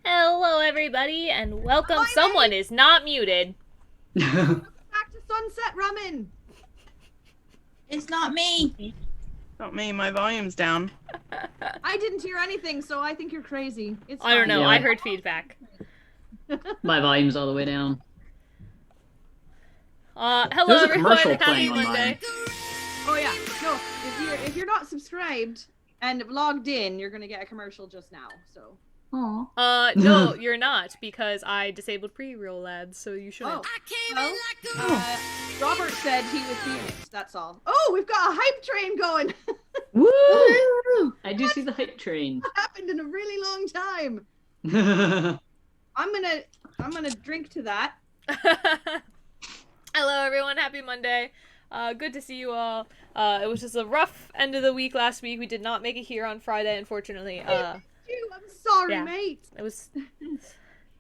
Hello, everybody, and welcome. Hi, Someone mate. is not muted. Back to Sunset Rummin. It's not me. Not me, my volume's down. I didn't hear anything, so I think you're crazy. It's I don't fine. know. Yeah. I heard feedback. My volume's all the way down. Hello, There's a everyone. commercial Happy playing on Monday. Oh yeah. No, if you're not subscribed and logged in, you're gonna get a commercial just now. So. Aww. No, you're not, because I disabled pre-roll ads, so you shouldn't. Well, Robert said he was Phoenix. That's all. Oh, we've got a hype train going. Woo! I do see the hype train. Happened in a really long time. I'm gonna drink to that. Hello, everyone. Happy Monday. Good to see you all. It was just a rough end of the week last week. We did not make it here on Friday, unfortunately. I'm sorry, yeah. mate. It was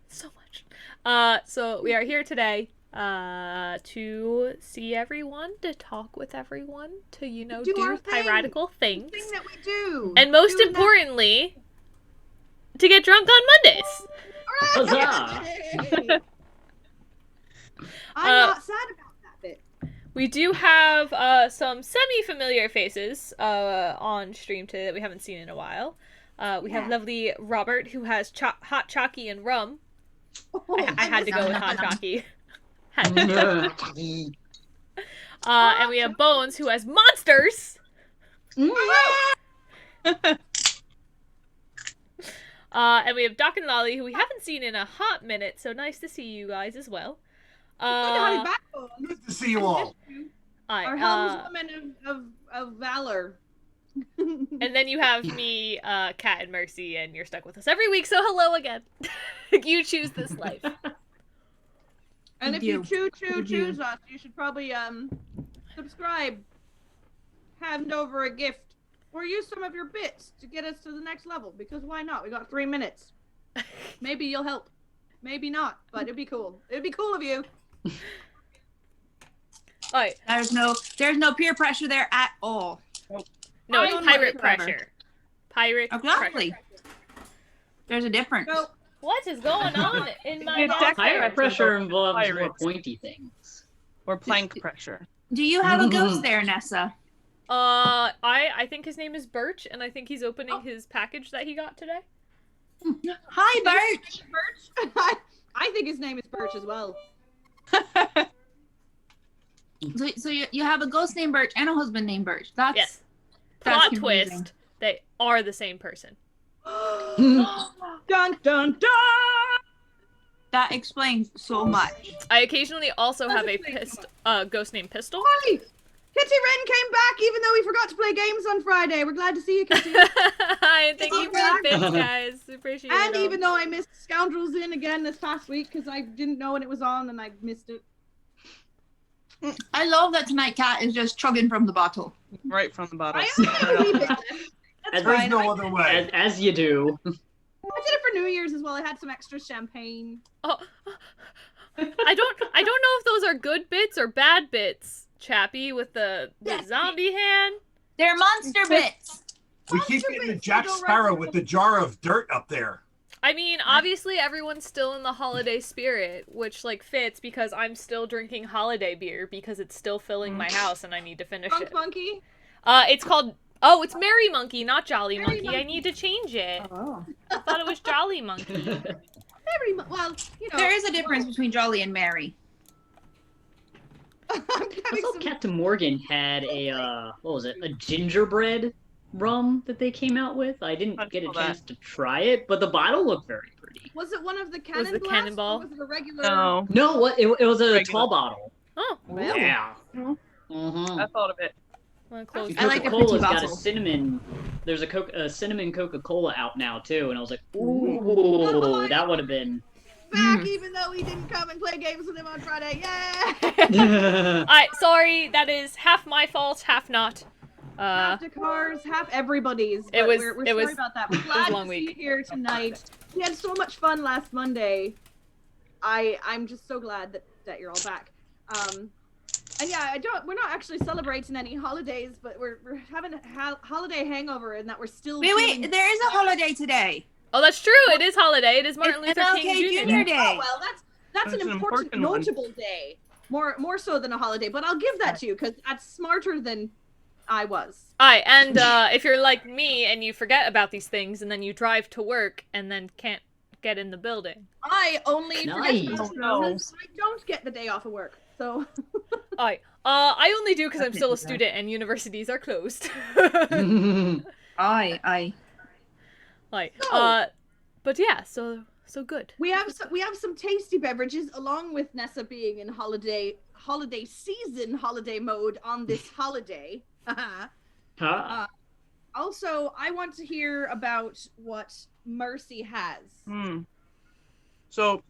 so much. So we are here today to see everyone, to talk with everyone, to, you know, Do our do thing. piratical things. The thing that we do. And most Doing importantly, to get drunk on Mondays. Huzzah! that. I'm not sad about that bit. We do have some semi-familiar faces on stream today that we haven't seen in a while. We have lovely Robert, who has hot chalky and rum. I had to go with hot chalky. And we have Bones, who has monsters. And we have Doc and Lolli, who we haven't seen in a hot minute, so nice to see you guys as well. Good to have you back, Bones. Good to see you all. Our helmswoman of valor. And then you have me, Kat and Mercy, and you're stuck with us every week, so hello again. You choose this life. And if you choose us, you should probably subscribe, hand over a gift, or use some of your bits to get us to the next level, because why not? We got 3 minutes. Maybe you'll help. Maybe not, but it'd be cool. It'd be cool of you. Alright. There's no peer pressure there at all. No, I it's don't pirate whatsoever. pressure. Pirate Exactly. pressure. There's a difference. So, What is going on in my It's house? Pirate pressure involves more Pirates. pointy things. Or plank pressure. Do you have a ghost there, Nessa? I think his name is Birch, and I think he's opening his package that he got today. Hi, Bert. Birch? I think his name is Birch as well. So you have a ghost named Birch and a husband named Birch. That's Yes. that's Plot confusing. twist, they are the same person. Dun dun dun! That explains so much. I occasionally also have a ghost named Pistol. Hi! Kitty Wren came back even though we forgot to play games on Friday. We're glad to see you, Kitty. Hi, thank you for the bits, guys. Appreciate it. And all. even though I missed Scoundrels In again this past week because I didn't know when it was on and I missed it. I love that tonight Cat is just chugging from the bottle. Right from the bottom. I only have a wee bit left. That's As fine. There's no I other way. As you do. did it for New Year's as well. I had some extra champagne. Oh, I don't know if those are good bits or bad bits, Chappie, with the zombie hand. They're monster bits. We keep getting the Jack Sparrow with the jar of dirt up there. I mean, obviously everyone's still in the holiday spirit, which like fits because I'm still drinking holiday beer because it's still filling my house and I need to finish Funk it. Monkey. It's called it's Merry Monkey, not Jolly Merry Monkey. I need to change it. Oh. I thought it was Jolly Monkey. Well, you know. There is a difference between Jolly and Mary. I'm I having thought some. Captain Morgan had a what was it? A gingerbread rum that they came out with. I didn't get a saw that. chance to try it, but the bottle looked very pretty. Was it one of the Was cannon the blasts, cannonball? Or was it a regular? No, No, what? It was a Regular. tall bottle. Oh, Well, Yeah. I thought of it. well, close. I like a Coca-Cola's pretty got a bottle. cinnamon. There's a cinnamon Coca-Cola out now too, and I was like, Oh, ooh, that would have been. back even though he didn't come and play games with him on Friday. Yeah. Alright, sorry, that is half my fault, half not. Half Dakar's, half everybody's. It but was- We're it sorry was- about that. We're was a glad long to see week. you here tonight. We had so much fun last Monday. I'm just so glad that you're all back. And yeah, we're not actually celebrating any holidays, but we're having a holiday hangover, and that we're still. Wait, feeling- there is a holiday today. Oh, that's true. It is holiday. It is Martin Luther King Jr. Day. Oh, well, that's an important, one. notable day. More so than a holiday, but I'll give that to you because that's smarter than I was. Aye, and if you're like me and you forget about these things and then you drive to work and then can't get in the building. I only forget Nice. about it No. because I don't get the day off of work. So Aye. I only do because I'm still a student and universities are closed. Aye. Like, So- but yeah, so good. we have some tasty beverages along with Nessa being in holiday season holiday mode on this holiday. Huh? Also, I want to hear about what Mercy has. So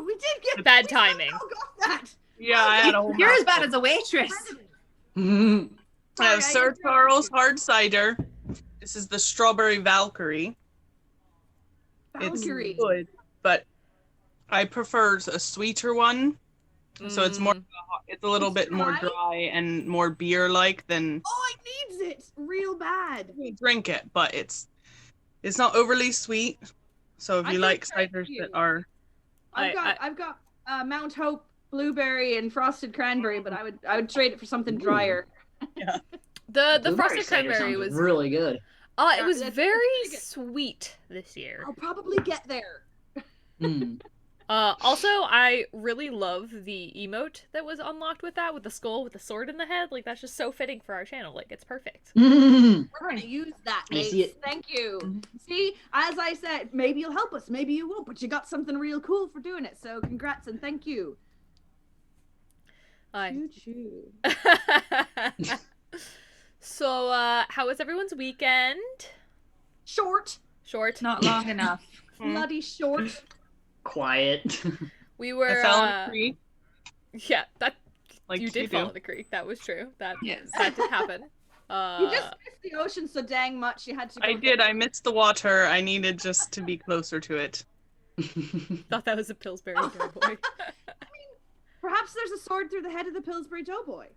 We did get Bad we timing. somehow got that. yeah, I had a whole You're as mouthful. bad as a waitress. I have Sorry, I Sir Charles hard cider. This is the strawberry Valkyrie. Valkyrie. It's good, but I prefer a sweeter one. So it's more, it's a little It's bit more dry? dry and more beer-like than Oh, it needs it real bad. we drink it, but it's not overly sweet. So if I you can like thank ciders you. that are, I've got Mount Hope blueberry and frosted cranberry, but I would trade it for something drier. The Blueberry frosted cider cranberry sounds was really good. it was that's very pretty good. sweet this year. I'll probably get there. Mm. Also, I really love the emote that was unlocked with that, with the skull with the sword in the head. Like, that's just so fitting for our channel. Like, it's perfect. We're gonna use that, I mate. see it. Thank you. See, as I said, maybe you'll help us, maybe you won't, but you got something real cool for doing it. So congrats and thank you. Aye. Choo-choo. So, how was everyone's weekend? Short, Short. Not long enough. bloody short. Quiet. We were. I fell in a creek. Yeah, that Like you did do. fall in the creek. That was true. That Yes. that did happen. You just missed the ocean so dang much. You had to. Go I did. I missed the water. I needed just to be closer to it. thought that was a Pillsbury Doughboy. Perhaps there's a sword through the head of the Pillsbury Doughboy.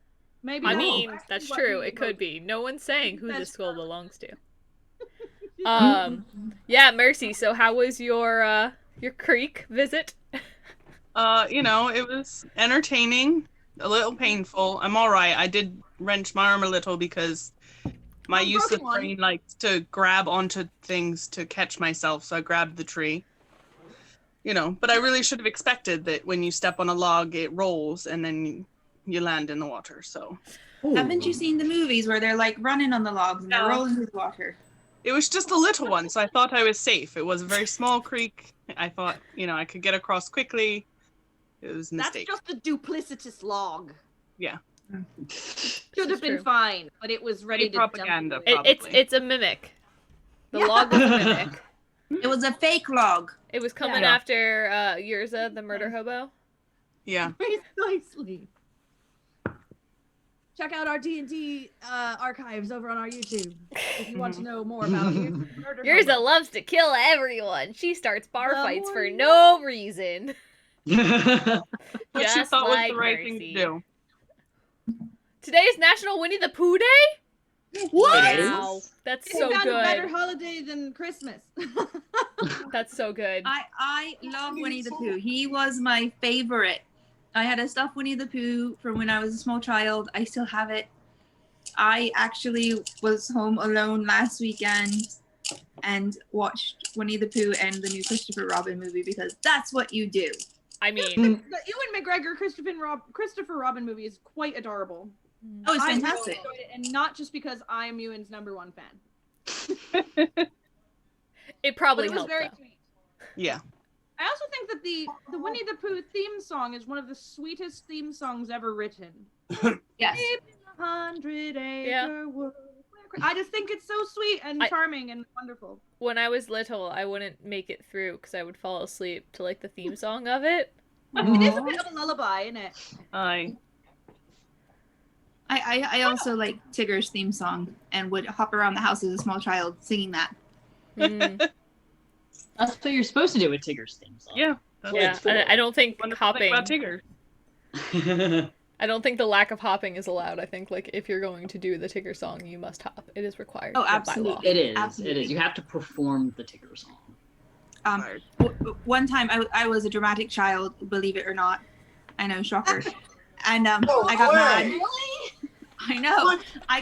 Maybe. I that's mean, actually that's what true. we It could wrote. be. No one's saying who That's this skull true. belongs to. Yeah, Mercy. So, how was your creek visit? You know, it was entertaining, a little painful. I'm all right. I did wrench my arm a little because my Oh, useless broken one. brain likes to grab onto things to catch myself, so I grabbed the tree. You know, but I really should have expected that when you step on a log, it rolls and then you land in the water. So Haven't you seen the movies where they're like running on the logs and they're No. rolling through the water? it was just a little one, so I thought I was safe. It was a very small creek. I thought, you know, I could get across quickly. It was a That's mistake. just a duplicitous log. Yeah. Should have been true. fine, but it was ready to propaganda. dump It's Probably. a mimic. The Yeah. log was a mimic. It was a fake log. It was coming Yeah. after Yurza, the murder hobo. Yeah. Precisely. Check out our D&D archives over on our YouTube if you want to know more about murder. Yurza hobo. loves to kill everyone. She starts bar The fights for more you no reason. What you Just thought like was the right thing Mercy. to do. Today is National Winnie the Pooh Day? What? Wow. That's Isn't so that a better good. holiday than Christmas? That's so good. I love Winnie the Pooh. He was my favorite. I had a stuffed Winnie the Pooh from when I was a small child. I still have it. I actually was home alone last weekend and watched Winnie the Pooh and the new Christopher Robin movie because that's what you do. I mean, The Ewan McGregor Christopher Robin movie is quite adorable. Oh, it's I really fantastic. enjoyed it, and not just because I am Ewan's #1 fan. it But probably it was helped. very Though. sweet. Yeah. I also think that the Winnie the Pooh theme song is one of the sweetest theme songs ever written. Yes. Deep in the 100-acre Yeah. wood. I just think it's so sweet and I- charming and wonderful. When I was little, I wouldn't make it through because I would fall asleep to like the theme song of it. It is a bit of a lullaby, isn't it? I also like Tigger's theme song and would hop around the house as a small child singing that. Mm, That's what you're supposed to do with Tigger's theme song. Yeah. That's yeah, cool. I don't think wonderful thing hopping. about Tigger. I don't think the lack of hopping is allowed. I think like if you're going to do the Tigger song, you must hop. It is required. Oh, by law. absolutely. It is. Absolutely. It is. You have to perform the Tigger song. One time I was a dramatic child, believe it or not. I know, shocker. And I got mad. I know. What? I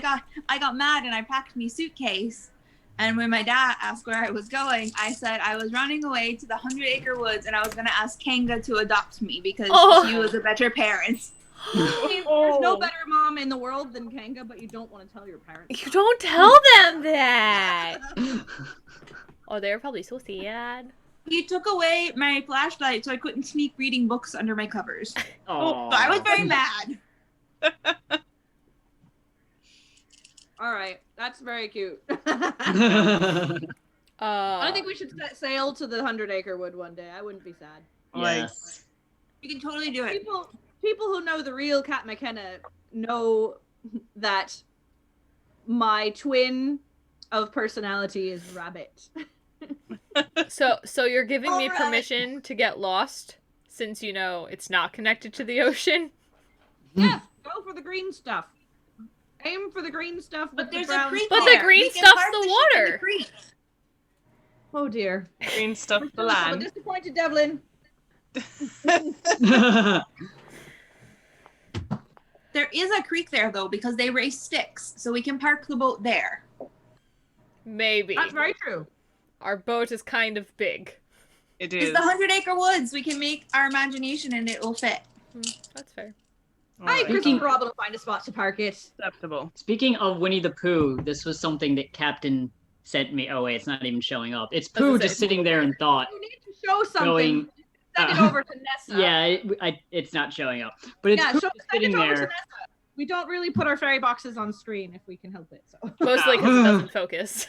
got mad and I packed me suitcase. And when my dad asked where I was going, I said I was running away to the 100-acre woods and I was gonna ask Kanga to adopt me because she was a better parent. There's no better mom in the world than Kanga, but you don't want to tell your parents. You don't tell them that. Oh, they're probably so sad. He took away my flashlight so I couldn't sneak reading books under my covers. Oh, So I was very mad. All right, that's very cute. Uh, I think we should set sail to the 100-acre wood one day. I wouldn't be sad. Yes. You can totally do it. People who know the real Kat McKenna know that my twin of personality is Rabbit. So you're giving me Alright. permission to get lost since you know it's not connected to the ocean? Yeah, go for the green stuff. Aim for the green stuff with But the there's brown. a creek But the there. green We can stuff's park the ship in water. creek. Oh dear. Green stuff the I'm land. disappointed, Devlin. There is a creek there though because they race sticks, so we can park the boat there. Maybe. That's very true. Our boat is kind of big. It It's is. the 100-acre woods. We can make our imagination and it will fit. That's fair. I Alright. think we're able to find a spot to park it. Acceptable. Speaking of Winnie the Pooh, this was something that Captain sent me. Oh wait, it's not even showing up. It's I was Pooh gonna just say, sitting there in thought. You need to show something. Going, Send it over to Nessa. Yeah, it's not showing up. But it's Yeah, Pooh send just it sitting over to there. Nessa. We don't really put our fairy boxes on screen if we can help it. So Mostly because it doesn't focus.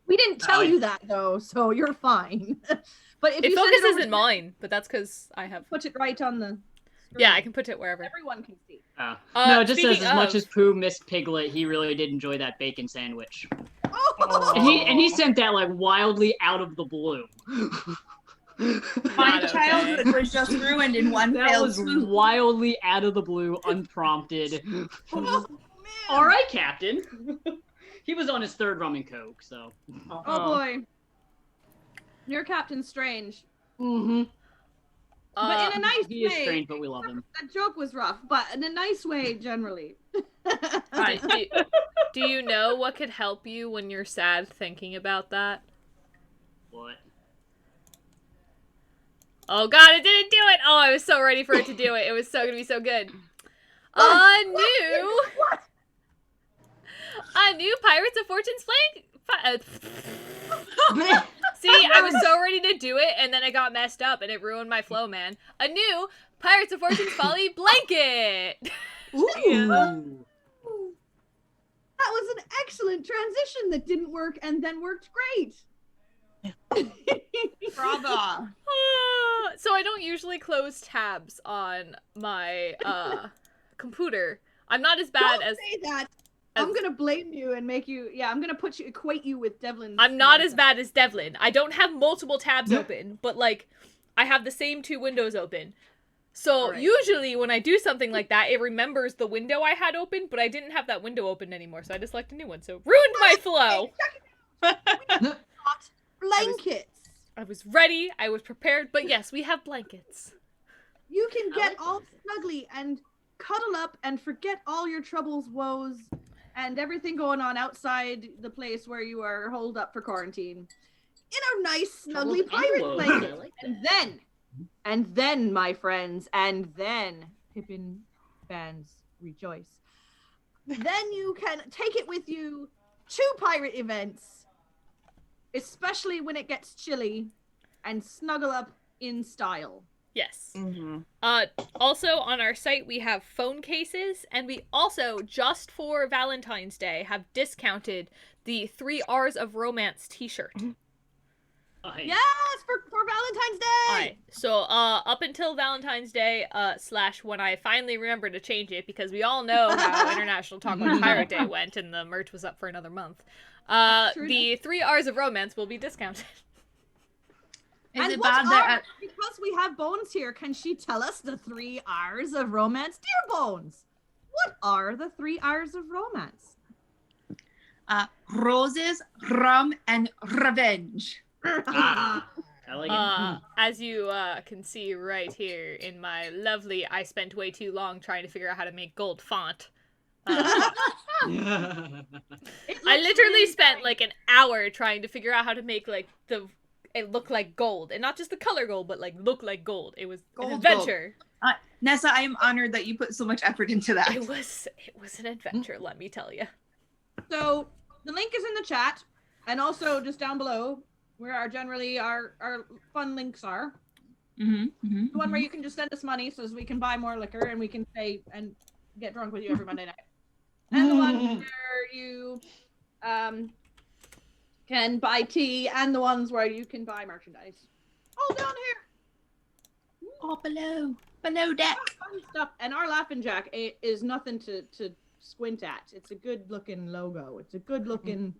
we didn't tell you that though, so you're fine. But if It you send focuses over in mine, but that's because I have. put it right on the screen. Yeah, I can put it wherever. Everyone can see. No, it just says speaking as much of- as Pooh missed Piglet, he really did enjoy that bacon sandwich. Oh, And he sent that like wildly out of the blue. My Not okay. childhood was just ruined in one That fell was swoop. wildly out of the blue, unprompted. man. All right, Captain. He was on his third rum and coke, so. Oh boy. You're Captain Strange. Mm-hmm. But in a nice He is way. strange, but we love him. That joke was rough, but in a nice way generally. Right. Do you know what could help you when you're sad thinking about that? What? Oh god, it didn't do it! Oh, I was so ready for it to do it. It was so gonna be so good. A new Pirates of Fortune's flank. See, I was so ready to do it, and then I got messed up, and it ruined my flow, man. A new Pirates of Fortune's Folly blanket. Ooh. That was an excellent transition that didn't work and then worked great. Bravo. So I don't usually close tabs on my computer. I'm not as bad Don't as say that. I'm gonna blame you and make you. Yeah, I'm gonna equate you with Devlin. I'm not as bad as Devlin. I don't have multiple tabs open, but like I have the same two windows open. So Right. usually when I do something like that, it remembers the window I had open, but I didn't have that window open anymore, so I just selected a new one. So ruined my flow. Blankets. I was ready, I was prepared, but yes, we have blankets. You can get all snuggly and cuddle up and forget all your troubles, woes, and everything going on outside the place where you are holed up for quarantine in a nice, snuggly pirate blanket. And then, my friends, and then Pippin fans rejoice. Then you can take it with you to pirate events, especially when it gets chilly, and snuggle up in style. Yes. Mm-hmm. Also on our site we have phone cases, and we also, just for Valentine's Day, have discounted the 3 R's of Romance t-shirt. Yes, for Valentine's Day. Alright, so up until Valentine's Day, / when I finally remember to change it, because we all know how International Talk About Pirate Day went and the merch was up for another month. True The 3 R's of Romance will be discounted. Is it bad that because we have Bones here, can she tell us the 3 R's of romance? Dear Bones, what are the 3 R's of romance? Roses, rum, and revenge. I like it. As you can see right here in my lovely, I spent way too long trying to figure out how to make gold font. I literally spent like an hour trying to figure out how to make like it look like gold, and not just the color gold, but like look like gold. It was an adventure. Nessa, I am honored that you put so much effort into that. It was an adventure, let me tell you. So the link is in the chat, and also just down below where our fun links are. The one where you can just send us money so we can buy more liquor and we can stay and get drunk with you every Monday night. And the one where you can buy tea, and the ones where you can buy merchandise. All down here. All below deck. Fun stuff. And our Laughing Jack is nothing to squint at. It's a good looking logo. It's a good looking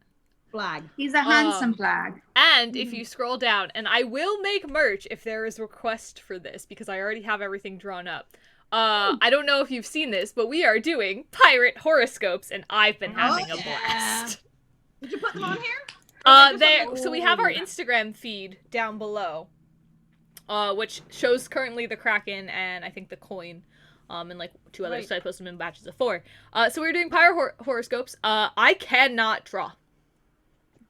flag. He's a handsome flag. And if you scroll down, and I will make merch if there is a request for this, because I already have everything drawn up. I don't know if you've seen this, but we are doing pirate horoscopes, and I've been having a blast. Did you put them on here? So we have our Instagram feed down below, which shows currently the Kraken and I think the coin, and like 2 others. So I posted them in batches of 4. So we're doing pirate horoscopes. I cannot draw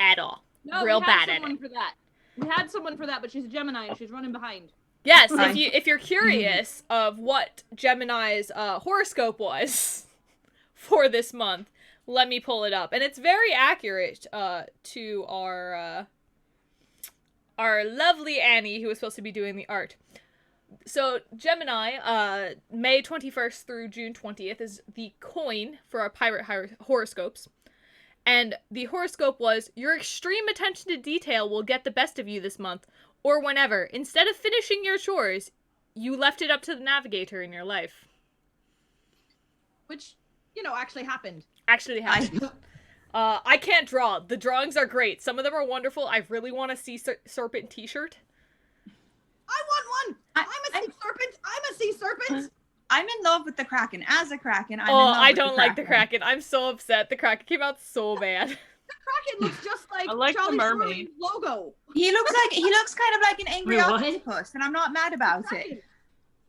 at all. No, real bad at it. For that. We had someone for that, but she's a Gemini and she's running behind. Yes, if you're curious of what Gemini's horoscope was for this month, let me pull it up, and it's very accurate to our lovely Annie, who was supposed to be doing the art. So Gemini, May 21st through June 20th is the coin for our pirate horoscopes. And the horoscope was, your extreme attention to detail will get the best of you this month, or whenever. Instead of finishing your chores, you left it up to the navigator in your life. Which, actually happened. Actually happened. I can't draw. The drawings are great. Some of them are wonderful. I really want a sea serpent t-shirt. I want one! I'm a sea serpent! I'm a sea serpent! I'm in love with the Kraken. As a Kraken, I'm in love with I don't like the Kraken. I'm so upset. The Kraken came out so bad. The Kraken looks just like, I like Charlie the mermaid logo. He looks kind of like an angry octopus, and I'm not mad about it.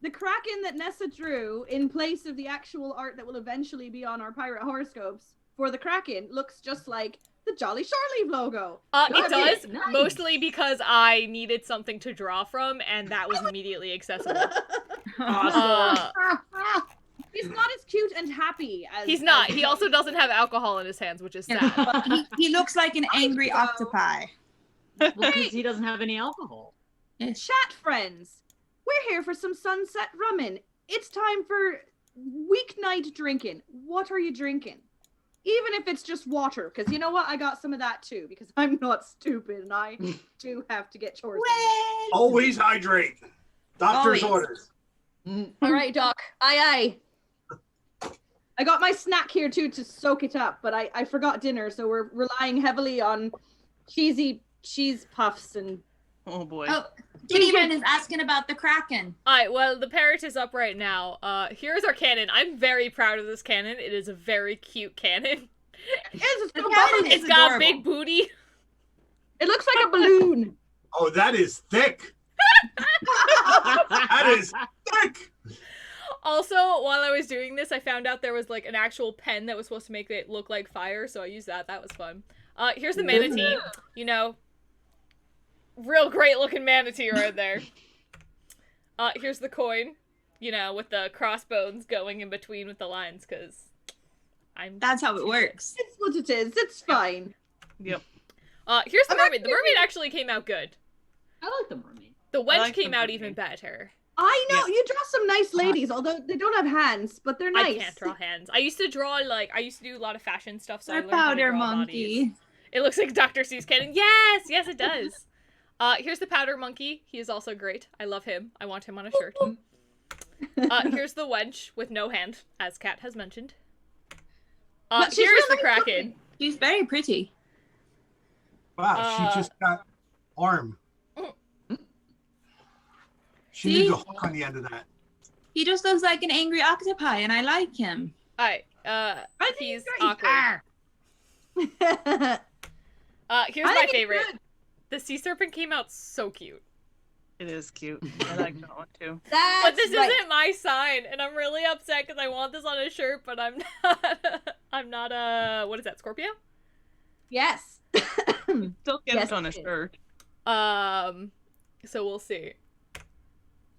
The Kraken that Nessa drew in place of the actual art that will eventually be on our pirate horoscopes for the Kraken looks just like the Jolly Shore Leave logo. It does, mostly because I needed something to draw from, and that was immediately accessible. He's not as cute and happy as... He's not. He also doesn't have alcohol in his hands, which is sad. He looks like an angry octopi. Well, because he doesn't have any alcohol. Chat friends, we're here for some sunset rummin'. It's time for weeknight drinking. What are you drinking? Even if it's just water, because you know what? I got some of that too, because I'm not stupid and I do have to get chores done. Always hydrate. Doctor's orders. All right, Doc. Aye, aye. I got my snack here too to soak it up, but I forgot dinner, so we're relying heavily on cheesy cheese puffs and... Oh boy. Oh, Gideon is asking about the Kraken. Alright, well, the parrot is up right now. Here's our cannon. I'm very proud of this cannon. It is a very cute cannon. It's got a big booty. It looks like a balloon. Oh, that is thick. That is thick. Also, while I was doing this, I found out there was like an actual pen that was supposed to make it look like fire, so I used that. That was fun. Here's the manatee. Real great looking manatee right there. Here's the coin, with the crossbones going in between with the lines, because that's how it works. It's what it is. It's fine. Yep. Here's the mermaid. The mermaid actually came out good. I like the mermaid. The wench came out even better. I know, you draw some nice ladies, although they don't have hands, but they're nice. I can't draw hands. I used to draw, I used to do a lot of fashion stuff, so I learned powder how to draw monkey. Bodies. It looks like Dr. Seuss cannon. Yes, it does. Here's the powder monkey. He is also great. I love him. I want him on a shirt. Here's the wench with no hand, as Kat has mentioned. Here's the Kraken. She's very pretty. Wow, she just got arm. She needs a hook on the end of that. He just looks like an angry octopi, and I like him. Alright, he's awkward. Here's my favorite. The sea serpent came out so cute. It is cute. I like that one too. But this isn't my sign, and I'm really upset because I want this on a shirt, but I'm not. I'm not a what is that? Scorpio? Yes. Still get it on a shirt. So we'll see.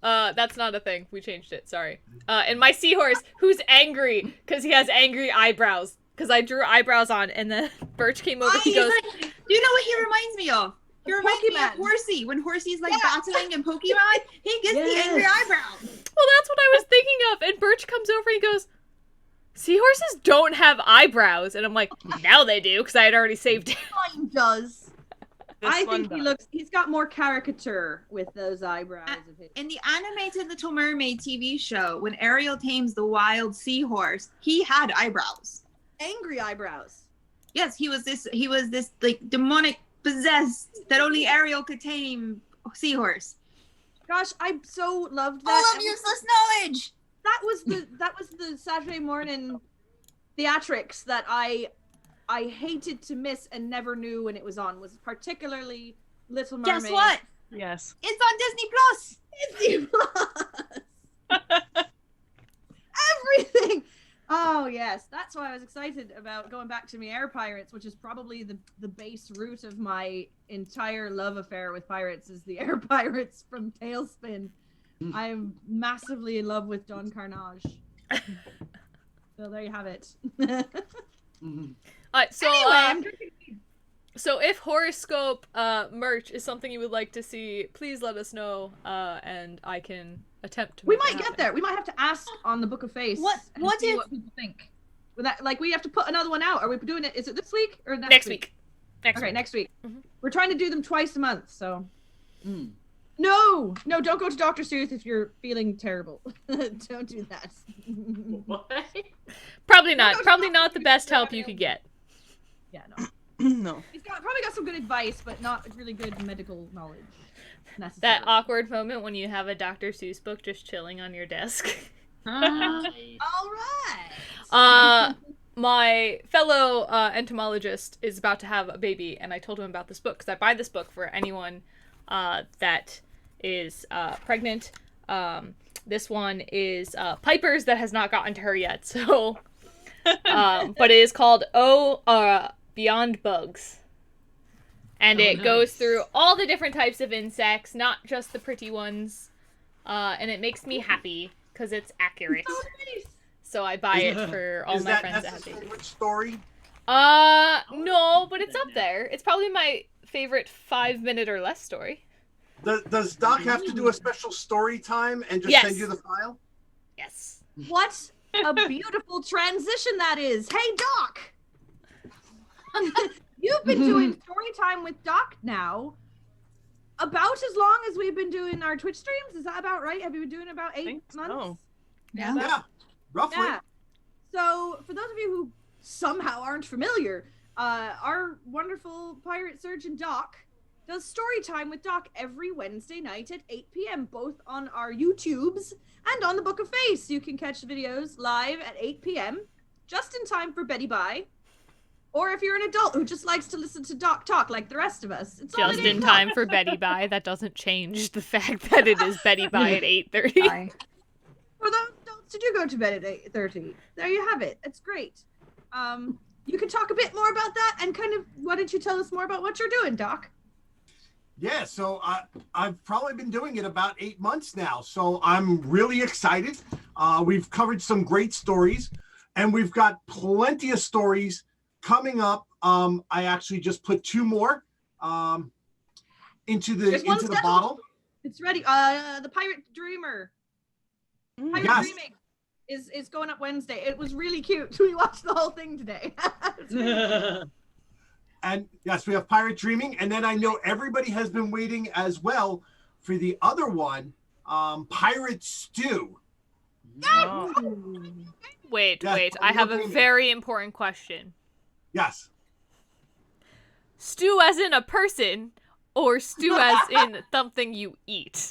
That's not a thing. We changed it. Sorry. And my seahorse, who's angry because he has angry eyebrows. Because I drew eyebrows on, and then Birch came over. He goes, do you know what he reminds me of? He reminds me of Horsey. When Horsey's like battling in Pokemon, he gets the angry eyebrows. Well, that's what I was thinking of. And Birch comes over and he goes, seahorses don't have eyebrows. And I'm like, now they do, because I had already saved it. Mine does. I think he's got more caricature with those eyebrows of his. In the animated Little Mermaid TV show, when Ariel tames the wild seahorse, he had eyebrows. Angry eyebrows. Yes, he was this like demonic possessed that only Ariel could tame seahorse. Gosh, I so loved that. All of useless knowledge. That was the Saturday morning theatrics that I hated to miss and never knew when it was on. Was particularly Little Mermaid. Guess what? Yes. It's on Disney Disney Plus. Everything. Oh yes, that's why I was excited about going back to me Air Pirates, which is probably the base root of my entire love affair with pirates is the Air Pirates from Tailspin. I'm massively in love with Don Carnage. So there you have it. So anyway, I'm drinking. So if horoscope merch is something you would like to see, please let us know, and I can attempt to. We might get there. We might have to ask on the Book of Face. What if people think? Like we have to put another one out. Are we doing it? Is it this week or next week? Next week. Mm-hmm. We're trying to do them twice a month. So. No, don't go to Dr. Seuss if you're feeling terrible. Don't do that. What? Probably not. Probably not the best help you could get. Yeah, no. No. He's probably got some good advice, but not really good medical knowledge. That awkward moment when you have a Dr. Seuss book just chilling on your desk. All right. My fellow entomologist is about to have a baby, and I told him about this book because I buy this book for anyone that is pregnant. This one is Piper's that has not gotten to her yet, so but it is called Beyond Bugs. And it goes through all the different types of insects, not just the pretty ones. And it makes me happy because it's accurate. So nice. So I buy it for all my friends that have babies. Favorite story? No, but it's up there. It's probably my favorite 5-minute or less story. Does Doc have to do a special story time and just send you the file? Yes. What a beautiful transition that is. Hey, Doc. You've been doing story time with Doc now about as long as we've been doing our Twitch streams. Is that about right? Have you been doing about 8 months? So. Yeah, roughly. Yeah. So, for those of you who somehow aren't familiar, our wonderful pirate surgeon Doc does story time with Doc every Wednesday night at 8 p.m. both on our YouTubes and on the Book of Face. You can catch the videos live at 8 p.m. just in time for Betty Bye. Or if you're an adult who just likes to listen to Doc talk like the rest of us. It's just in time for Betty Bye. That doesn't change the fact that it is Betty Bye at 8:30. For those adults who do go to bed at 8:30, there you have it. It's great. You can talk a bit more about that and kind of, why don't you tell us more about what you're doing, Doc? Yeah, so I've probably been doing it about 8 months now, so I'm really excited. We've covered some great stories, and we've got plenty of stories coming up. I actually just put 2 more into the bottle. It's ready. The Pirate Dreamer. Pirate Dreaming is going up Wednesday. It was really cute. We watched the whole thing today. And yes, we have Pirate Dreaming, and then I know everybody has been waiting as well for the other one, Pirate Stew. Oh. Wait, I have a very important question. Yes. Stew as in a person, or stew as in something you eat?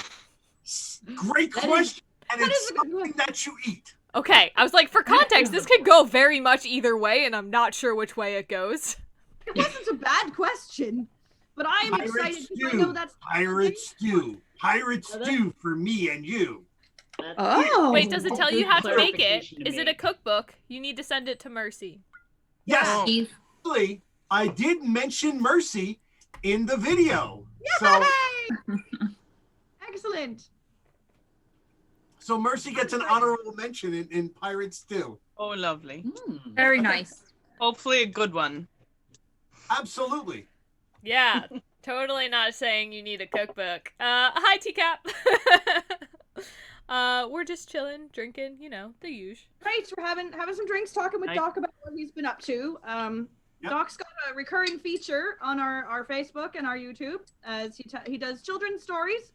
Great question. And that it's is a good something that you eat. Okay, I was like, for context, this could go very much either way, and I'm not sure which way it goes. It wasn't a bad question, but I'm excited because I know that's pirate stew. Pirate stew for me and you. Oh. Wait, does it tell you how to make it? Clarification to Is it me. a cookbook? You need to send it to Mercy. Yes, Steve. actually, I did mention Mercy in the video. Yay! Excellent. So Mercy gets an honorable mention in Pirate Stew. Oh, lovely. Very nice. Hopefully a good one. Absolutely. Yeah, totally not saying you need a cookbook. Hi, Teacup. We're just chilling, drinking, you know, the usual. Great, we're having some drinks, talking with Doc about what he's been up to. Yep. Doc's got a recurring feature on our Facebook and our YouTube, as he does children's stories,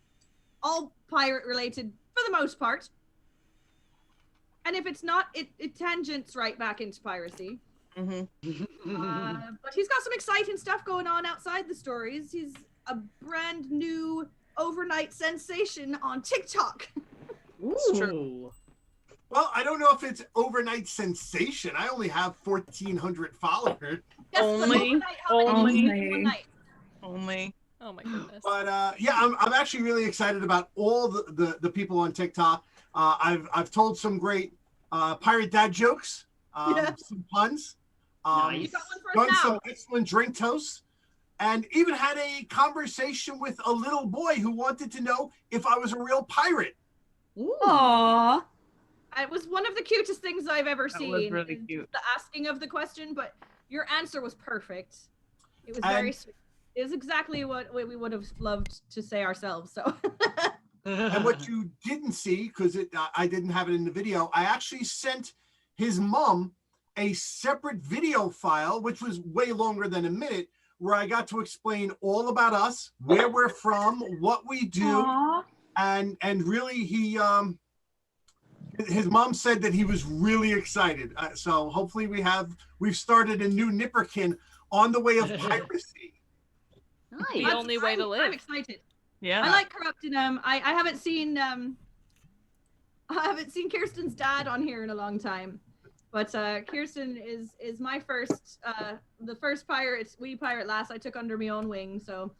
all pirate related for the most part. And if it's not, it tangents right back into piracy. Mm-hmm. But he's got some exciting stuff going on outside the stories. He's a brand new overnight sensation on TikTok. Ooh. Well, I don't know if it's overnight sensation. I only have 1,400 followers. Yes, Only. Oh my goodness. But yeah, I'm actually really excited about all the people on TikTok. I've told some great pirate dad jokes, some puns, Nice. done some excellent drink toasts, and even had a conversation with a little boy who wanted to know if I was a real pirate. Aww. It was one of the cutest things I've ever That seen. was really and cute. The asking of the question, but your answer was perfect. It was very sweet. It was exactly what we would have loved to say ourselves. So. And what you didn't see, because I didn't have it in the video, I actually sent his mom a separate video file, which was way longer than a minute, where I got to explain all about us, where we're from, what we do, Aww. and really his mom said that he was really excited. So hopefully we've started a new Nipperkin on the way of piracy. The only way to live. I'm excited. Yeah. I like corrupting him. I haven't seen Kirsten's dad on here in a long time, but Kirsten is my first the first pirate lass I took under my own wing. So,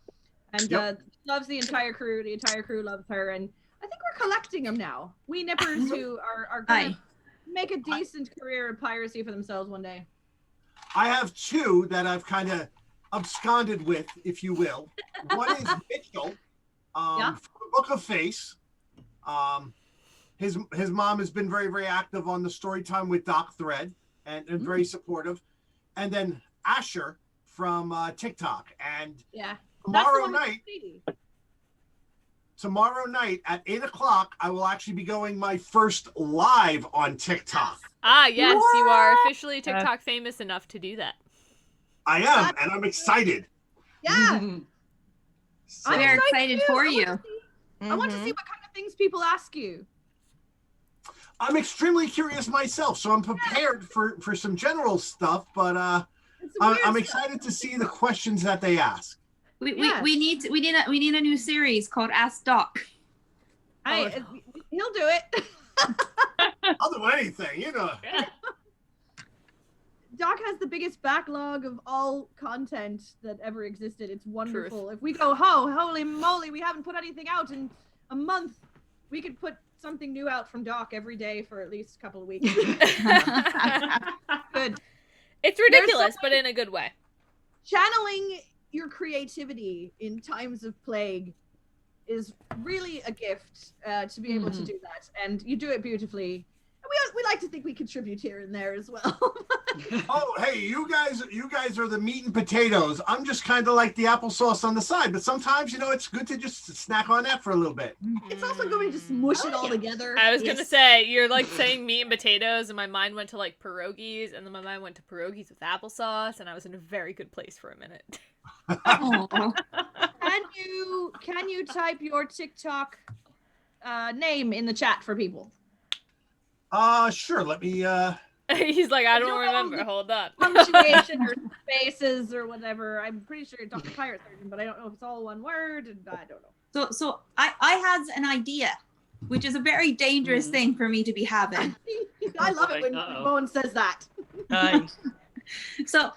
and loves the entire crew. The entire crew loves her, and I think we're collecting them now. We nippers who are going to make a decent career in piracy for themselves one day. I have two that I've kind of absconded with, if you will. One is Mitchell. From the Book of Face. His mom has been very, very active on the story time with Doc Thread and very supportive. And then Asher from TikTok. And tomorrow night at 8:00, I will actually be going my first live on TikTok. Ah, yes, you are officially TikTok famous enough to do that. I am, and I'm excited. Yeah. So we're excited for you. I want to see what kind of things people ask you. I'm extremely curious myself, so I'm prepared for some general stuff, but I'm excited to see the questions that they ask. We need a new series called Ask Doc. He'll do it. I'll do anything, you know. Doc has the biggest backlog of all content that ever existed. It's wonderful. If we go, holy moly, we haven't put anything out in a month, we could put something new out from Doc every day for at least a couple of weeks. Good. It's ridiculous, but in a good way. Channeling your creativity in times of plague is really a gift to be able to do that. And you do it beautifully. We like to think we contribute here and there as well. Oh, hey, you guys are the meat and potatoes. I'm just kind of like the applesauce on the side, but sometimes, it's good to just snack on that for a little bit. It's also going to just mush it all together. I was gonna say, you're like saying meat and potatoes, and my mind went to like pierogies, and then my mind went to pierogies with applesauce, and I was in a very good place for a minute. Can you type your TikTok name in the chat for people? Sure. Let me. He's like, I don't know remember. the Hold on. punctuation or spaces or whatever. I'm pretty sure you're talking pirate surgeon, but I don't know if it's all one word, and I don't know. So I had an idea, which is a very dangerous thing for me to be having. I love it when Bowen says that. Nice. So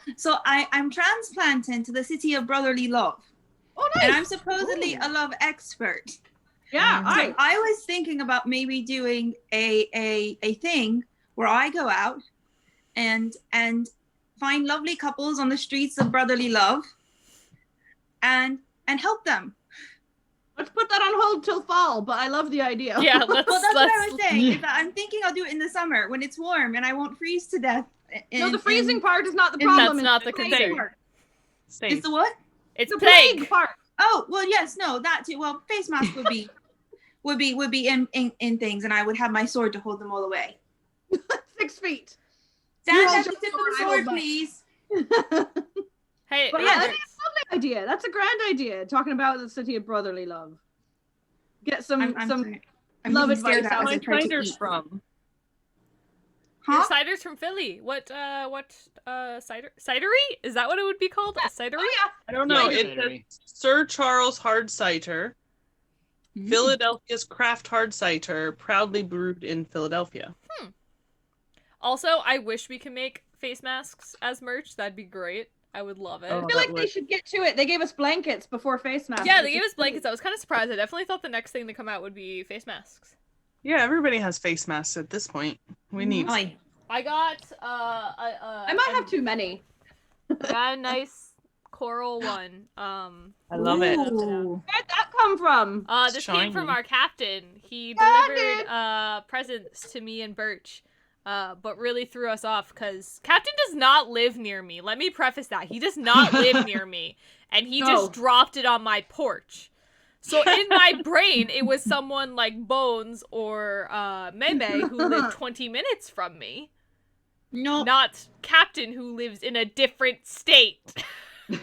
I'm transplanting to the city of brotherly love. Oh, nice. And I'm supposedly a love expert. Yeah, So I was thinking about maybe doing a thing where I go out and find lovely couples on the streets of brotherly love and help them. Let's put that on hold till fall, but I love the idea. Yeah, Well, that's what I was saying. Is that I'm thinking I'll do it in the summer when it's warm and I won't freeze to death. No, the freezing part is not the problem. That's not the plague concern. part. Is the what? It's The plague. plague part. Oh, well, yes, no, that too. Well, face mask would be in things, and I would have my sword to hold them all away. 6 feet. Stand all at the just tip of sword, the I sword, hold mine. please. Hey, But hey, yeah, Bert. that's a lovely idea. That's a grand idea. Talking about the city of brotherly love. Get some I'm some. sorry. I'm love getting stared advice. at as I My try to cider's eat. from. Your Huh? cider's from Philly. What cider? Cidery? Is that what it would be called? A cidery? Oh yeah. I don't know. Yeah, It's cidery. Sir Charles Hard Cider, Mm. Philadelphia's craft hard cider, proudly brewed in Philadelphia. Also, I wish we could make face masks as merch. That'd be great. I would love it. Oh, I feel like they should get to it. They gave us blankets before face masks. Yeah, they which gave is us blankets. I was kind of surprised. I definitely thought the next thing to come out would be face masks. Yeah, everybody has face masks at this point. We need. Oi. I got I might have too many. got a nice coral one. I love it. Ooh. Where'd that come from? This came from Shiny. our captain. He Captain! delivered presents to me and Birch. But really threw us off because Captain does not live near me. Let me preface that. He does not live near me. And he just dropped it on my porch. So in my brain, it was someone like Bones or Meme who lived 20 minutes from me. No. Not Captain who lives in a different state. I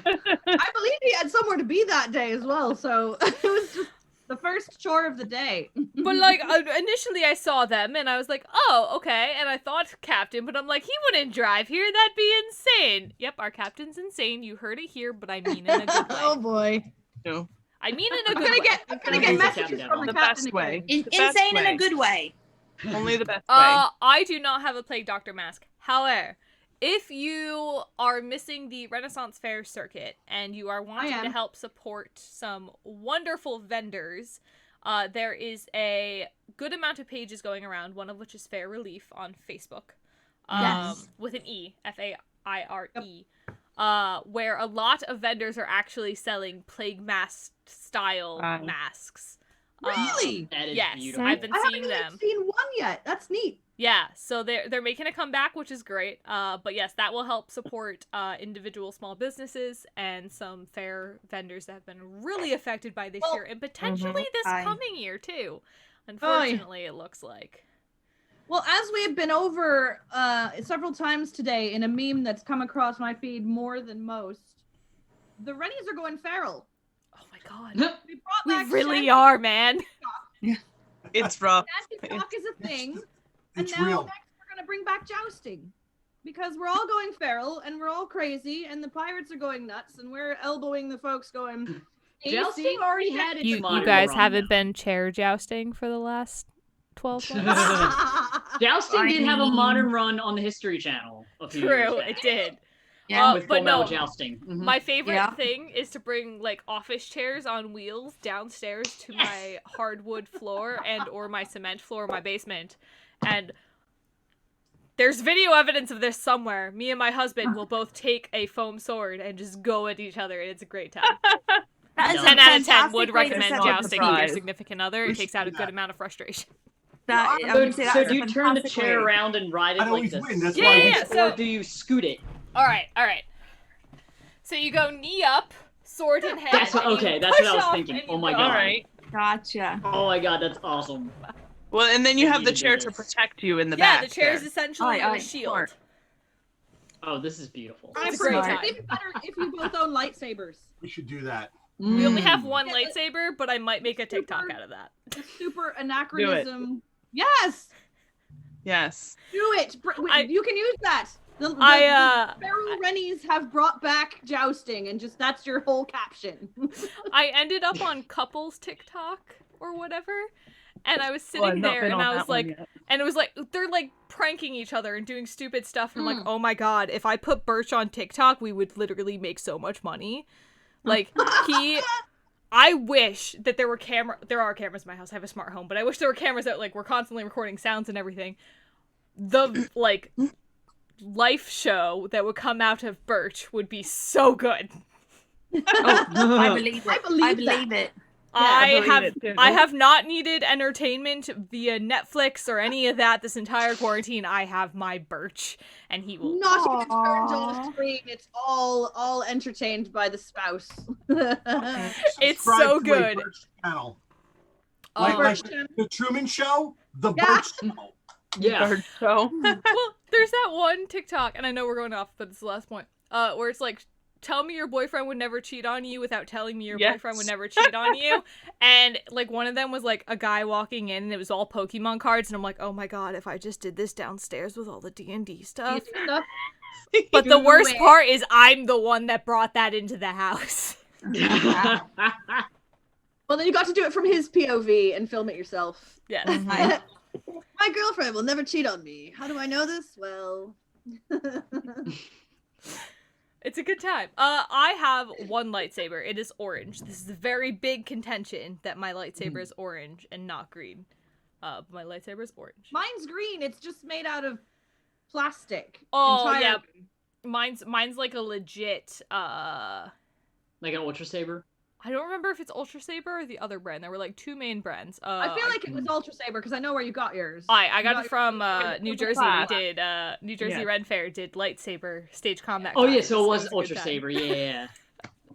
believe he had somewhere to be that day as well, so it was just the first chore of the day. But like initially I saw them and I was like, oh, okay. And I thought Captain, but I'm like, he wouldn't drive here. That'd be insane. Yep, our Captain's insane. You heard it here, but I mean in a good way. Oh boy. No. I mean in a I'm good gonna way. get messages Captain from the The captain best way. again. The best Insane in way. a good way. Only the best way. I do not have a Plague Doctor mask. However, if you are missing the Renaissance Fair circuit and you are wanting to am. help support some wonderful vendors, there is a good amount of pages going around, one of which is Fair Relief on Facebook. Yes. With an E, Faire, where a lot of vendors are actually selling plague mask style masks. Really? That is Yes, beautiful. I've been I haven't seeing even them. seen one yet. That's neat. Yeah, so they're making a comeback, which is great. But yes, that will help support individual small businesses and some fair vendors that have been really affected by this year and potentially this coming year too. Unfortunately, it looks like. Well, as we have been over several times today in a meme that's come across my feed more than most, the Rennies are going feral. Oh my god. We brought We back really Shanty are, man. It's rough. Shanty Talk is a thing, and It's now real. next we're gonna bring back jousting. Because we're all going feral and we're all crazy and the pirates are going nuts and we're elbowing the folks going. Jousting already had its You modern guys run, haven't though. been chair jousting for the last 12 months? Jousting did have a mean- modern run on the History Channel a few years True, back. it did. Yeah. With but Full Metal no, Jousting. Mhm. my favorite Yeah. thing is to bring like office chairs on wheels downstairs to my hardwood floor and or my cement floor in my basement. And there's video evidence of this somewhere. Me and my husband will both take a foam sword and just go at each other, and it's a great time. That is a 10 out of 10 fantastic would way to recommend set up the jousting with your surprise. significant other. We It takes should out a do good that. amount of frustration. That, I So, would say so that's do a you turn the fantastic chair way. around and ride it I like always this? win. That's Yeah, why yeah, we yeah. So- Or do you scoot it? All right. So you go knee up, sword in hand. That's what, and you okay, that's what I push was off thinking. and Oh you my go. god. All right. Gotcha. Oh my god, that's awesome. Well, and then you I have need the to do chair to this. protect you in the Yeah, back. the chair is there. essentially Aye, a shield. smart. Oh, this is beautiful. It's a great It's time. even better if you both own lightsabers. We should do that. We only have Mm. one Yeah, lightsaber, but I might make a TikTok super- out of that. The super anachronism. Yes. Yes. Do it. You can use that. The feral Rennies have brought back jousting, and just that's your whole caption. I ended up on couples TikTok or whatever, and I was sitting there, and I was like, and it was like they're like pranking each other and doing stupid stuff, and I'm like, oh my god, if I put Birch on TikTok, we would literally make so much money. Like I wish that there were there are cameras in my house. I have a smart home, but I wish there were cameras that like were constantly recording sounds and everything. The like life show that would come out of Birch would be so good. I believe it. I believe it. I have not needed entertainment via Netflix or any of that this entire quarantine. I have my Birch, and he will not even turned on a screen. It's all entertained by the spouse. It's so good. Channel. Like the Truman Show, the Birch Channel. Yeah. Birch Show. Well, there's that one TikTok, and I know we're going off, but it's the last point. Where it's like, tell me your boyfriend would never cheat on you without telling me your boyfriend would never cheat on you. And like one of them was like a guy walking in, and it was all Pokemon cards, and I'm like, oh my god, if I just did this downstairs with all the D&D stuff. But the worst part is I'm the one that brought that into the house. Well, then you got to do it from his POV and film it yourself. Yeah. My girlfriend will never cheat on me. How do I know this? Well... It's a good time. I have one lightsaber. It is orange. This is a very big contention that my lightsaber is orange and not green. My lightsaber is orange. Mine's green. It's just made out of plastic. Oh, entirely. yeah. Mine's like a legit, like an Ultra Saber? I don't remember if it's Ultra Saber or the other brand. There were like two main brands. I feel like it was Ultra Saber because I know where you got yours. I got it from New Jersey. We did New Jersey Red Fair did lightsaber stage combat. Oh yeah, so it was Ultra Saber. Yeah.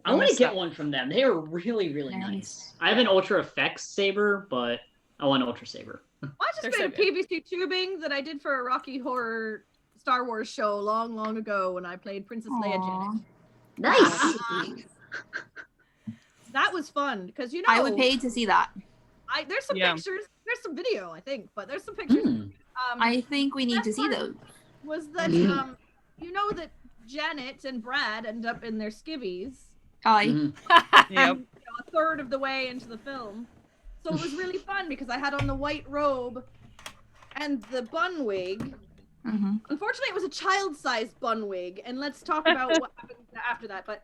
I want to get one from them. They are really nice. I have an Ultra Effects saber, but I want an Ultra Saber. I just made a PVC tubing that I did for a Rocky Horror Star Wars show long ago when I played Princess Leia. Nice. That was fun because I would pay to see that. There's some pictures. There's some video, I think, but there's some pictures. I think we need to see those. Was that you know that Janet and Brad end up in their skivvies? Yep. A third of the way into the film, so it was really fun because I had on the white robe and the bun wig. Unfortunately, it was a child-sized bun wig, and let's talk about what happened after that. But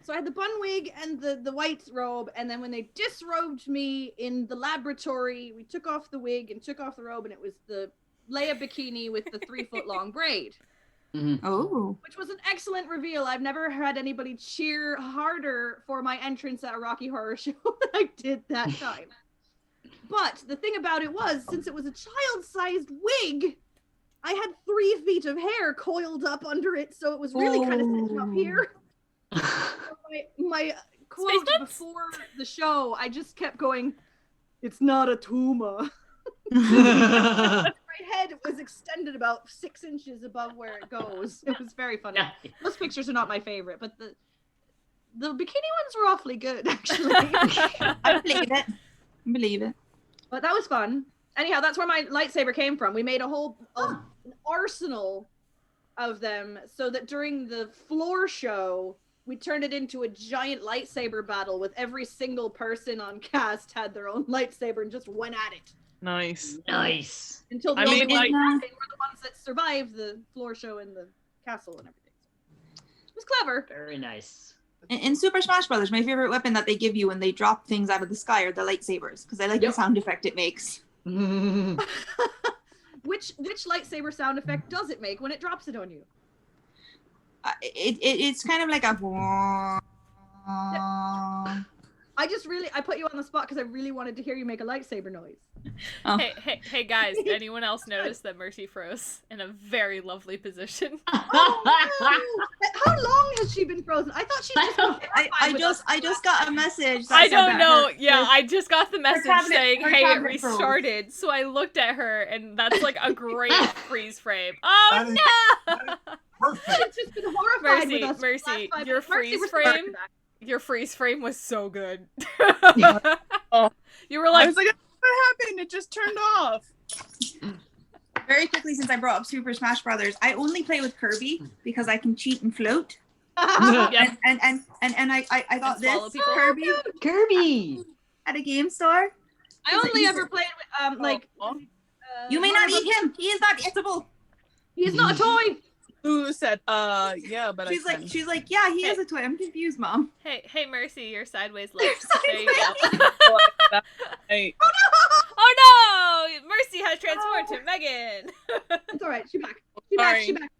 so I had the bun wig and the white robe, and then when they disrobed me in the laboratory, we took off the wig and took off the robe, and it was the Leia bikini with the 3-foot-long braid. Oh. Which was an excellent reveal. I've never had anybody cheer harder for my entrance at a Rocky Horror show than I did that time. But the thing about it was, since it was a child-sized wig, I had 3 feet of hair coiled up under it, so it was really kind of sitting up here. My quote before the show, I just kept going, "It's not a tumor." My head was extended about 6 inches above where it goes. It was very funny. Yeah. Those pictures are not my favorite, but the bikini ones were awfully good, actually. I believe it. But that was fun. Anyhow, that's where my lightsaber came from. We made a whole an arsenal of them so that during the floor show, we turned it into a giant lightsaber battle with every single person on cast had their own lightsaber and just went at it. Nice. Until the they were the ones that survived the floor show and the castle and everything. It was clever. Very nice. In Super Smash Brothers, my favorite weapon that they give you when they drop things out of the sky are the lightsabers, because I like the sound effect it makes. Which lightsaber sound effect does it make when it drops it on you? It's kind of like a... I put you on the spot because I really wanted to hear you make a lightsaber noise. Oh. Hey guys, anyone else notice that Mercy froze in a very lovely position? Oh, no. How long has she been frozen? I thought she I just got a message. I don't know. Yeah, I just got the message saying, "Hey, it restarted." So I looked at her, and that's like a great freeze frame. Oh no! Perfect. She's just been horrified with us. Mercy, your freeze frame was so good. You were like, I was like, what happened? It just turned off. Very quickly, since I brought up Super Smash Brothers, I only play with Kirby because I can cheat and float. Yep. And I got And swallow this people. Kirby. at a game store. I only ever played with like. You may not eat him. He is not eatable. He's not a toy. Who said, yeah, but She's like, yeah, he is a toy. I'm confused, Mom. Hey, Mercy, you're sideways left. There you Sideways. go. Hey, Oh no! Mercy has transformed to Megan. It's all right. She's back. She's back.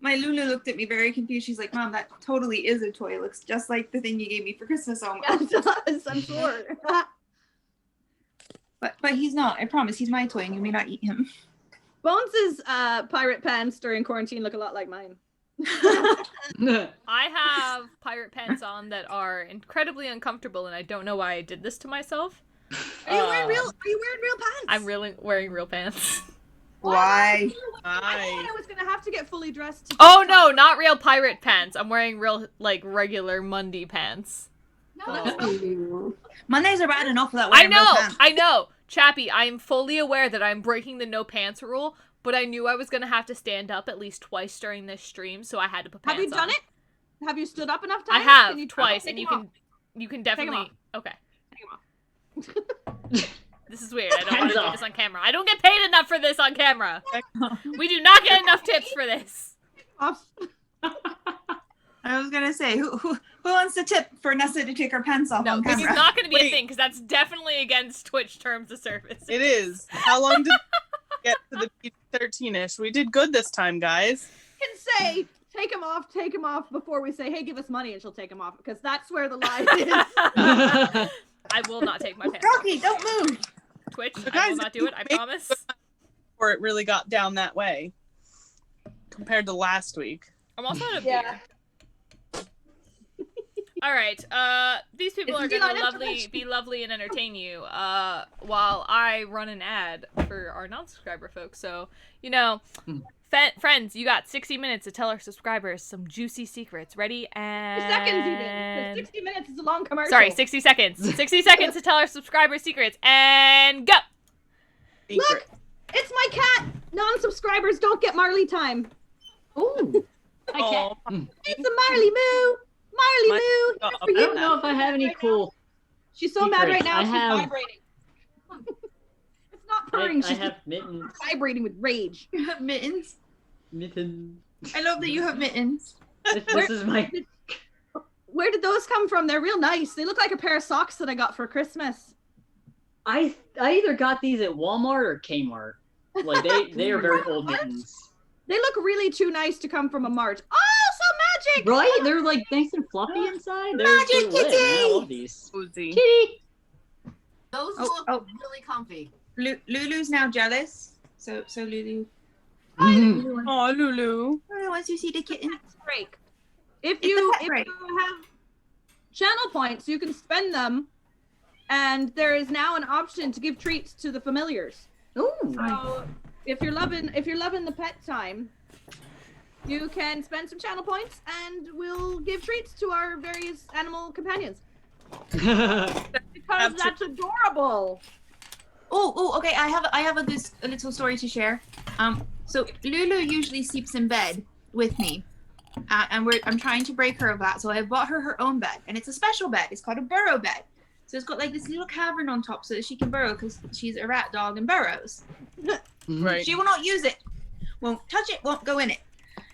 My Lulu looked at me very confused. She's like, Mom, that totally is a toy. It looks just like the thing you gave me for Christmas almost. Yeah, it does, I'm sure. But he's not. I promise. He's my toy and you may not eat him. Bones' pirate pants during quarantine look a lot like mine. I have pirate pants on that are incredibly uncomfortable, and I don't know why I did this to myself. Are you wearing real pants? I'm really wearing real pants. Why? I thought I was gonna have to get fully dressed. Oh no, not real pirate pants. I'm wearing real, like, regular Monday pants. No. Mondays are bad enough without I wearing real know, pants. I know. Chappie, I am fully aware that I'm breaking the no pants rule, but I knew I was gonna have to stand up at least twice during this stream, so I had to put pants on. Have you done it? Have you stood up enough I times? have Can you twice, take and them you can Take 'em definitely. off. Okay. Take 'em off. This is weird. I don't want to do Hands this off. on camera. I don't get paid enough for this on camera. We do not get enough tips for this. Off. I was gonna say, who wants to tip for Nessa to take her pants off No, on this is camera? not going to be a Wait. thing because that's definitely against Twitch terms of service. it is. How long did we get to the 13-ish? We did good this time, guys. Can say take him off before we say, hey, give us money, and she'll take him off because that's where the line is. I will not take my pants off. Rocky, don't move. Twitch, But I guys, will not do it. I make- promise. Before it really got down that way compared to last week. I'm also out of Yeah. beer. All right. These people It's are the gonna line be lovely and entertain you. While I run an ad for our non-subscriber folks. So friends, you got 60 minutes to tell our subscribers some juicy secrets. Ready? And 2 seconds even. 'Cause 60 minutes is a long commercial. sorry, 60 seconds. 60 seconds to tell our subscribers secrets. And go. Look, it's my cat. Non-subscribers don't get Marley time. Ooh. I can't. Oh, It's a Marley moo. Marley My- moo. Here for I you. don't know if I have any cool. She's so mad right now. I She's have- vibrating. It's not purring. I She's have mittens. just vibrating with rage. You have mittens. Mittens. I love that you have mittens. This is my. Where did those come from? They're real nice. They look like a pair of socks that I got for Christmas. I either got these at Walmart or Kmart. Like they are very old mittens. They look really too nice to come from a mart. Oh, so magic! Right? They're like nice and fluffy inside. They're Magic lit, man. I kitty! love these. cozy. Kitty. Those Oh, look really comfy. Lulu's now jealous. So Lulu. Oh, Lulu. Once you see the kitten. Break. If It's a you pet break. have channel points, you can spend them, and there is now an option to give treats to the familiars. Ooh. So if you're loving the pet time, you can spend some channel points, and we'll give treats to our various animal companions because that's adorable. Oh, okay. I have a little story to share. So Lulu usually sleeps in bed with me, and I'm trying to break her of that. So I bought her own bed, and it's a special bed. It's called a burrow bed. So it's got like this little cavern on top so that she can burrow because she's a rat dog and burrows. Right. She will not use it. Won't touch it. Won't go in it.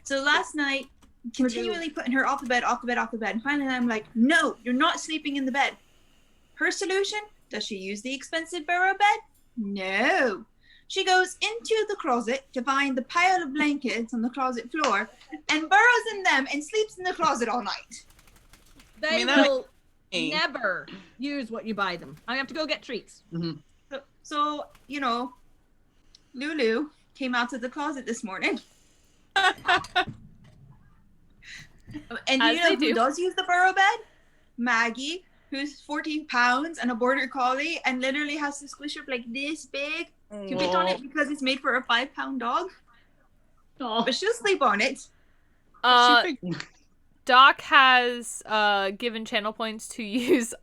So last night, continually putting her off the bed. And finally I'm like, no, you're not sleeping in the bed. Her solution, does she use the expensive burrow bed? No. She goes into the closet to find the pile of blankets on the closet floor and burrows in them and sleeps in the closet all night. They that will makes- never use what you buy them. I have to go get treats. So Lulu came out of the closet this morning. And As you know they who do. does use the burrow bed? Maggie, who's 14 pounds and a border collie and literally has to squish up like this big to fit on it because it's made for a 5-pound dog. Oh. But she'll sleep on it. Doc has given channel points to use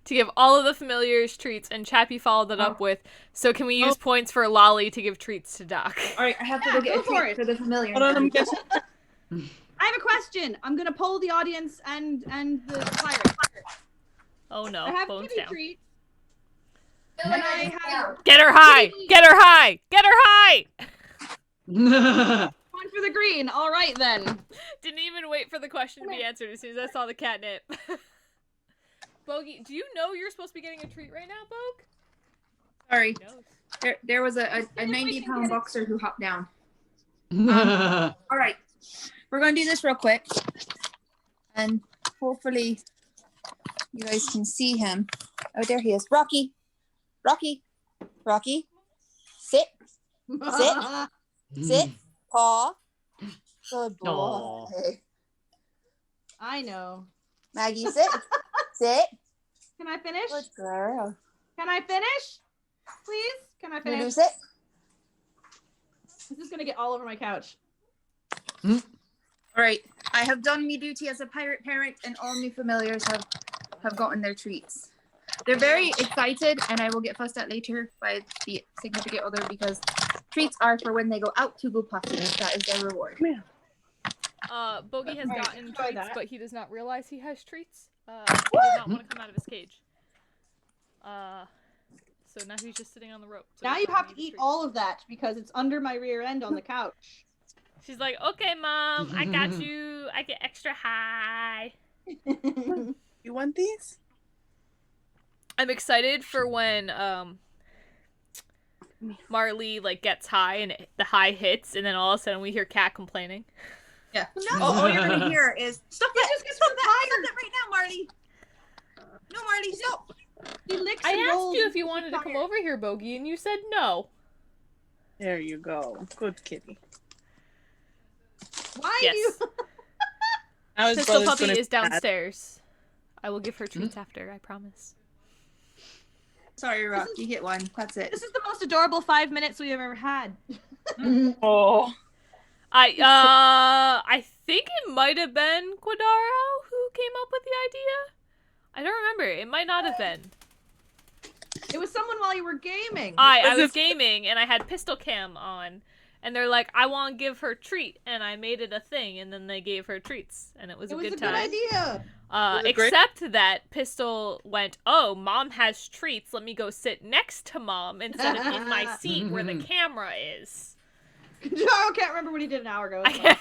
to give all of the familiars treats, and Chappie followed that up with, so can we use points for Lolli to give treats to Doc? All right, I have to go get a treat for the familiar. Hold on, I'm guessing. I have a question. I'm gonna poll the audience and the pirate. Oh no, I have bones kitty down. treats. And I have Get her high! Get her high! Get her high! one for the green. All right then. Didn't even wait for the question to be answered as soon as I saw the catnip. Bogey, do you know you're supposed to be getting a treat right now, Bog? Sorry, He knows. there was a 90-pound boxer who hopped down. Nice. All right, we're gonna do this real quick, and hopefully you guys can see him. Oh, there he is. Rocky, sit, sit, paw. Good boy. Aw. I know. Maggie, sit, sit. Can I finish? Good girl. Can I finish? Please? Can I Lulu, finish? sit. This is gonna get all over my couch. All right, I have done my duty as a pirate parent, and all my familiars have gotten their treats. They're very excited, and I will get fussed at later by the significant other because treats are for when they go out to go potty. That is their reward. Bogey has Alright, gotten enjoy treats, that. but he does not realize he has treats. He did not want to come out of his cage. So now he's just sitting on the rope. So Now he's you not have gonna to his eat treats. all of that because it's under my rear end on the couch. She's like, okay, Mom, I got you. I get extra high. You want these? I'm excited for when Marley like gets high and the high hits, and then all of a sudden we hear Cat complaining. Yeah. No, all you're gonna hear is stop that! just gets Stop so that! tired. Stop that right now, Marley! No, Marley, stop! He licks I and asked rolls you and if you he's wanted to come tired. over here, Bogey, and you said no. There you go. Good kitty. Why Yes. do you? Now his Pistol brother's Puppy gonna is be mad. downstairs. I will give her treats after, I promise. Sorry, Rock, you get one. That's it. This is the most adorable 5 minutes we've ever had. Oh. I think it might have been Quadaro who came up with the idea. I don't remember. It might not have been. It was someone while you were gaming. I was gaming and I had pistol cam on, and they're like, I want to give her treat, and I made it a thing, and then they gave her treats, and it was it a was good a time. good idea. Was it great? Except that Pistol went, oh, Mom has treats. Let me go sit next to Mom instead of in my seat where the camera is. Jaro can't remember what he did an hour ago. I It's fine.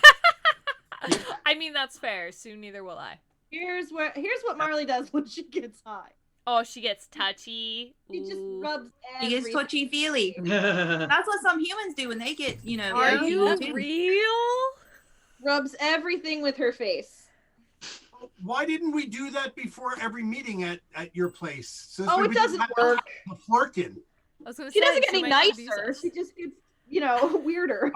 can't- I mean, that's fair. Soon neither will I. Here's what Marley does when she gets high. Oh, she gets touchy. She just Ooh. rubs He gets everything. touchy-feely. That's what some humans do when they get, Are very you too. real? Rubs everything with her face. Why didn't we do that before every meeting at your place? Since Oh, we it doesn't work. The Flurkin. I was gonna She say, doesn't get any might abuse nicer. us. She just gets, weirder.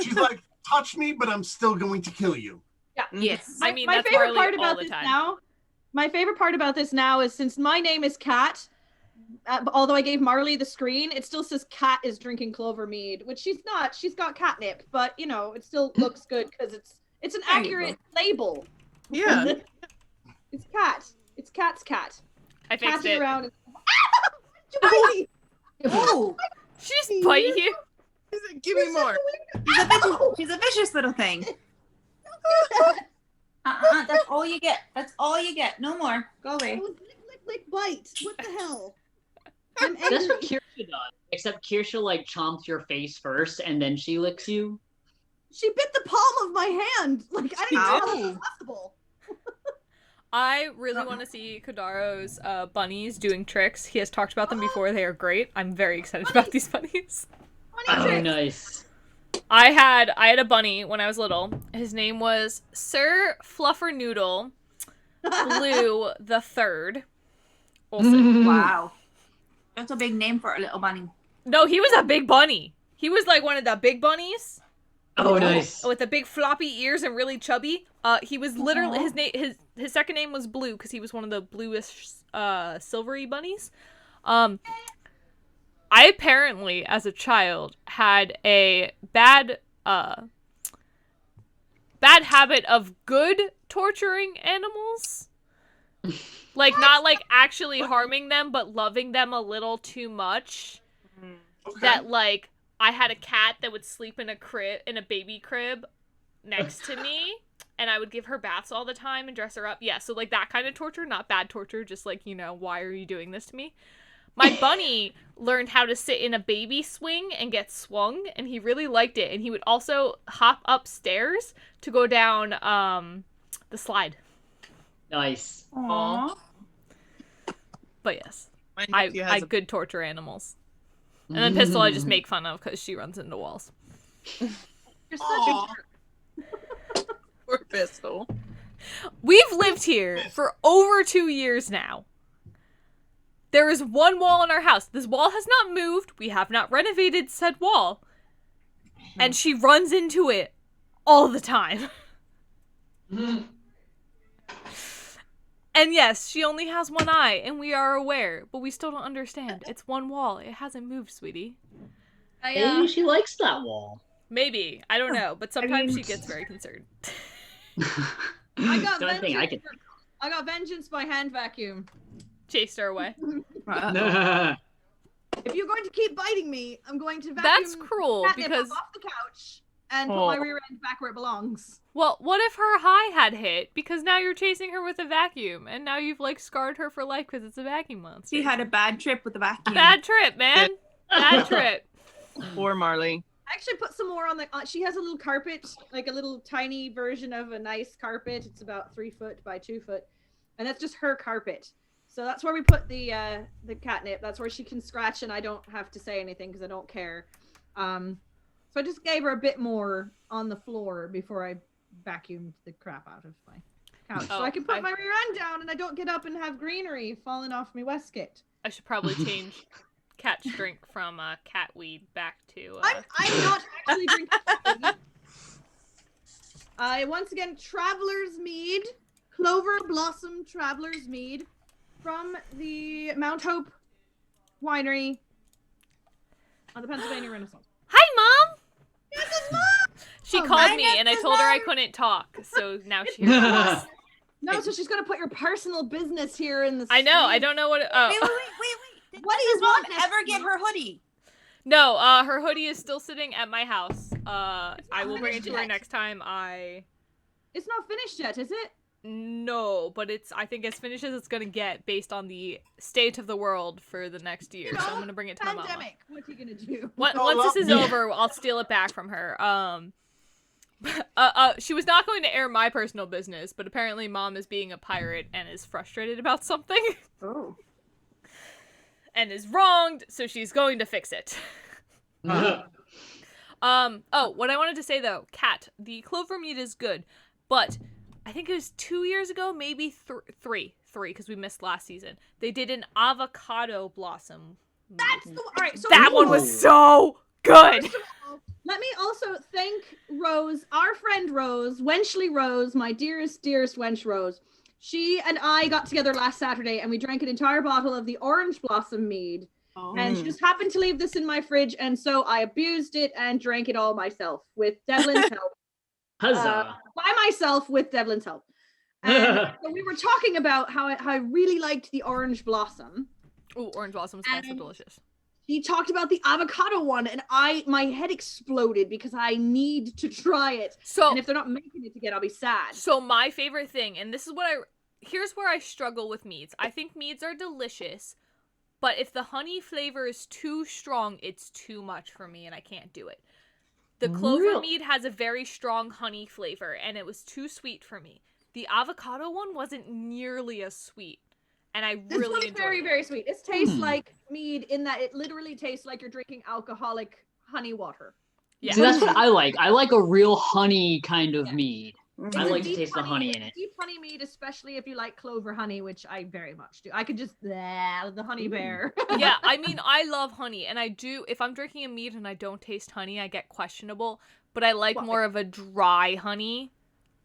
She's like, touch me, but I'm still going to kill you. Yeah. Yes. I mean, my that's favorite Marley part all about the this time. now. My favorite part about this now is since my name is Cat, although I gave Marley the screen, it still says Cat is drinking clover mead, which she's not. She's got catnip, but it still looks good because it's an There you accurate label. Yeah. It's Cat. It's Cat's cat. I fixed Catching it. around. And... Oh, She just bite you. He's like, give me more. she's a vicious little thing. That's all you get. That's all you get. No more. Go away. It was lick, bite. What the hell? I'm That's angry. what Kirsha does. Except Kirsha like chomps your face first and then she licks you. She bit the palm of my hand. Like I didn't know Ow. that was possible. I really want to see Kodaro's bunnies doing tricks. He has talked about them before. They are great. I'm very excited about these bunnies. Oh, Funny trick. nice. I had a bunny when I was little. His name was Sir Fluffernoodle Blue the Third. Olsen. Wow. That's a big name for a little bunny. No, he was a big bunny. He was like one of the big bunnies Oh, nice. with the big floppy ears and really chubby. He was literally his second name was Blue because he was one of the bluish silvery bunnies. I apparently, as a child, had a bad habit of good torturing animals. Like, not, like, actually harming them, but loving them a little too much. Okay. That, like, I had a cat that would sleep in a baby crib next to me, and I would give her baths all the time and dress her up. Yeah, so, like, that kind of torture, not bad torture, just, like, you know, why are you doing this to me? My bunny learned how to sit in a baby swing and get swung, and he really liked it, and he would also hop upstairs to go down, the slide. Nice. Aww. But yes, My I nephew has a good torture animals. And then Pistol I just make fun of because she runs into walls. You're such a jerk. poor Pistol. We've lived here for over 2 years now. There is one wall in our house. This wall has not moved. We have not renovated said wall. And she runs into it all the time. And yes, she only has one eye, and we are aware, but we still don't understand. It's one wall. It hasn't moved, sweetie. Maybe she likes that wall. Maybe. I don't know, but sometimes she gets very concerned. I got The only thing I vengeance. could. I got vengeance by hand vacuum. Chased her away. If you're going to keep biting me, I'm going to vacuum That's cruel, catnip because... off the couch and put my rear end back where it belongs. Well, what if her high had hit? Because now you're chasing her with a vacuum, and now you've, like, scarred her for life because it's a vacuum monster. She had a bad trip with the vacuum. Bad trip, man. Bad trip. Poor Marley. I actually put some more on the. She has a little carpet, like a little tiny version of a nice carpet. It's about 3 foot by 2 foot, and that's just her carpet. So that's where we put the catnip. That's where she can scratch, and I don't have to say anything because I don't care. So I just gave her a bit more on the floor before I vacuumed the crap out of my couch. So I can put my rear end down, and I don't get up and have greenery falling off my waistcoat. I should probably change Cat's drink from cat weed back to... I'm not actually drinking cat weed. Once again, Traveler's Mead. Clover Blossom Traveler's Mead from the Mount Hope Winery on the Pennsylvania Renaissance. Hi, Mom! This is Mom! She called me, and I told her I couldn't talk, so now she hears us. No, so she's going to put your personal business here in the I know, I don't know what... Wait. What do you Does Mom want? ever get her hoodie? No, her hoodie is still sitting at my house. I will bring it to her next time It's not finished yet, is it? No, but I think as finished as it's gonna get based on the state of the world for the next year. So I'm gonna bring it to my mama. Pandemic. What are you gonna do? Once this is over, I'll steal it back from her. She was not going to air my personal business, but apparently Mom is being a pirate and is frustrated about something. Oh. And is wronged, so she's going to fix it. What I wanted to say though, Cat, the clover mead is good, but I think it was 2 years ago, maybe three, because we missed last season. They did an avocado blossom. That's the all right. So that one was so good. First of all, let me also thank Rose, our friend Rose, Wenchley Rose, my dearest wench Rose. She and I got together last Saturday and we drank an entire bottle of the orange blossom mead. Oh. And she just happened to leave this in my fridge, and so I abused it and drank it all myself with Devlin's help. Huzzah! By myself with Devlin's help. And so we were talking about how I really liked the orange blossom. Oh, orange blossom is also delicious. He talked about the avocado one, and my head exploded because I need to try it. And if they're not making it again, I'll be sad. So my favorite thing, and this is here's where I struggle with meads. I think meads are delicious, but if the honey flavor is too strong, it's too much for me, and I can't do it. The clover mead has a very strong honey flavor, and it was too sweet for me. The avocado one wasn't nearly as sweet. And I really enjoyed it. Very, very sweet. It tastes like mead in that it literally tastes like you're drinking alcoholic honey water. Yeah. See, that's what I like. I like a real honey kind of mead. I like to taste the honey in it. Deep honey mead, especially if you like clover honey, which I very much do. I could just the honey bear. Yeah, I mean, I love honey, and I do. If I'm drinking a mead and I don't taste honey, I get questionable. But I like more of a dry honey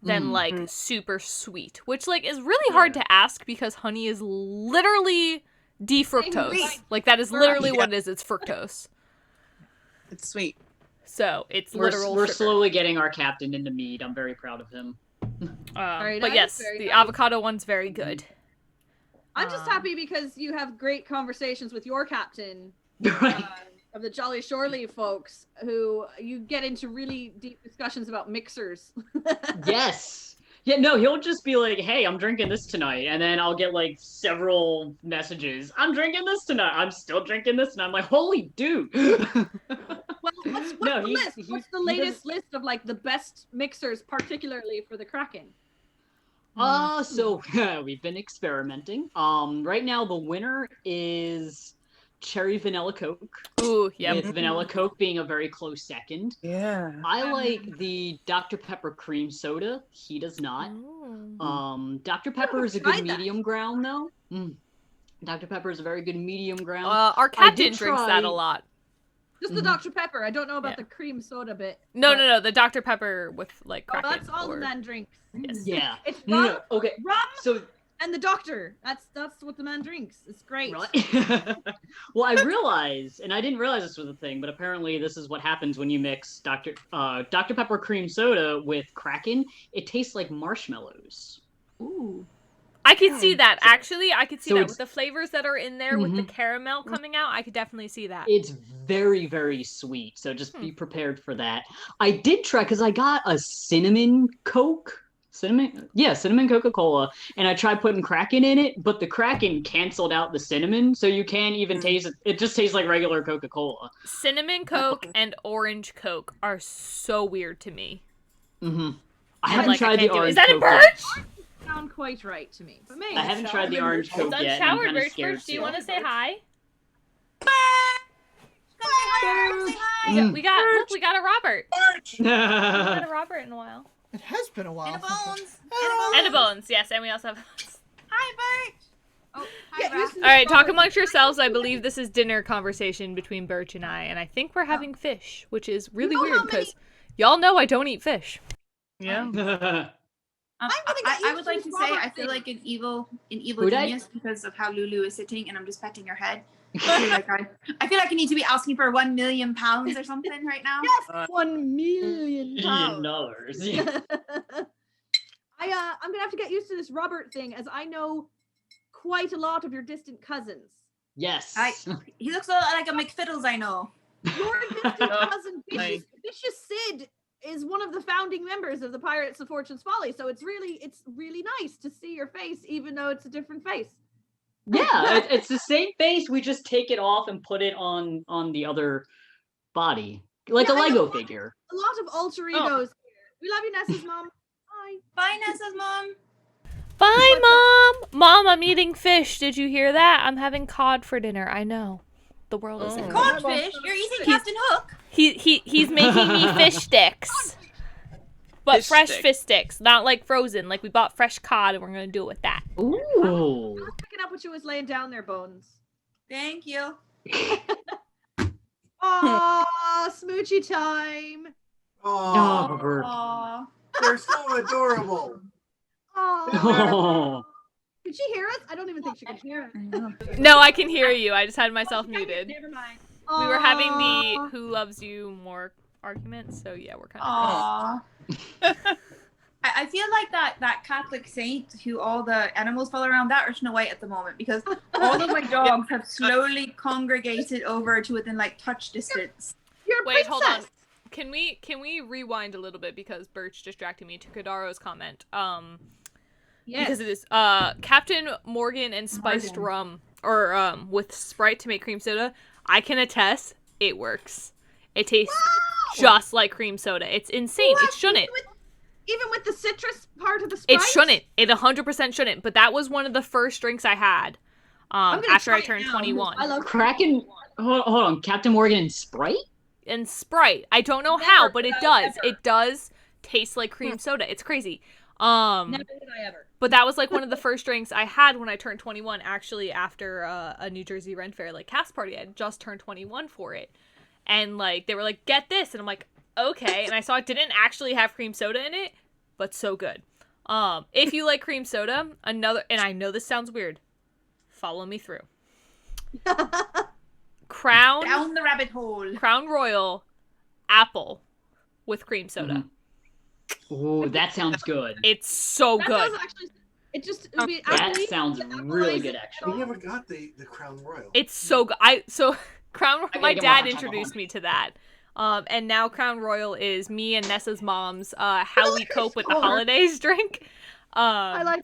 than like super sweet, which like is really hard to ask because honey is literally defructose. Like that is literally what it is. It's fructose. It's sweet. So it's We're sugar. slowly getting our captain into mead. I'm very proud of him. Very but nice, yes, very the nice. avocado one's very good. I'm just happy because you have great conversations with your captain Right. of the Jolly Shore Leave folks, who you get into really deep discussions about mixers. Yes. Yeah, no, he'll just be like, hey, I'm drinking this tonight. And then I'll get like several messages. I'm drinking this tonight. I'm still drinking this. And I'm like, holy dude. Well, what's No, the he- list? he- What's the he latest list of like the best mixers, particularly for the Kraken? So we've been experimenting. Right now the winner is cherry vanilla Coke. Ooh, yep. With vanilla Coke being a very close second. Yeah. I like the Dr. Pepper cream soda. He does not. Ooh. Dr. Pepper is a good tried that. medium ground though. Dr. Pepper is a very good medium ground. Our captain did drinks that a try- lot. Just the Dr. Pepper. I don't know about Yeah. the cream soda bit. No, the Dr. Pepper with like Oh, Kraken. that's all or... the man drinks. Yes. Yeah. It's No, rum, no, okay. rum, So and the doctor. That's what the man drinks. It's great. Right. Well, I realized, and I didn't realize this was a thing, but apparently this is what happens when you mix Dr. Pepper cream soda with Kraken. It tastes like marshmallows. Ooh. I could see that, actually. I could see So that. it's- With the flavors that are in there, with the caramel coming out, I could definitely see that. It's very, very sweet, so just be prepared for that. I did try, because I got a cinnamon Coke. Cinnamon Coca-Cola, and I tried putting Kraken in it, but the Kraken canceled out the cinnamon, so you can't even taste it. It just tastes like regular Coca-Cola. Cinnamon Coke and orange Coke are so weird to me. I haven't Like, I tried the can't do it. orange Is that in Coke yet. Birch? Sound quite right to me. But maybe I haven't tried the orange Coke It's yet. and I'm unshowered, kind of Birch. scared Birch, do you to. want to say hi? Mm. We got a Robert. Birch! We got a Robert in a while. It has been a while. And a since bones. And a Bones, yes, and we also have... Hi, Bert. Oh, hi, Get Raph. used to All right, this, talk Robert. amongst yourselves. I believe this is dinner conversation between Birch and I think we're having fish, which is really know weird how many- because y'all know I don't eat fish. Yeah. I'm gonna get I used would to like to this say Robert I feel thing. like an evil Would I? genius because of how Lulu is sitting and I'm just petting her head. I feel like I need to be asking for £1 million or something right now. Yes, 1 million pounds. $1 million. Yeah. I'm gonna have to get used to this Robert thing, as I know quite a lot of your distant cousins. Yes. He looks a lot like a McFiddles I know. Your distant cousin, Nice. Vicious Sid, is one of the founding members of the Pirates of Fortune's Folly. So it's really nice to see your face, even though it's a different face. Yeah, it's the same face. We just take it off and put it on the other body, like Yeah, a I Lego know. figure. A lot of alter egos here. We love you, Nessa's mom. Bye. Bye, Nessa's mom. Bye, Mom! Mom, I'm eating fish. Did you hear that? I'm having cod for dinner. I know. The world is in. Codfish. You're eating Captain Hook. He's making me fish sticks. But Fish fresh stick. fish sticks, not like frozen. Like we bought fresh cod and we're gonna do it with that. Ooh. I was picking up what you was laying down there, Bones. Thank you. Aw, smoochy time. Oh, Aww. they're so adorable. Aw. Oh. Did she hear us? I don't even think she could hear us. No, I can hear you. I just had myself muted. Never mind. We were having the Aw. who loves you more argument, so yeah, we're kind of. Aww. I feel like that Catholic saint who all the animals follow around, that or Snow White at the moment, because all of my dogs have slowly congregated over to within like touch distance. You're a Wait, hold on. princess. Can we rewind a little bit because Birch distracted me to Kadaro's comment. Yes. Because it is Captain Morgan and spiced rum or with Sprite to make cream soda. I can attest it works. It tastes just like cream soda. It's insane. What? It shouldn't. Even with the citrus part of the Sprite? It shouldn't. It 100% shouldn't. But that was one of the first drinks I had I'm gonna after try I it turned now, 21. I love Kraken. Hold on. Captain Morgan and Sprite? And Sprite. I don't know how, but it does. It does taste like cream soda. It's crazy. Never would I ever. But that was like one of the first drinks I had when I turned 21, actually after a New Jersey Ren Fair like cast party. I had just turned 21 for it. And like they were like, get this, and I'm like, okay. And I saw it didn't actually have cream soda in it, but so good. If you like cream soda, and I know this sounds weird, follow me through. Down the rabbit hole. Crown Royal apple with cream soda. Ooh, that sounds good. It's so That good. does actually. It just it'll be That apples, sounds really good, We actually. never got the Crown Royal. It's so good. Crown gotta my get dad more. introduced me to that. And now Crown Royal is me and Nessa's mom's how we cope with the holidays drink. I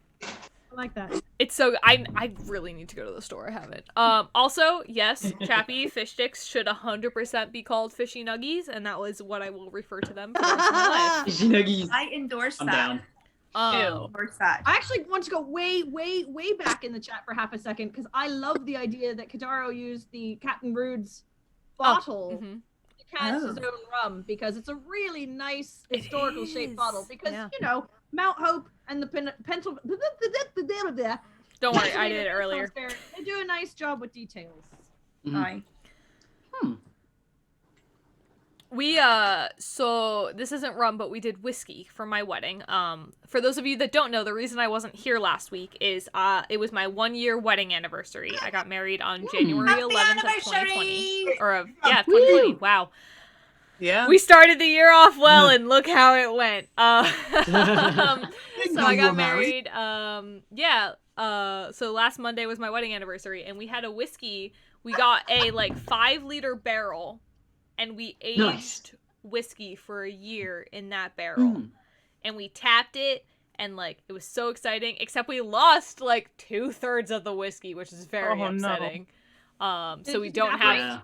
like that. It's so I really need to go to the store. I haven't. Also, yes, Chappie fish sticks should 100% be called fishy nuggies, and that was what I will refer to them for the rest of my life. Fishy nuggies. I endorse I'm that. down. Endorse that. I actually want to go way back in the chat for half a second because I love the idea that Kadaro used the Captain Rude's bottle Mhm. to cast his own rum because it's a really nice historical shaped bottle because you know Mount Hope and the Don't worry, I did it earlier. They do a nice job with details. Aye. We so this isn't rum, but we did whiskey for my wedding. For those of you that don't know, the reason I wasn't here last week is it was my 1-year wedding anniversary. I got married on January Happy 11th of anniversary! 2020. Or 2020. Wow. Yeah. We started the year off well, and look how it went. So I got married. So last Monday was my wedding anniversary, and we had a whiskey. We got a 5-liter barrel, and we aged whiskey for a year in that barrel, and we tapped it, and it was so exciting. Except we lost 2/3 of the whiskey, which is very upsetting. So we don't have.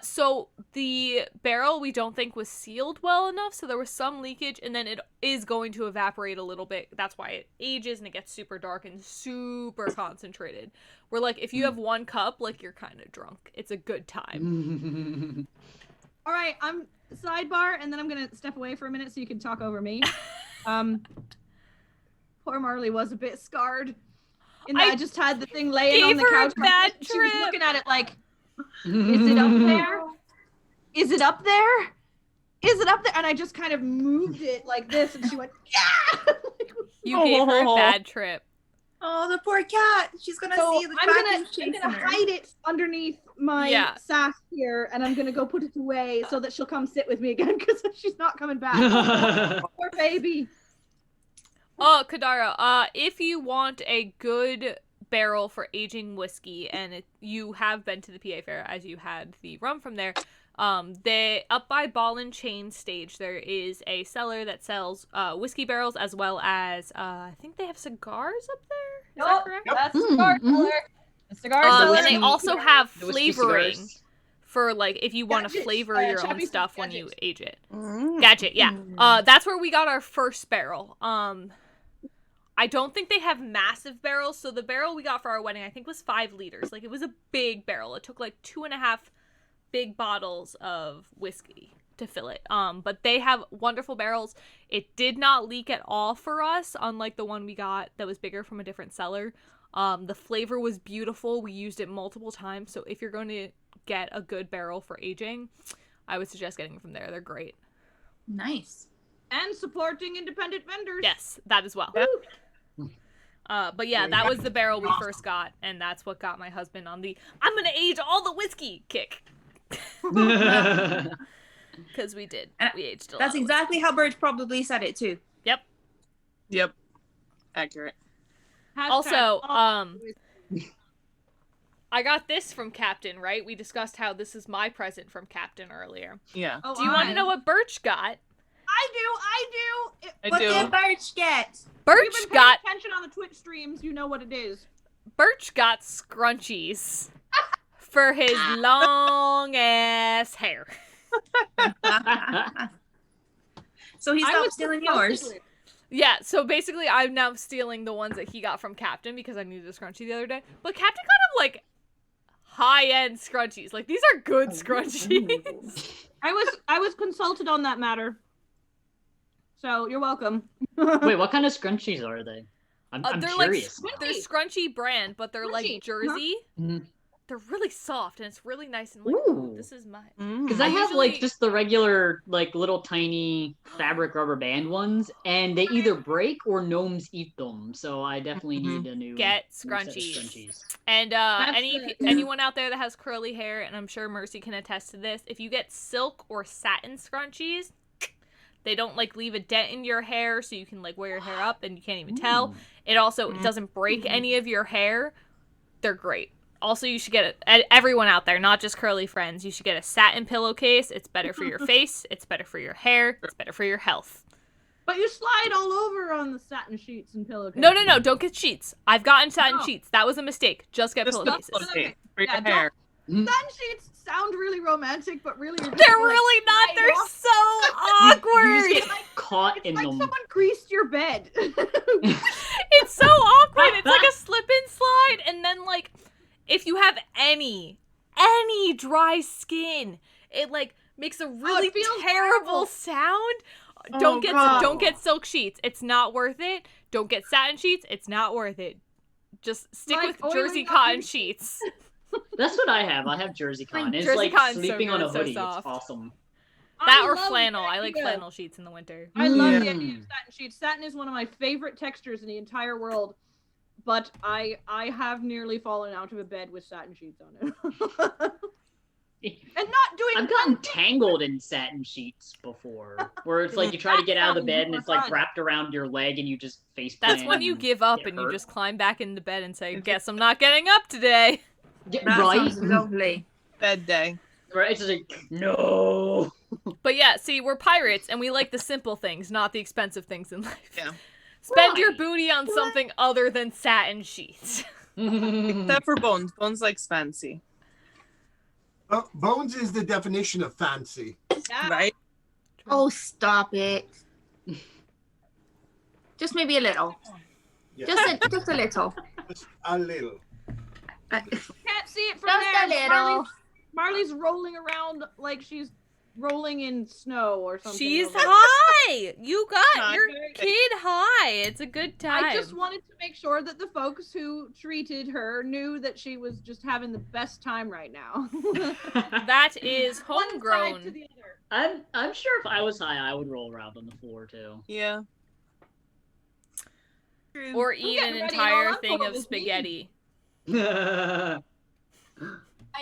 So the barrel we don't think was sealed well enough, so there was some leakage, and then it is going to evaporate a little bit. That's why it ages and it gets super dark and super concentrated. Where if you have 1 cup, you're kind of drunk. It's a good time. All right, I'm sidebar, and then I'm gonna step away for a minute so you can talk over me. Poor Marley was a bit scarred. In that I just had the thing laying on the couch. Bad trip. She was looking at it is it up there? Is it up there? Is it up there? And I just kind of moved it like this, and she went, yeah! You gave her a bad trip. Oh, the poor cat. She's gonna see the I'm gonna hide it underneath my sash here, and I'm gonna go put it away so that she'll come sit with me again because she's not coming back. Poor baby. Oh, Kadara, if you want a good barrel for aging whiskey, and you have been to the PA Fair as you had the rum from there, they up by Ball and Chain stage there is a cellar that sells whiskey barrels as well as I think they have cigars up there. Is that correct? That's the cigar cellar. The cigar cellar. And they also have flavoring for if you want to flavor your own stuff when you age it. Gadget, yeah. That's where we got our first barrel. I don't think they have massive barrels, so the barrel we got for our wedding I think was 5 liters. It was a big barrel. It took 2.5 big bottles of whiskey to fill it. But they have wonderful barrels. It did not leak at all for us, unlike the one we got that was bigger from a different cellar. The flavor was beautiful. We used it multiple times, so if you're going to get a good barrel for aging, I would suggest getting it from there. They're great. Nice. And supporting independent vendors. Yes, that as well. Yep. But yeah, that was the barrel we first got, and that's what got my husband on the I'm gonna age all the whiskey kick. Because we did. We aged a lot. That's exactly how Birch probably said it too. Yep. Accurate. Also, I got this from Captain, right? We discussed how this is my present from Captain earlier. Yeah. Do you want to know what Birch got? I do. What did Birch get? Birch You've been paying got attention on the Twitch streams. You know what it is. Birch got scrunchies for his long ass hair. So he stopped stealing yours. Yeah, so basically I'm now stealing the ones that he got from Captain because I needed a scrunchie the other day. But Captain got him high-end scrunchies. These are good scrunchies. I was consulted on that matter. So you're welcome. Wait, what kind of scrunchies are they? I'm they're curious. They're scrunchy brand, but they're Scrunchy, jersey. Mm-hmm. They're really soft and it's really nice and Ooh. this is my. Because I have just the regular little tiny fabric rubber band ones, and they either break or gnomes eat them. So I definitely need a new get set of scrunchies. And anyone out there that has curly hair, and I'm sure Mercy can attest to this, if you get silk or satin scrunchies, They don't like leave a dent in your hair, so you can like wear your hair up and you can't even tell. It also doesn't break any of your hair. They're great. Also, you should get everyone out there, not just curly friends. You should get a satin pillowcase. It's better for your face. It's better for your hair. It's better for your health. But you slide all over on the satin sheets and pillowcases. No. Don't get sheets. I've gotten satin sheets. That was a mistake. Just get pillowcases. Okay. For your hair. Satin sheets sound really romantic, but really you're just They're really not. They're so awkward. You just get caught in like them. someone greased your bed. It's so awkward. It's like a slip and slide, and then like if you have any dry skin, it like makes a really terrible sound. Don't get silk sheets. It's not worth it. Don't get satin sheets. It's not worth it. Just stick with jersey cotton sheets. That's what I have. I have jersey cotton. It's Jersey like cotton's sleeping so on a good, so hoodie. soft. It's awesome. That or flannel. I like flannel sheets in the winter. I love the idea of satin sheets. Satin is one of my favorite textures in the entire world, but I have nearly fallen out of a bed with satin sheets on it. And not doing. I've gotten tangled in satin sheets before, where it's like you try to get out of the bed and it's like wrapped around your leg and you just face plant. That's when you give up and you just climb back into bed and say, "Guess I'm not getting up today." That right? sounds lovely. Bed day. Right? It's just like, no. But yeah, see, we're pirates and we like the simple things, not the expensive things in life. Yeah. Spend your booty on something other than satin sheets. Except for Bones. Bones likes fancy. Bones is the definition of fancy. Yeah. Right? Oh, stop it. Just maybe a little. Yeah. Just a little. Just a little. Can't see it from Just there. a little. Marley's rolling around like she's rolling in snow or something. She's over. high. You got Hi. your kid high. It's a good time. I just wanted to make sure that the folks who treated her knew that she was just having the best time right now. That is One side to homegrown. the other. I'm sure if I was high, I would roll around on the floor too. Yeah. Or eat getting an ready, entire y'all. I'm thing full of of spaghetti. Now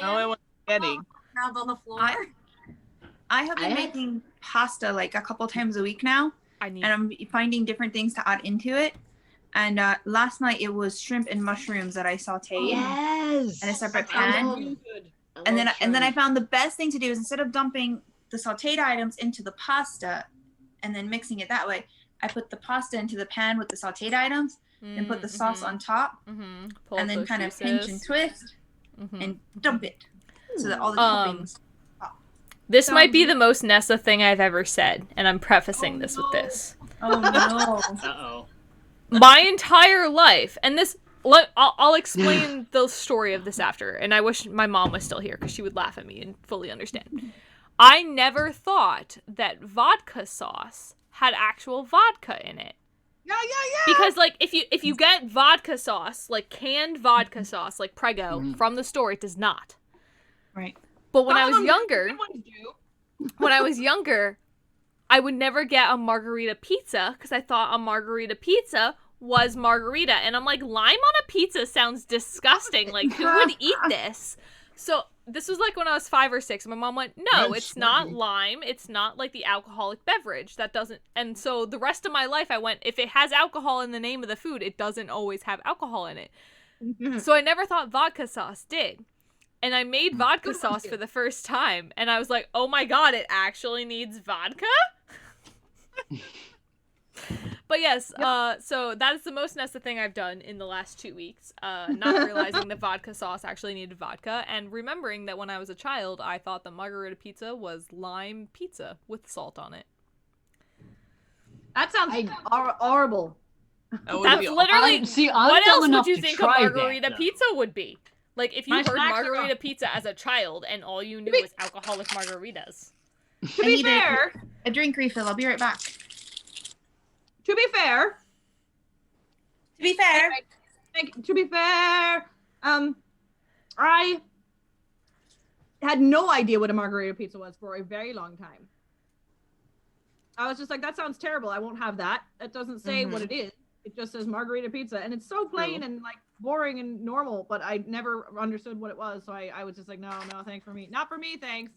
I want spaghetti. Around on the floor. I have been making pasta like a couple times a week now, and I'm finding different things to add into it. And last night it was shrimp and mushrooms that I sauteed Yes. in a separate pan. And then I found the best thing to do is instead of dumping the sauteed items into the pasta and then mixing it that way, I put the pasta into the pan with the sauteed items and put the sauce on top, and then kind of pinch and twist and dump it so that all the toppings. This might be the most Nessa thing I've ever said, and I'm prefacing this with this. Oh no! Uh-oh. My entire life, and this, I'll explain the story of this after, and I wish my mom was still here because she would laugh at me and fully understand. I never thought that vodka sauce had actual vodka in it. Yeah. Because like if you get vodka sauce, like canned vodka sauce, like Prego from the store, it does not. Right. But when I was younger, I would never get a margarita pizza because I thought a margarita pizza was margarita. And I'm like, lime on a pizza sounds disgusting. Like, who would eat this? So this was like when I was 5 or 6. My mom went, no, it's not lime. It's not like the alcoholic beverage. That doesn't. And so the rest of my life I went, if it has alcohol in the name of the food, it doesn't always have alcohol in it. So I never thought vodka sauce did. And I made vodka sauce for the first time. And I was like, oh my god, it actually needs vodka? But yes, so that is the most Nessa thing I've done in the last 2 weeks. Not realizing that vodka sauce actually needed vodka. And remembering that when I was a child, I thought that margarita pizza was lime pizza with salt on it. That sounds horrible. That's literally... what else would you think a margarita that, pizza would be? Like, if you My heard snacks are margarita pizza as a child and all you knew was alcoholic margaritas. To be fair, a drink refill. I'll be right back. to be fair, I had no idea what a margarita pizza was for a very long time. I was just like, that sounds terrible. I won't have that. It doesn't say what it is. It just says margarita pizza, and it's so plain and like boring and normal, but I never understood what it was. So I was just like, no, thanks for me. Not for me, thanks.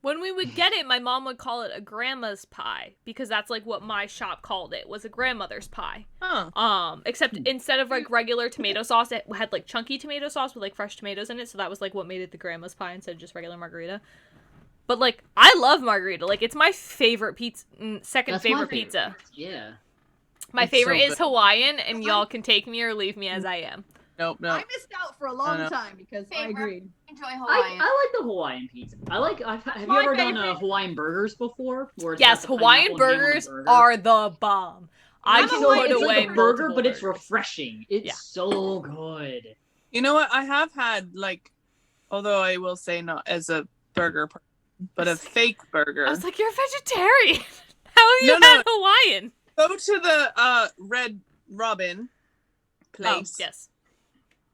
When we would get it, my mom would call it a grandma's pie because that's like what my shop called it, was a grandmother's pie. Except instead of like regular tomato sauce, it had like chunky tomato sauce with like fresh tomatoes in it, so that was like what made it the grandma's pie instead of just regular margarita. But like, I love margarita. Like, it's my favorite pizza, second That's favorite my pizza. Yeah. My It's favorite so is good. Hawaiian, and y'all can take me or leave me as I am. Nope. I missed out for a long know. time because I Favorite. agreed. Enjoy Hawaiian. I like the Hawaiian pizza. Have you my ever done favorite. Hawaiian burgers before? Where it's Yes, got the Hawaiian pineapple and ham on the burgers burger? are the bomb. I I'm can a Hawaiian- put It's away like a burger, multiple but it's burgers. refreshing. It's Yeah. so good. You know what? I have had like, although I will say not as a burger, but a fake burger. I was like, you're a vegetarian. How have you No, had Hawaiian? Go to the Red Robin place. Oh, yes.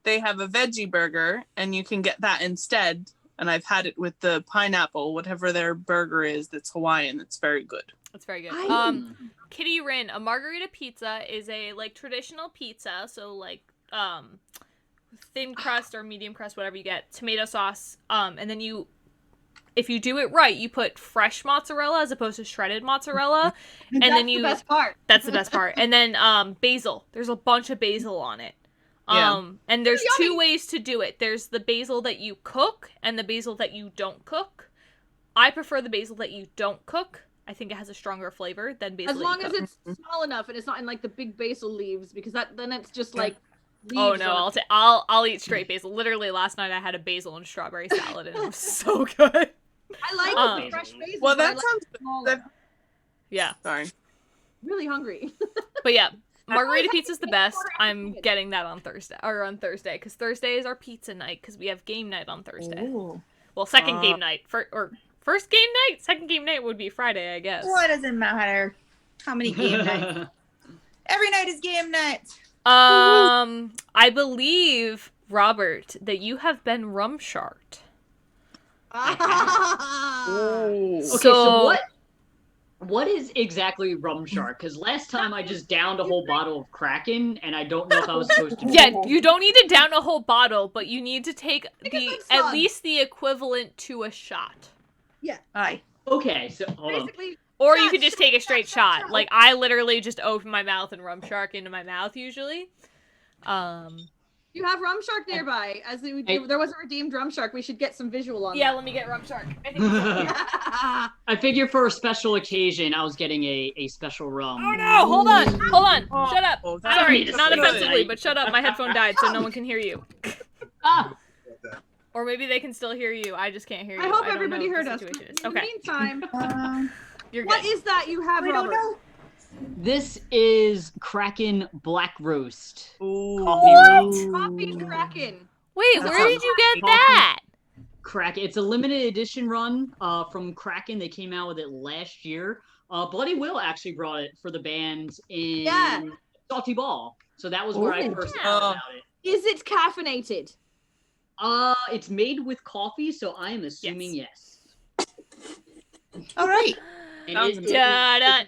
They have a veggie burger, and you can get that instead. And I've had it with the pineapple, whatever their burger is that's Hawaiian. It's very good. That's very good. I- Kitty Rin, a margarita pizza is a like traditional pizza, so like thin crust or medium crust, whatever you get, tomato sauce, and then if you do it right, you put fresh mozzarella as opposed to shredded mozzarella, and That's then you the best part. that's the best part, and then basil. There's a bunch of basil on it. Yeah. And there's Yummy. 2 ways to do it. There's the basil that you cook and the basil that you don't cook. I prefer the basil that you don't cook. I think it has a stronger flavor than basil. As that long you as cook. it's small enough and it's not in like the big basil leaves, because then it's just like leaves. Oh no, on it. I'll eat straight basil. Literally last night I had a basil and strawberry salad and it was so good. I like the fresh basil. Well, but I that like sounds. it smaller. that- Yeah. Sorry. Really hungry. But yeah, margarita had pizza's the to best. order I'm after getting that on Thursday because Thursday is our pizza night because we have game night on Thursday. Ooh. Well, second game night first game night. Second game night would be Friday, I guess. What does it matter? How many game nights? Every night is game night. I believe, Robert, that you have been rum sharked. Okay, So- so what is exactly rum shark? Because last time I just downed a whole bottle of Kraken, and I don't know if I was supposed to. do Yeah, that. you don't need to down a whole bottle, but you need to take Take a the big at slug. least the equivalent to a shot. Aye. Okay, so hold on. Basically, Or you Shot, could just shot, take a shot, straight shot, shot. shot. Like, I literally just open my mouth and rum shark into my mouth usually. you have rum shark nearby. There was a redeemed rum shark. We should get some visual on Yeah, that. let me get rum shark. I think so. I figure for a special occasion, I was getting a special rum. Oh no, hold on. Oh, Shut up. oh, that's Sorry, good. not Good. offensively, but shut up. My headphone died, so no one can hear you. Ah, Or maybe they can still hear you. I just can't hear you. I hope don't everybody know what heard the us. situation is. In the Okay, meantime, you're good. what is that you have, We don't Robert? know. this is Kraken Black Roast. Ooh. Coffee roast. Coffee Kraken. Wait, That's where a- did you get that? Kraken. It's a limited edition run from Kraken. They came out with it last year. Bloody Will actually brought it for the band in Yeah. Salty Ball. So that was where I Ooh. first Yeah. heard about it. Is it caffeinated? It's made with coffee, so I'm assuming yes. All right. And Sounds it amazing. Da-dun,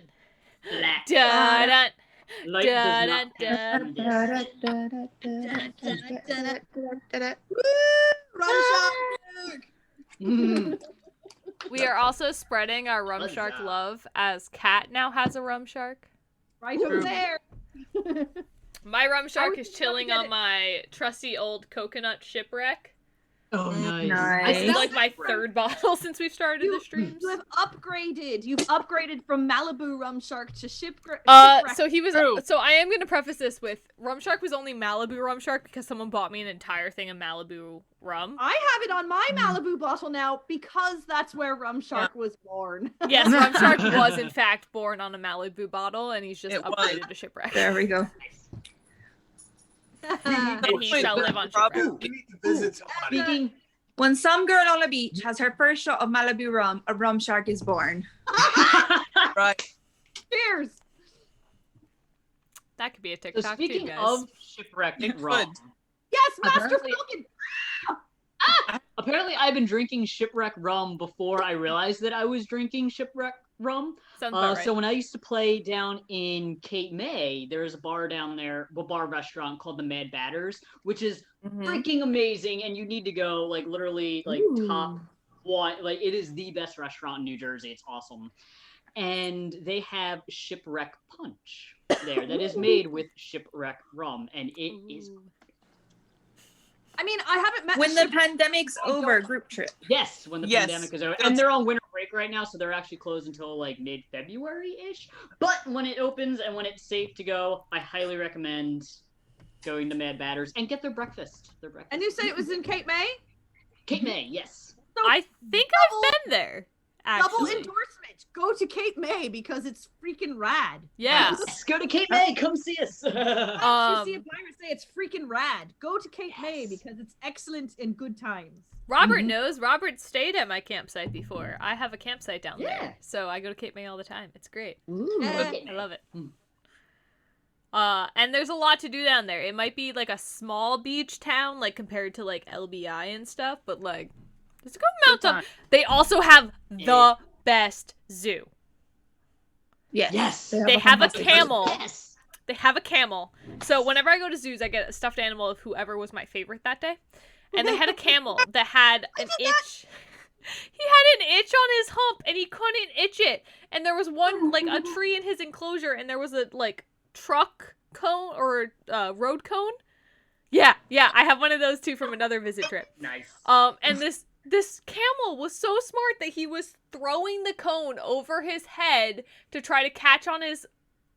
black. da-dun. Light does not Dun, have this. Rum shark. Mm. We are also spreading our rum What's shark up? love as Kat now has a rum shark. Right over True. there. My rum shark was is just about to chilling get on it. my trusty old coconut shipwreck. Oh, nice. Nice. This is Nice. like my third bottle since we've started the streams. You have upgraded. You've upgraded from Malibu rum shark to shipwreck. So he was. True. So I am going to preface this with rum shark was only Malibu rum shark because someone bought me an entire thing of Malibu rum. I have it on my Malibu bottle now because that's where rum shark was born. Yes, rum shark was in fact born on a Malibu bottle, and he's just It was. upgraded to shipwreck. There we go. And he Wait, shall but live on Robert- shipwreck. We need to visit somebody. Speaking, when some girl on the beach has her first shot of Malibu rum, a rum shark is born. Right. Cheers. That could be a So TikTok too, speaking guys. of shipwrecked It rum, could. Yes, Master Apparently- Falcon. apparently I've been drinking shipwreck rum before I realized that I was drinking shipwreck rum. Sounds about right. So when I used to play down in Cape May, there was a bar down there, a bar restaurant called the Mad Batters, which is Mhm. freaking amazing, and you need to go like literally like Ooh. Like, it is the best restaurant in New Jersey. It's awesome. And they have Shipwreck Punch there that is made with shipwreck rum, and it is. I mean, I haven't met. When the pandemic's over, group trip. Yes, when the pandemic is over, and they're on winter break right now, so they're actually closed until like mid-February-ish. But when it opens and when it's safe to go, I highly recommend going to Mad Batters and get their breakfast. And you said it was in Cape May? Cape May, yes. So I think I've been there. Actually. Double endorsement. Go to Cape May because it's freaking rad. Yeah. Yes, go to Cape May. Come see us. You see a pirate say it's freaking rad. Go to Cape May because it's excellent and good times. Robert knows. Robert stayed at my campsite before. I have a campsite down there, so I go to Cape May all the time. It's great. I love it. And there's a lot to do down there. It might be like a small beach town, like compared to like LBI and stuff, but like there's a good amount of. They also have the best zoo. Yes. They have a camel. Yes. They have a camel. So whenever I go to zoos, I get a stuffed animal of whoever was my favorite that day. And they had a camel that had an itch. He had an itch on his hump and he couldn't itch it. And there was one, like a tree in his enclosure and there was a like truck cone or road cone. Yeah, I have one of those too from another visit trip. Nice. And this camel was so smart that he was throwing the cone over his head to try to catch on his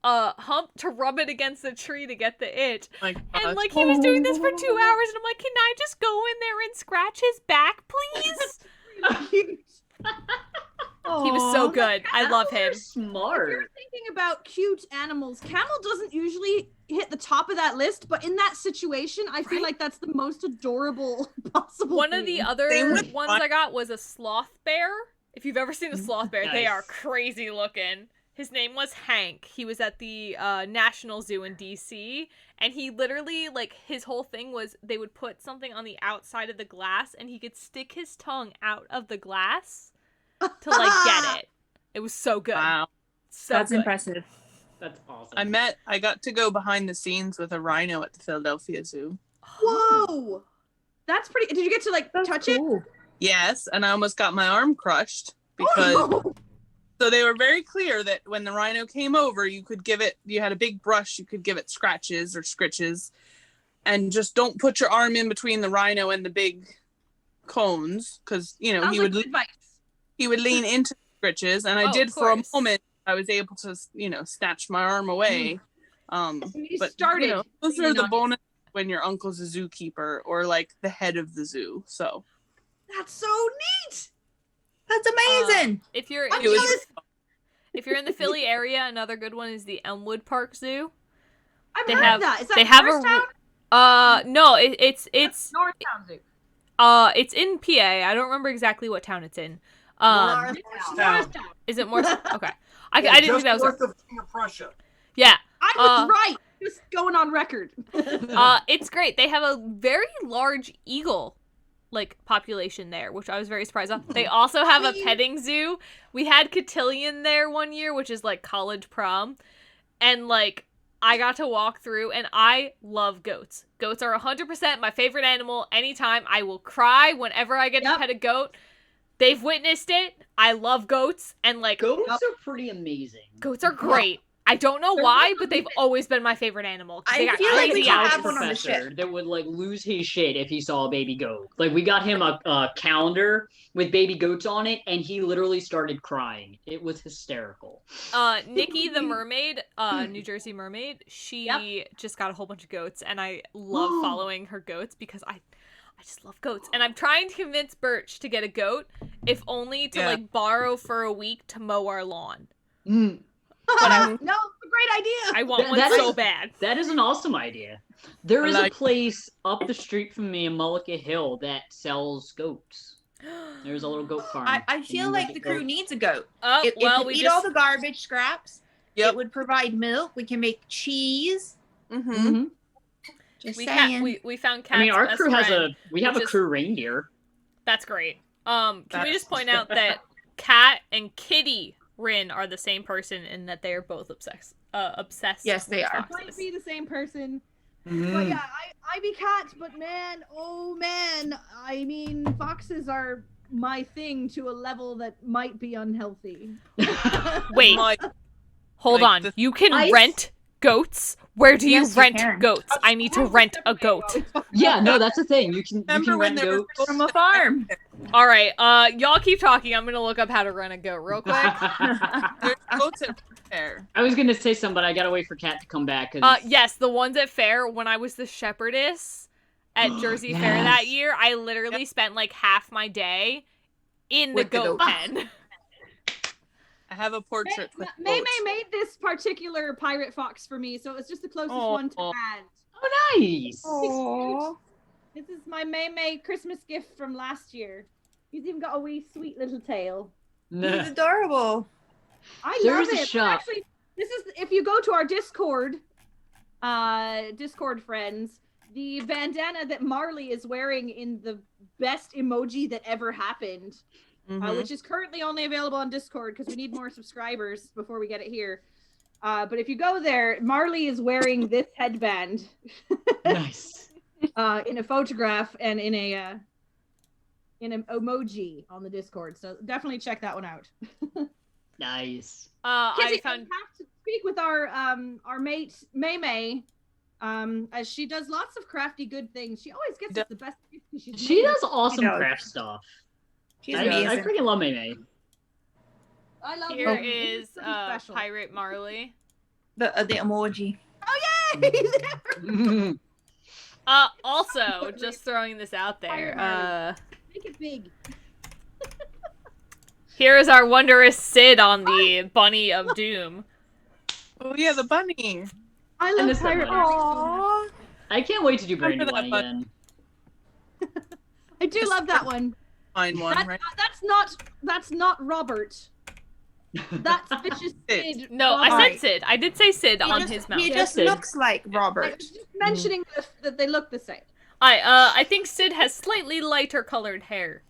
hump to rub it against the tree to get the itch. And like he was doing this for 2 hours and I'm like, can I just go in there and scratch his back, please? He was so good. I love him. Smart. If you're thinking about cute animals, camel doesn't usually hit the top of that list, but in that situation, I feel like that's the most adorable possible One thing. of the other ones I got was a sloth bear. If you've ever seen a sloth bear, they are crazy looking. His name was Hank. He was at the National Zoo in DC, and he literally, like, his whole thing was they would put something on the outside of the glass, and he could stick his tongue out of the glass to, like, get it. It was so good. Wow. That's good. impressive. That's awesome. I got to go behind the scenes with a rhino at the Philadelphia Zoo. Whoa! That's pretty. Did you get to, like, touch it? Yes, and I almost got my arm crushed because... So they were very clear that when the rhino came over, you had a big brush, you could give it scratches or scritches, and just don't put your arm in between the rhino and the big cones, because, you know, he would lean into the scritches, and I did for a moment. I was able to, you know, snatch my arm away. But started. You know, those are the bonus when your uncle's a zookeeper or like the head of the zoo. So that's so neat. That's amazing. If you're in the Philly area, another good one is the Elmwood Park Zoo. I've heard that. Is that Norristown? No, it's Norristown Zoo. It's in PA. I don't remember exactly what town it's in. Norristown. Is it more? Okay, I didn't think that was north of King of Prussia. Yeah, I was right. Just going on record. It's great. They have a very large eagle like population there, which I was very surprised on. They also have a petting zoo. We had cotillion there one year, which is like college prom, and like I got to walk through, and I love goats. Goats are 100% my favorite animal. Anytime I will cry whenever I get to pet a goat. They've witnessed it. I love goats, and like goats are pretty amazing. Goats are great. I don't know why, but they've always been my favorite animal. I feel like we got have one on the ship that would like lose his shit if he saw a baby goat. Like we got him a calendar with baby goats on it, and he literally started crying. It was hysterical. Nikki the mermaid, New Jersey mermaid, she just got a whole bunch of goats, and I love following her goats because I just love goats. And I'm trying to convince Birch to get a goat, if only to like borrow for a week to mow our lawn. No, it's a great idea. I want one so bad. That is an awesome idea. There is a place up the street from me in Mullica Hill that sells goats. There's a little goat farm. I feel like the crew needs a goat. It would eat all the garbage scraps. It would provide milk. We can make cheese. Just saying. We found Cat's our crew best has friend, we have a crew reindeer. That's great. Can we just point out that Cat and Kitty Rin are the same person in that they are both obsessed. Yes, they are. Might be the same person. But yeah, I be cat, but man, oh man, I mean, foxes are my thing to a level that might be unhealthy. Wait, hold on. You can rent goats? Where do you rent goats? I need to rent a goat. Yeah, no, that's the thing. You can rent goats from a farm. All right, y'all keep talking. I'm gonna look up how to rent a goat real quick. There's goats at fair. I was gonna say something, but I gotta wait for Kat to come back. 'Cause... Yes, the ones at fair. When I was the shepherdess at Jersey Fair that year, I literally spent like half my day in the goat pen. I have a portrait with May made this particular pirate fox for me, so it's just the closest one to hand. Oh, nice. Aww. This is my May Christmas gift from last year. He's even got a wee sweet little tail. He's adorable. I There's love a it. shop. Actually, this is if you go to our Discord friends, the bandana that Marley is wearing in the best emoji that ever happened, which is currently only available on Discord because we need more subscribers before we get it here. But if you go there, Marley is wearing this headband. Nice. In a photograph and in an emoji on the Discord. So definitely check that one out. Nice. Kizzy, I have to speak with our mate May, as she does lots of crafty good things. She always gets us the best gift. She does awesome craft stuff. She's I amazing. freaking love May. I love Here her. is Pirate Marley. The emoji. Oh yay! Also, just throwing this out there. Make it big. Here is our wondrous Sid on the Bunny of Doom. Oh yeah, the bunny. I love Pirate Marley. I can't wait to do Brand New One again. I do love that one. Fine one, right? That's not Robert. That's Vicious Sid. No, I said Sid. I did say Sid on his mouth. He just looks like Robert. I was just mentioning that they look the same. I think Sid has slightly lighter colored hair.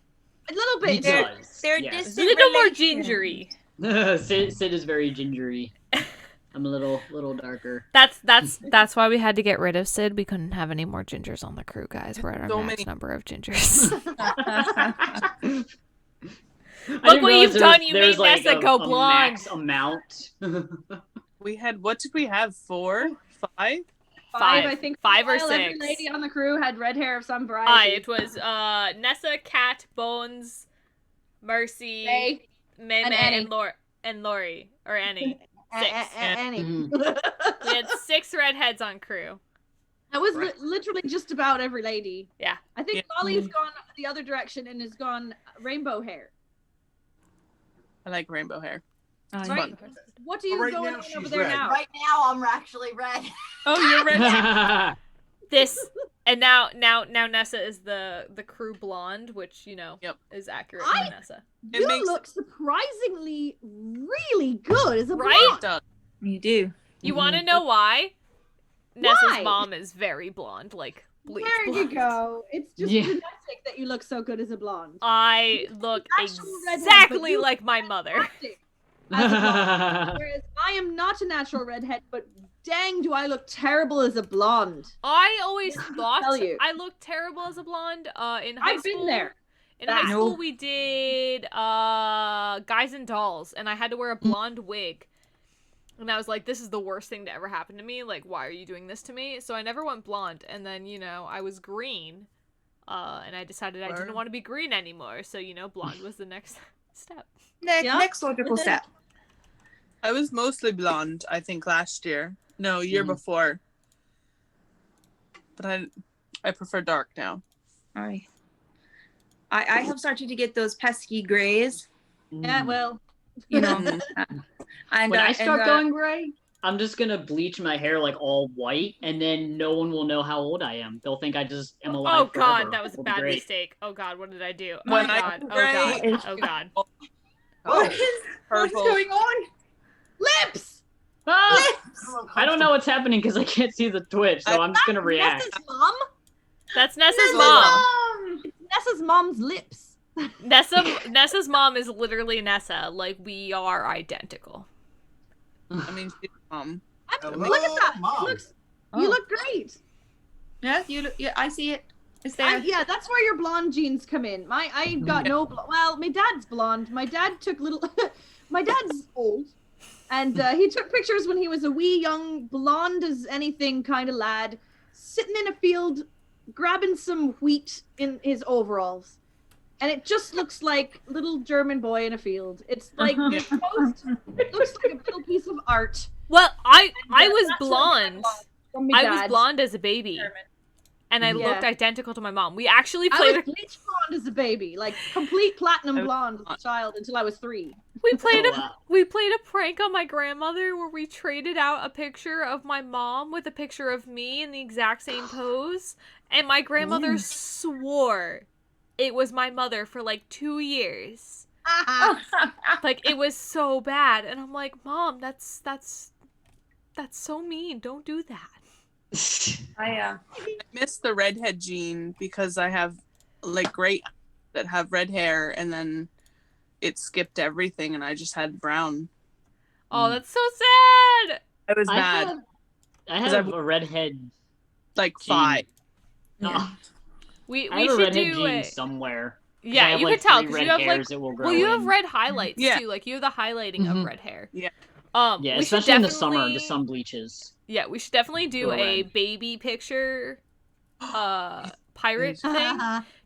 A little bit. He does. They're yes. A little more gingery. Sid is very gingery. I'm a little darker. That's why we had to get rid of Sid. We couldn't have any more gingers on the crew, guys. We're at our max number of gingers. Look what you've done. You made Nessa go blonde. Max amount. We had, what did we have? 4? 5? Five, I think. 5 or 6. Every lady on the crew had red hair of some variety. It was Nessa, Kat, Bones, Mercy, May, and Lori, or Annie. 6. Annie. We had 6 redheads on crew. That was literally just about every lady. Yeah. I think Lolli's gone the other direction and has gone rainbow hair. I like rainbow hair. It's fun. What are you going on over there now? Right now, I'm actually red. Oh, you're red. And now Nessa is the crew blonde, which is accurate for Nessa. You look surprisingly really good as a blonde. You do. You want to know why? Nessa's mom is very blonde, like bleach blonde. There you go. It's just genetic that you look so good as a blonde. I look exactly like my mother. As a blonde. Whereas I am not a natural redhead, but dang, do I look terrible as a blonde. I always thought I looked terrible as a blonde in high school. I've been there. In high school, we did Guys and Dolls, and I had to wear a blonde wig. And I was like, this is the worst thing to ever happen to me. Like, why are you doing this to me? So I never went blonde. And then, I was green. And I decided I didn't want to be green anymore. So, blonde was the next step. Next logical step. I was mostly blonde, I think, last year. No, year before. But I prefer dark now. I have started to get those pesky grays. Yeah, well, and when I start going gray, I'm just gonna bleach my hair like all white, and then no one will know how old I am. They'll think I just am alive. Oh God, forever. that was a bad mistake. Oh God, what did I do? Oh When God, oh God. What's going on? Lips! Lips! I don't know what's happening because I can't see the Twitch, so I'm just gonna react. Nessa's mom? That's Nessa's mom. It's Nessa's mom's lips. Nessa's mom is literally Nessa. Like, we are identical. I mean, she's mom. Look at that. Mom. You look great. Yes, I see it. Is there? Yeah, that's where your blonde genes come in. I got no. Well, my dad's blonde. My dad took little. My dad's old, and he took pictures when he was a wee young blonde as anything kind of lad, sitting in a field, grabbing some wheat in his overalls, and it just looks like little German boy in a field. It's like it looks like a little piece of art. Well, I And, was that's what blonde. from my I was dad. blonde as a baby, German. and I Yeah. looked identical to my mom. We actually I played. was bleach blonde as a baby, like complete platinum blonde as a child until I was 3. We played Oh, wow. we played a prank on my grandmother where we traded out a picture of my mom with a picture of me in the exact same pose, and my grandmother swore it was my mother for like 2 years. Like it was so bad, and I'm like, Mom, that's so mean. Don't do that. I miss the redhead gene because I have like great that have red hair, and then it skipped everything, and I just had brown. Oh, that's so sad. I was mad. I 'Cause have I've- a redhead. Like Gene. 5. Oh, We I have a should redhead do gene it. somewhere. 'Cause I Yeah, have, you like, could tell 3 because red you have like hairs that will grow well, you have in. red highlights Yeah. too. Like you have the highlighting of Mhm. red hair. Yeah. Yeah, we should especially in the summer, definitely- the sun bleaches. Yeah, we should definitely do Go a red. baby picture pirate thing.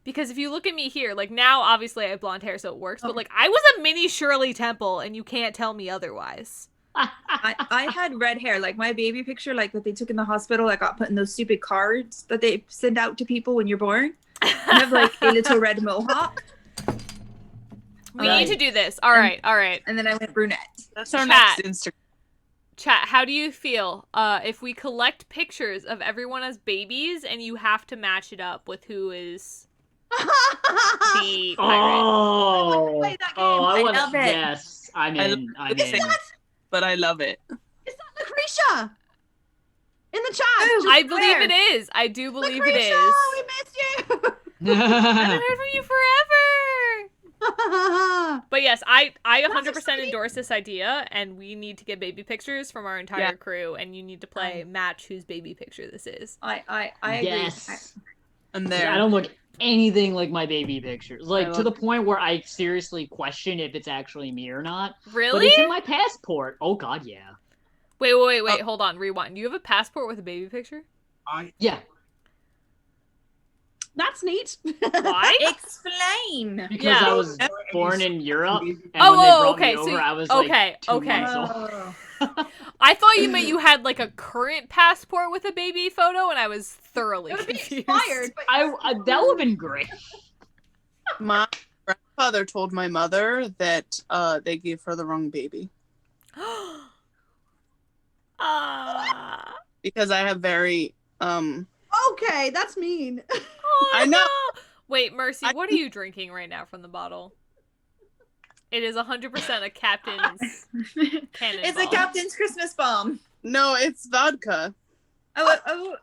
Because if you look at me here, like now obviously I have blonde hair so it works, but like I was a mini Shirley Temple and you can't tell me otherwise. I had red hair, like my baby picture, like that they took in the hospital. I got put in those stupid cards that they send out to people when you're born. I have like a little red mohawk, We need to do this. All right. and then I went brunette. That's our Chat. next Instagram. Chat, how do you feel if we collect pictures of everyone as babies and you have to match it up with who is the pirate? Oh, play that game. I I want. love it. Yes, I'm I in. I'm in. But I love it. Is that Lucretia? In the chat. Ooh. I believe Where? it is. I do believe it Lucretia, is. we missed you. I haven't heard from you forever. But yes, I 100% exciting. endorse this idea, and we need to get baby pictures from our entire Yeah. crew, and you need to play match whose baby picture this is. I agree. Yes. And Yeah, there. I don't look anything like my baby pictures. Like I to love the point where I seriously question if it's actually me or not. But Really? it's in my passport. Oh God, yeah. Wait, hold on, rewind. You have a passport with a baby picture? Yeah. That's neat. Why? Explain. Because Yeah. I was born in Europe, and Oh, when they brought okay, me so over, you- I was okay, like 2 okay. months old. I thought you meant you had like a current passport with a baby photo, and I was thoroughly It would be confused. expired, but I that would have been great. My grandfather told my mother that they gave her the wrong baby Ah. because I have very okay, that's mean. Oh, I know. no. Wait, Mercy, I- what are you drinking right now from the bottle? It is 100% a Captain's Cannonball. It's a Captain's Christmas bomb. No, it's vodka. Oh,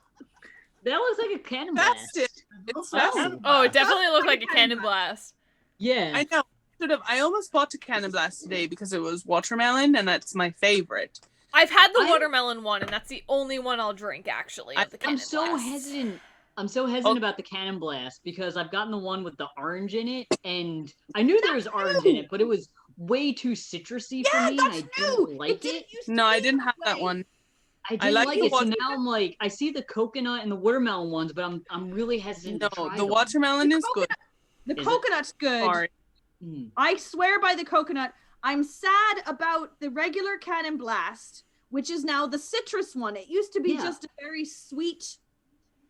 That looks like a cannon That's blast. it. It's Oh. festive. Oh, it definitely looked like a cannon blast. Yeah. I know. I almost bought a Cannon Blast today because it was watermelon, and that's my favorite. I've had the I- watermelon one, and that's the only one I'll drink, actually, of the cannon I'm so blast. hesitant. I'm so hesitant about the cannon blast because I've gotten the one with the orange in it, and I knew there was orange in it, but it was way too citrusy for Yeah, me, that's and I new. didn't like it. used to No, I be didn't have that way. one. I didn't like like the it, so water- now I'm like, I see the coconut and the watermelon ones, but I'm really hesitant No, to try the them. watermelon is good. The Is it? coconut's good. Sorry. Mm. I swear by the coconut. I'm sad about the regular Cannon Blast, which is now the citrus one. It used to be Yeah. just a very sweet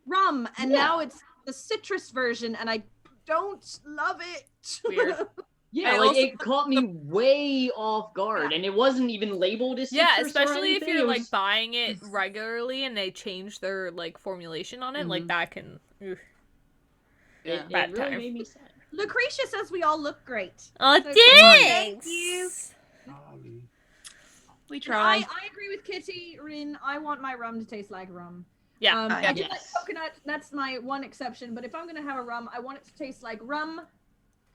rum, and Yeah. now it's the citrus version, and I don't love it. Weird. Yeah, I like also- it caught me way off guard, and it wasn't even labeled as Yeah, citrus or especially if anything. you're It like was- buying it regularly and they change their like formulation on it, like Mhm. that can. Ugh. it bad really time. made me sad. Lucretia says we all look great. Oh, So- thanks. Thank you. we I try. agree with Kitty, Rin. I want my rum to taste like rum. Yeah. I do like Yes. coconut. That's my one exception. But if I'm gonna have a rum, I want it to taste like rum.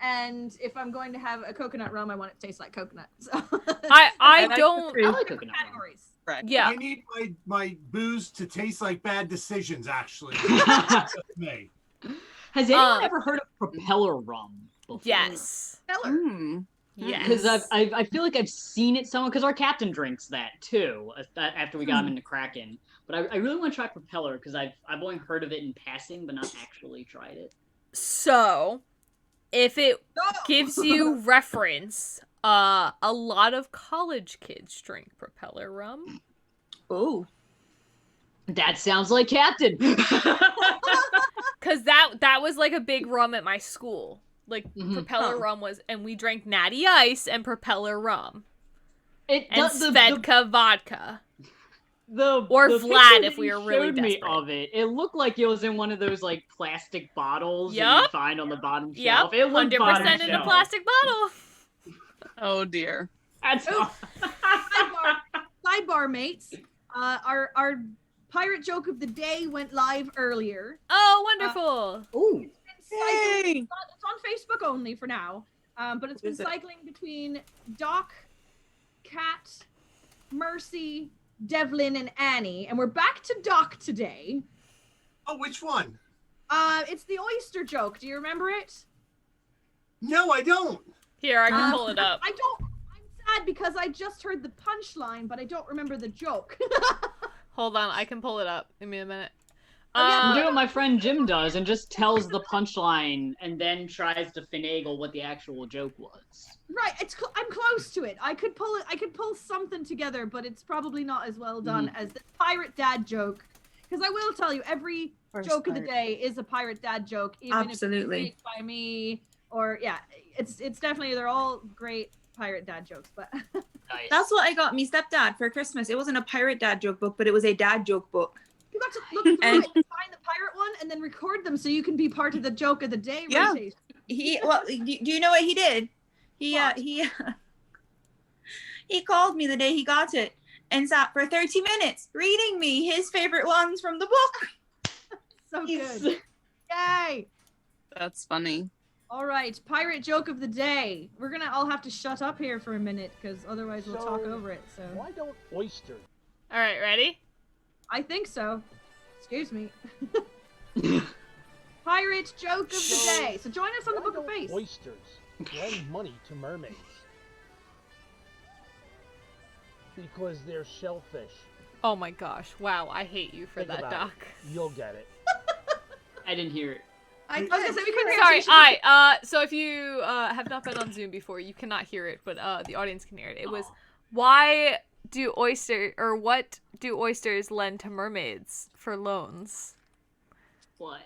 And if I'm going to have a coconut rum, I want it to taste like coconut. So I like the don't. I like coconut rum. categories. Yeah. I need my booze to taste like bad decisions, actually. That's me. Has anyone ever heard of propeller rum before? Yes. Because Yes. I feel like I've seen it somewhere, because our captain drinks that too, after we got him into Kraken. But I really want to try propeller, because I've only heard of it in passing, but not actually tried it. So, if it gives you reference, a lot of college kids drink propeller rum. Oh. That sounds like Captain. Because that was like a big rum at my school. Like, propeller rum was, and we drank Natty Ice and propeller rum. And Svedka vodka. Or Vlad if we were really desperate. Me of it. It looked like it was in one of those like plastic bottles that you find on the bottom shelf. It looked 100% in a plastic bottle. Oh dear. That's sidebar, mates. Our pirate joke of the day went live earlier. Oh, wonderful! It's on Facebook only for now, but it's been cycling between Doc, Kat, Mercy, Devlin, and Annie, and we're back to Doc today. Oh, which one? It's the oyster joke. Do you remember it? No, I don't. Here, I can pull it up. I don't. I'm sad because I just heard the punchline, but I don't remember the joke. Hold on, I can pull it up. Give me a minute. Do what my friend Jim does and just tells the punchline and then tries to finagle what the actual joke was. Right, I'm close to it. I could pull something together, but it's probably not as well done as the pirate dad joke. Because I will tell you, every joke of the day is a pirate dad joke, even if it's made by me. Or it's definitely, they're all great pirate dad jokes. But nice. That's what I got me stepdad for Christmas. It wasn't a pirate dad joke book, but it was a dad joke book. You got to look through it and find the pirate one and then record them so you can be part of the joke of the day. Yeah. Rotation. Do you know what he did? He called me the day he got it and sat for 30 minutes reading me his favorite ones from the book. So good. Yay! That's funny. All right, pirate joke of the day. We're gonna all have to shut up here for a minute because otherwise we'll talk over it. So why don't oysters? All right, ready? I think so. Excuse me. Pirate joke of the day. So join us on the Book of Face. Oysters lend money to mermaids because they're shellfish. Oh my gosh! Wow, I hate you for that, Doc. You'll get it. I didn't hear it. I was gonna say we couldn't hear it. Sorry, so if you have not been on Zoom before, you cannot hear it, but the audience can hear it. It was, what do oysters lend to mermaids for loans? What?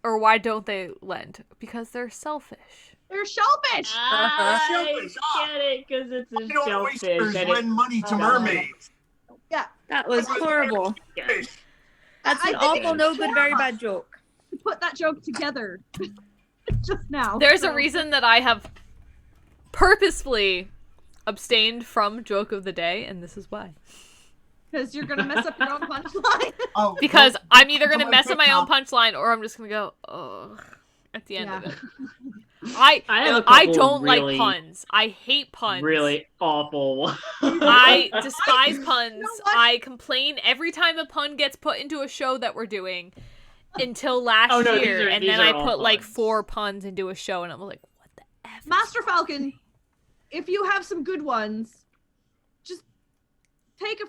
Or why don't they lend? Because they're selfish. They're shellfish. I get it, because it's a shellfish. Oysters lend money to mermaids. Yeah. That was horrible. That's an awful, no good, very bad joke. Put that joke together just now. There's a reason that I have purposefully abstained from joke of the day, and this is why. Because you're gonna mess up your own punchline. Because I'm either gonna mess up my own punchline, or I'm just gonna go, ugh, at the end of it. I don't like puns. I hate puns. Really awful. I despise puns. You know, I complain every time a pun gets put into a show that we're doing. Until last year, and then I put like 4 puns into a show, and I'm like, what the F? Master Falcon, if you have some good ones, just take a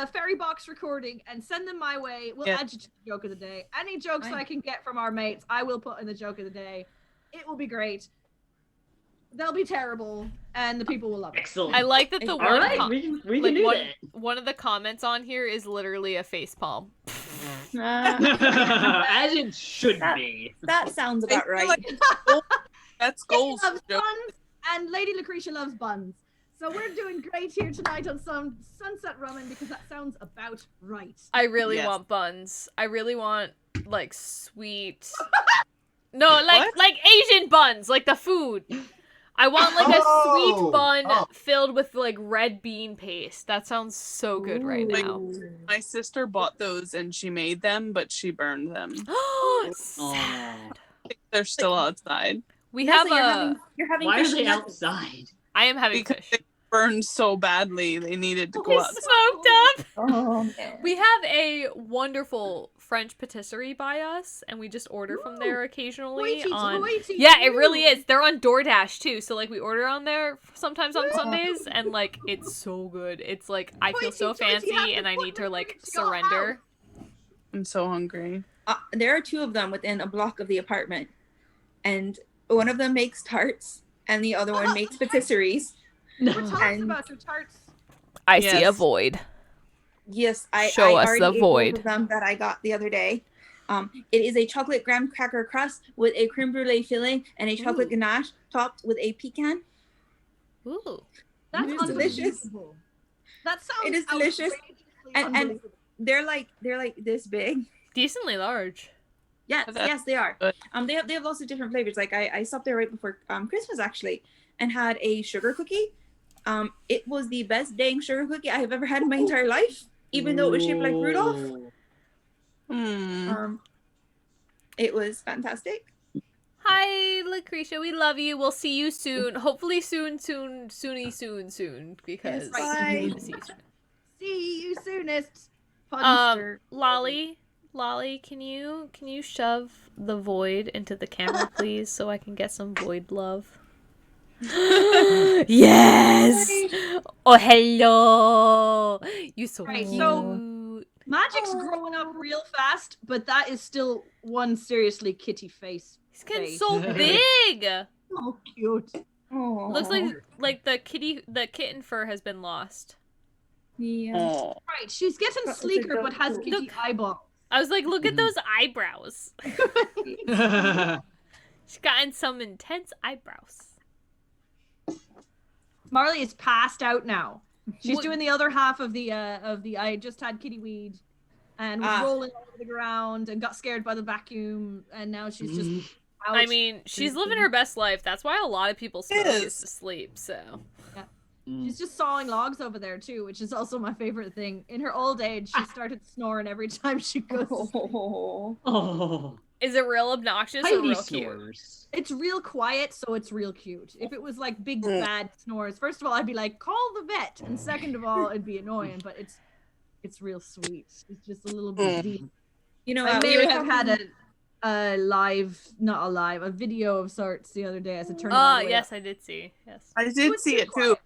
fairy box recording and send them my way. We'll add you to the joke of the day. Any jokes I can get from our mates, I will put in the joke of the day. It will be great. They'll be terrible, and the people will love it. Excellent. I like that the one of the comments on here is literally a facepalm. As it should be. That sounds about right. That's goals. Loves buns, and Lady Lucretia loves buns. So we're doing great here tonight on some Sunset Rummin because that sounds about right. I really want buns. I really want like sweet. No, like Asian buns, like the food. I want like a sweet bun filled with like red bean paste. That sounds so good right now. My sister bought those and she made them, but she burned them. Sad. They're still outside. We have you're having Why are they outside? I am having because fish. they burned so badly they needed to go outside. Smoked up. Oh, man. We have a wonderful French patisserie by us, and we just order from there occasionally. Hoity-toity, Yeah, it really is. They're on DoorDash too, so like we order on there sometimes on Sundays, and like it's so good. It's like I feel so Hoity-toity, have fancy, to and I put need the to like fridge go surrender. I'm so hungry. There are 2 of them within a block of the apartment, and one of them makes tarts, and the other one makes patisseries. Tell us And- about your tarts. I see a Yes. void. Yes, I Show us already the ate both void. of them that I got the other day. It is a chocolate graham cracker crust with a creme brulee filling and a chocolate ganache topped with a pecan. Ooh. That's It is delicious. unbelievable. That sounds It is delicious. outrageously And unbelievable. they're like this big. Decently large. Yes, That's yes, they are. good. They have lots of different flavors. Like I stopped there right before Christmas actually, and had a sugar cookie. It was the best dang sugar cookie I have ever had in my entire life, even though it was shaped like Rudolph. Hmm. It was fantastic. Hi, Lucretia. We love you. We'll see you soon. Hopefully soon, because Yes, we need bye. to see you soon. See you soonest. Punster. Lolli, can you shove the void into the camera, please, so I can get some void love? Yes. Oh, hello. You so Right, cute. so- Magic's growing up real fast, but that is still one seriously kitty face. He's getting face. so big. So cute. Oh, Looks like the kitten fur has been lost. yeah. Oh. Right, she's getting It's a sleeker, dog but has too. kitty eyeballs. I was like, look at those eyebrows. She's gotten some intense eyebrows. Marley is passed out now. She's What- doing the other half of the I just had kitty weed and was rolling all over the ground and got scared by the vacuum, and now she's just out. I mean, she's living her best life. That's why a lot of people smoke Yes. is to sleep. So She's just sawing logs over there too, which is also my favorite thing. In her old age, she started snoring every time she goes to sleep. Oh, is it real obnoxious or tiny real cute? snores. It's real quiet, so it's real cute. If it was like big bad snores, first of all, I'd be like, call the vet, and second of all, it'd be annoying. But it's real sweet. It's just a little bit deep. You know, I we may were have had talking- a video of sorts the other day as I turned it all Oh the way yes, up. I did see. Yes. I did see it too.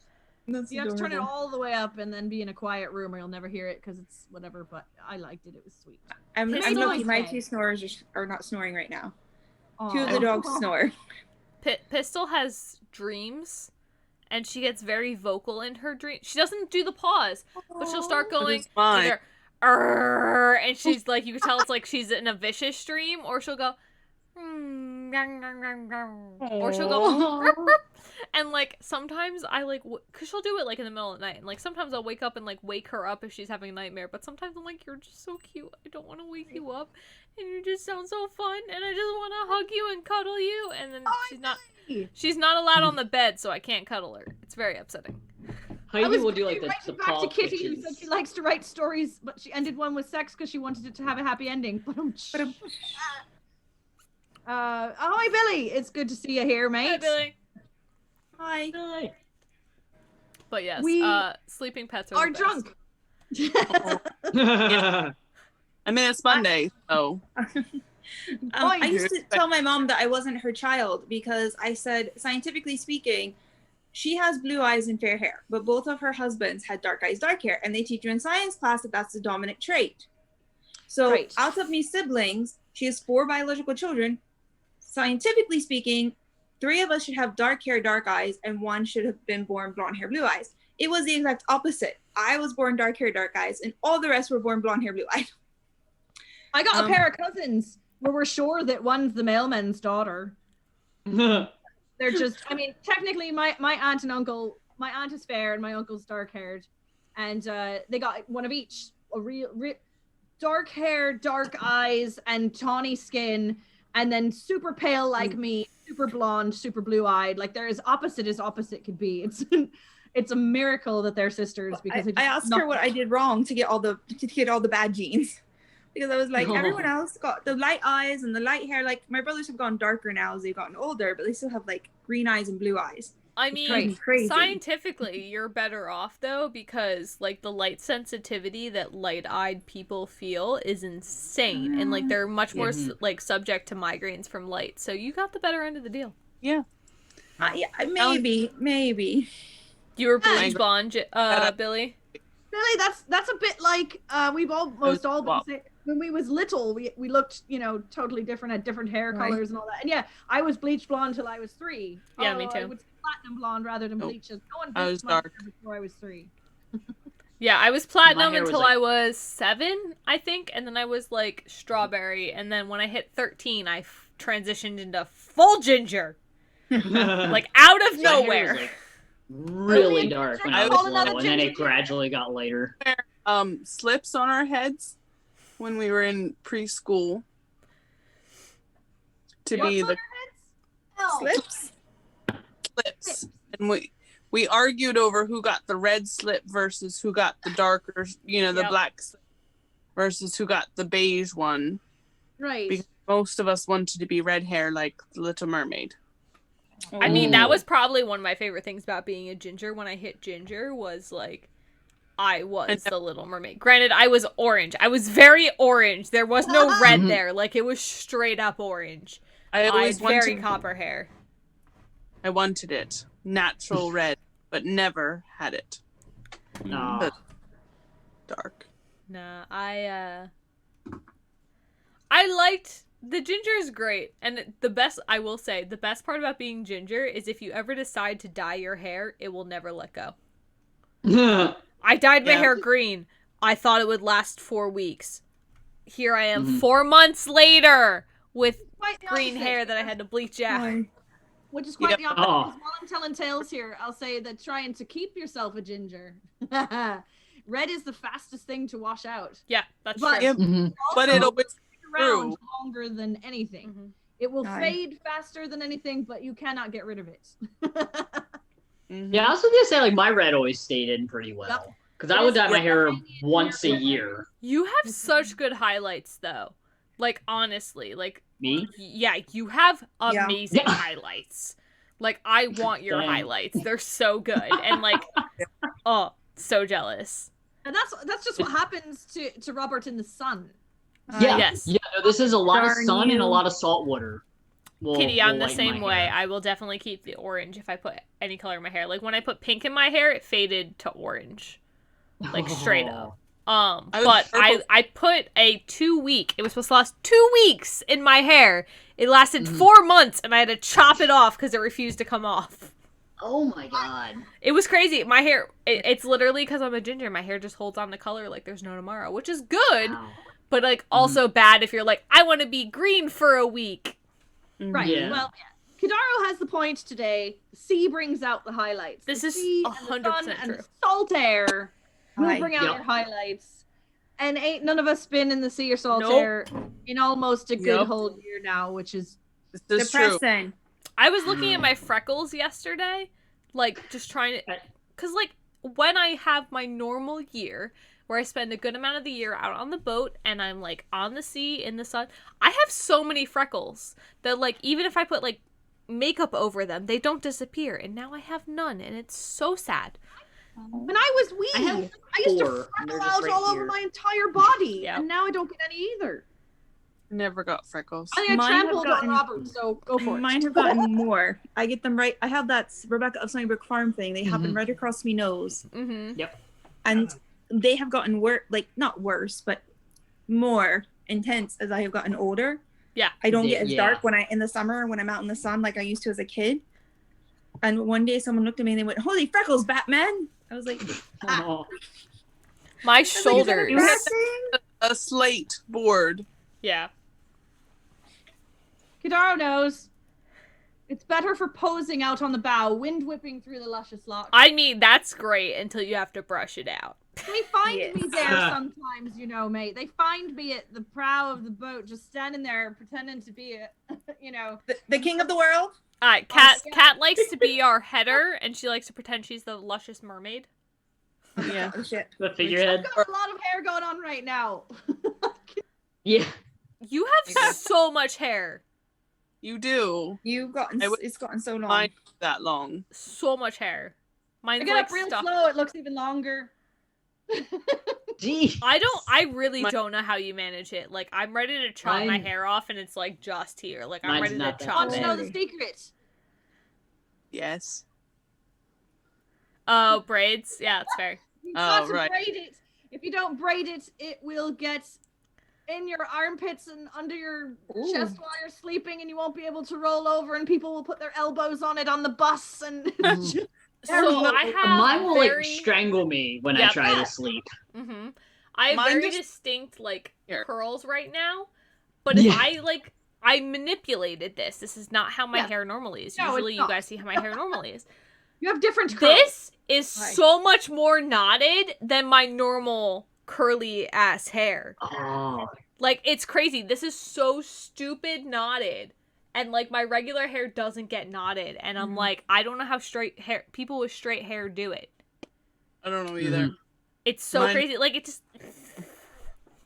That's You have to turn it adorable. all the way up and then be in a quiet room, or you'll never hear it because it's whatever. But I liked it; it was sweet. I'm Pistol lucky is my dead. 2 snorers are not snoring right now. 2 of Aw. the dogs snore. Pistol has dreams, and she gets very vocal in her dream. She doesn't do the pause, but she'll start going is mine. either "Arr," and she's like, you can tell it's like she's in a vicious dream, or she'll go or she'll go "Rup, rup." And like sometimes I like because she'll do it like in the middle of the night, and like sometimes I'll wake up and like wake her up if she's having a nightmare, but sometimes I'm like, you're just so cute, I don't want to wake you up, and you just sound so fun, and I just want to hug you and cuddle you, and then she's not allowed on the bed, so I can't cuddle her. It's very upsetting. I Heidi was will do like writing the back paw to Kitty, who said twitches. she likes to write stories, but she ended one with sex because she wanted it to have a happy ending. Hi Billy, it's good to see you here, mate. Hi, Billy. Hi. Hi. But yes, We sleeping pets Are the best. drunk. I mean, it's Monday, so I used to tell my mom that I wasn't her child because I said, scientifically speaking, she has blue eyes and fair hair, but both of her husbands had dark eyes, dark hair, and they teach you in science class that that's the dominant trait. So Right. out of me siblings, she has 4 biological children. Scientifically speaking, 3 of us should have dark hair, dark eyes, and 1 should have been born blonde hair, blue eyes. It was the exact opposite. I was born dark hair, dark eyes, and all the rest were born blonde hair, blue eyes. I got a pair of cousins where we're sure that one's the mailman's daughter. They're just, I mean, technically my aunt and uncle, my aunt is fair and my uncle's dark haired. And they got one of each, a real dark hair, dark eyes, and tawny skin. And then super pale like me, super blonde, super blue eyed. Like they're as opposite could be. It's a miracle that they're sisters because I asked her what I did wrong to get all the bad genes. Because I was like, everyone else got the light eyes and the light hair. Like my brothers have gone darker now as they've gotten older, but they still have like green eyes and blue eyes. I driving mean, crazy. scientifically, you're better off though because like the light sensitivity that light-eyed people feel is insane, and like they're much more like subject to migraines from light. So you got the better end of the deal. Yeah. Yeah, maybe. You were bleach blonde, Billy. Really, that's a bit like we've almost all been saying. When we was little, we looked, totally different, had different hair colors and all that. And yeah, I was bleach blonde till I was 3. Yeah, me too. I would say platinum blonde rather than bleach. No one I was bleached my hair dark before I was 3. Yeah, I was platinum hair was until like- I was 7, I think, and then I was like strawberry, and then when I hit 13, I transitioned into full ginger, like out of My hair was, nowhere. like, really dark when I was little, and then it ginger. gradually got lighter. slips on our heads when we were in preschool to be the Slips. and we argued over who got the red slip versus who got the darker, the black slip versus who got the beige one. Right. Because most of us wanted to be red hair like the Little Mermaid. I mean, that was probably one of my favorite things about being a ginger. When I hit ginger, was like, I was the Little Mermaid. Granted, I was orange. I was very orange. There was no red there. Like, it was straight up orange. I always had very wanted. copper hair. I wanted it natural red, but never had it No. dark. Nah, I liked the ginger is great, and I will say the best part about being ginger is if you ever decide to dye your hair, it will never let go. I dyed my hair green. I thought it would last 4 weeks. Here I am 4 months later with green hair that I had to bleach out. Which is quite the opposite. Because while I'm telling tales here, I'll say that trying to keep yourself a ginger. Red is the fastest thing to wash out. Yeah, that's But true. But it always around longer than anything. It will fade faster than anything, but you cannot get rid of it. Yeah, I was gonna say, like, my red always stayed in pretty well. Because I would dye my hair once a year. You have such good highlights, though. Like, honestly, like... Me? Yeah, you have amazing highlights. Like, I want your highlights. They're so good. And, like, oh, so jealous. And that's just what happens to Robert in the sun. Yes. Yeah, no, this is a lot of sun and a lot of salt water. Kitty, I'm the same way. I will definitely keep the orange if I put any color in my hair. Like, when I put pink in my hair, it faded to orange. Like, straight up. But I put a 2-week, it was supposed to last 2 weeks in my hair. It lasted 4 months, and I had to chop it off because it refused to come off. Oh my god. It was crazy. My hair, it's literally because I'm a ginger. My hair just holds on to color like there's no tomorrow, which is good, but like also bad if you're like, I want to be green for a week. Right. Yeah. Well, Kidaro has the point today. Sea brings out the highlights. This is 100% true. And salt air will bring out your highlights. And ain't none of us been in the sea or salt air in almost a good whole year now, which is depressing. True. I was looking at my freckles yesterday, like just trying to, because like when I have my normal year where I spend a good amount of the year out on the boat and I'm like on the sea in the sun, I have so many freckles that like even if I put like makeup over them, they don't disappear, and now I have none, and it's so sad. When I was wee, I used to freckle out all over my entire body, and now I don't get any either. Never got freckles. I think I trampled on Robert, so go for it. Mine have gotten more. I get them right. I have that Rebecca of Sunnybrook Farm thing. They happen right across my nose. Yep. And they have gotten worse, like not worse, but more intense as I have gotten older. Yeah. I don't get as dark in the summer when I'm out in the sun like I used to as a kid. And one day someone looked at me and they went, "Holy freckles, Batman!" I was like, my shoulders. You had a slate board. Yeah. Kidaro knows. It's better for posing out on the bow, wind whipping through the luscious locks. I mean, that's great until you have to brush it out. They find me there sometimes, mate. They find me at the prow of the boat, just standing there pretending to be the king of the world. All right, Kat likes to be our header, and she likes to pretend she's the luscious mermaid. Yeah. Oh, shit. The figurehead. I've got a lot of hair going on right now. Yeah. You have so much hair. You do. You've gotten. I would- It's gotten so long. Mine that long. So much hair. I Mine's get like up real stuck. slow, it looks even longer. Gee. I really My- don't know how you manage it. Like, I'm ready to chop my Mine- hair off, and it's like just here. Like, I'm Mine's ready to not that chop Want to it. know the secret? Yes. Oh, braids. Yeah, it's fair. You Oh, got to right. braid it. If you don't braid it, it will get in your armpits and under your chest while you're sleeping, and you won't be able to roll over, and people will put their elbows on it on the bus, and So I have Mine will very... like strangle me when I Yep. try to sleep. Mm-hmm. I have Mine very just- distinct like Here. curls right now, but if Yeah. I manipulated this. This is not how my Yeah. hair normally is. No, it's Usually, you not. guys see how my hair normally is. you have different curls. This is Right. so much more knotted than my normal curly ass hair. Oh. Like, it's crazy. This is so stupid knotted. And like my regular hair doesn't get knotted. And I'm like, I don't know how straight hair people with straight hair do it. I don't know either. It's so Mine- crazy. Like, it just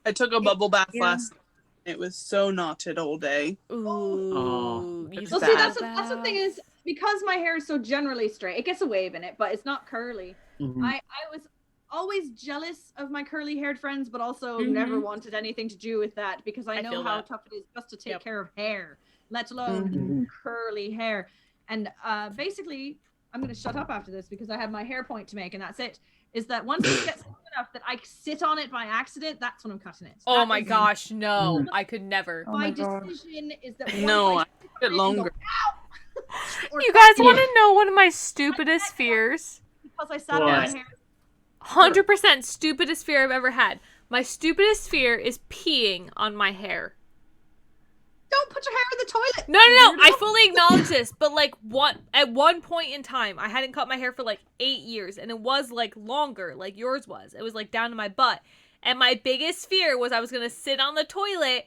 I took a bubble bath yeah. last night. It was so knotted all day. ooh. Oh. You Well, Bad. see, that's the thing is, because my hair is so generally straight, it gets a wave in it, but it's not curly. Mhm. I was always jealous of my curly haired friends, but also never wanted anything to do with that because I I know feel how that. tough it is just to take Yep. care of hair, let alone Mhm. curly hair. And basically, I'm going to shut up after this because I have my hair point to make, and that's it. Is that once it gets long enough that I sit on it by accident, that's when I'm cutting it. Oh That my is gosh, no. I could never. Oh My my gosh. decision is that No, once I sit get on it and go, longer. "Ow!" Or You guys cut want it to know one of my stupidest fears? because I sat on my What? hair. 100% stupidest fear I've ever had. My stupidest fear is peeing on my hair. Don't put your hair in the toilet. No, I weirdo. fully acknowledge this, but like at one point in time, I hadn't cut my hair for like 8 years, and it was like longer, like yours was. It was like down to my butt, and my biggest fear was I was gonna sit on the toilet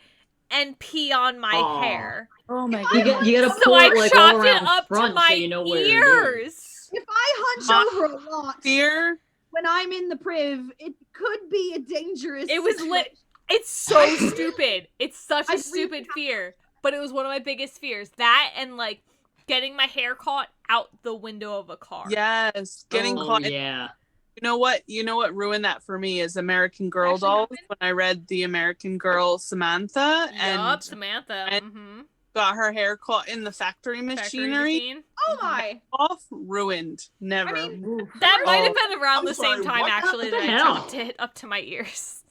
and pee on my Aw. hair. Oh my You, god. you gotta So pull I it like all chopped it around up to front my so you know where it is. ears. If I hunch My over a lot Fear. when I'm in the priv, it could be a dangerous. It was situation. It's so stupid. It's such I a really stupid fear, but it was one of my biggest fears. That and like getting my hair caught out the window of a car. Yes. Getting Oh, caught. yeah. You know what? You know what ruined that for me is American Girl Actually dolls. happened? When I read the American Girl Samantha Yup, and Samantha. and- Mm-hmm. got her hair caught in the factory machinery Oh my! off, ruined. Never. I mean, Oof. That might have Oh, been around I'm the same sorry, time what? actually What that the I hell? chopped it up to my ears.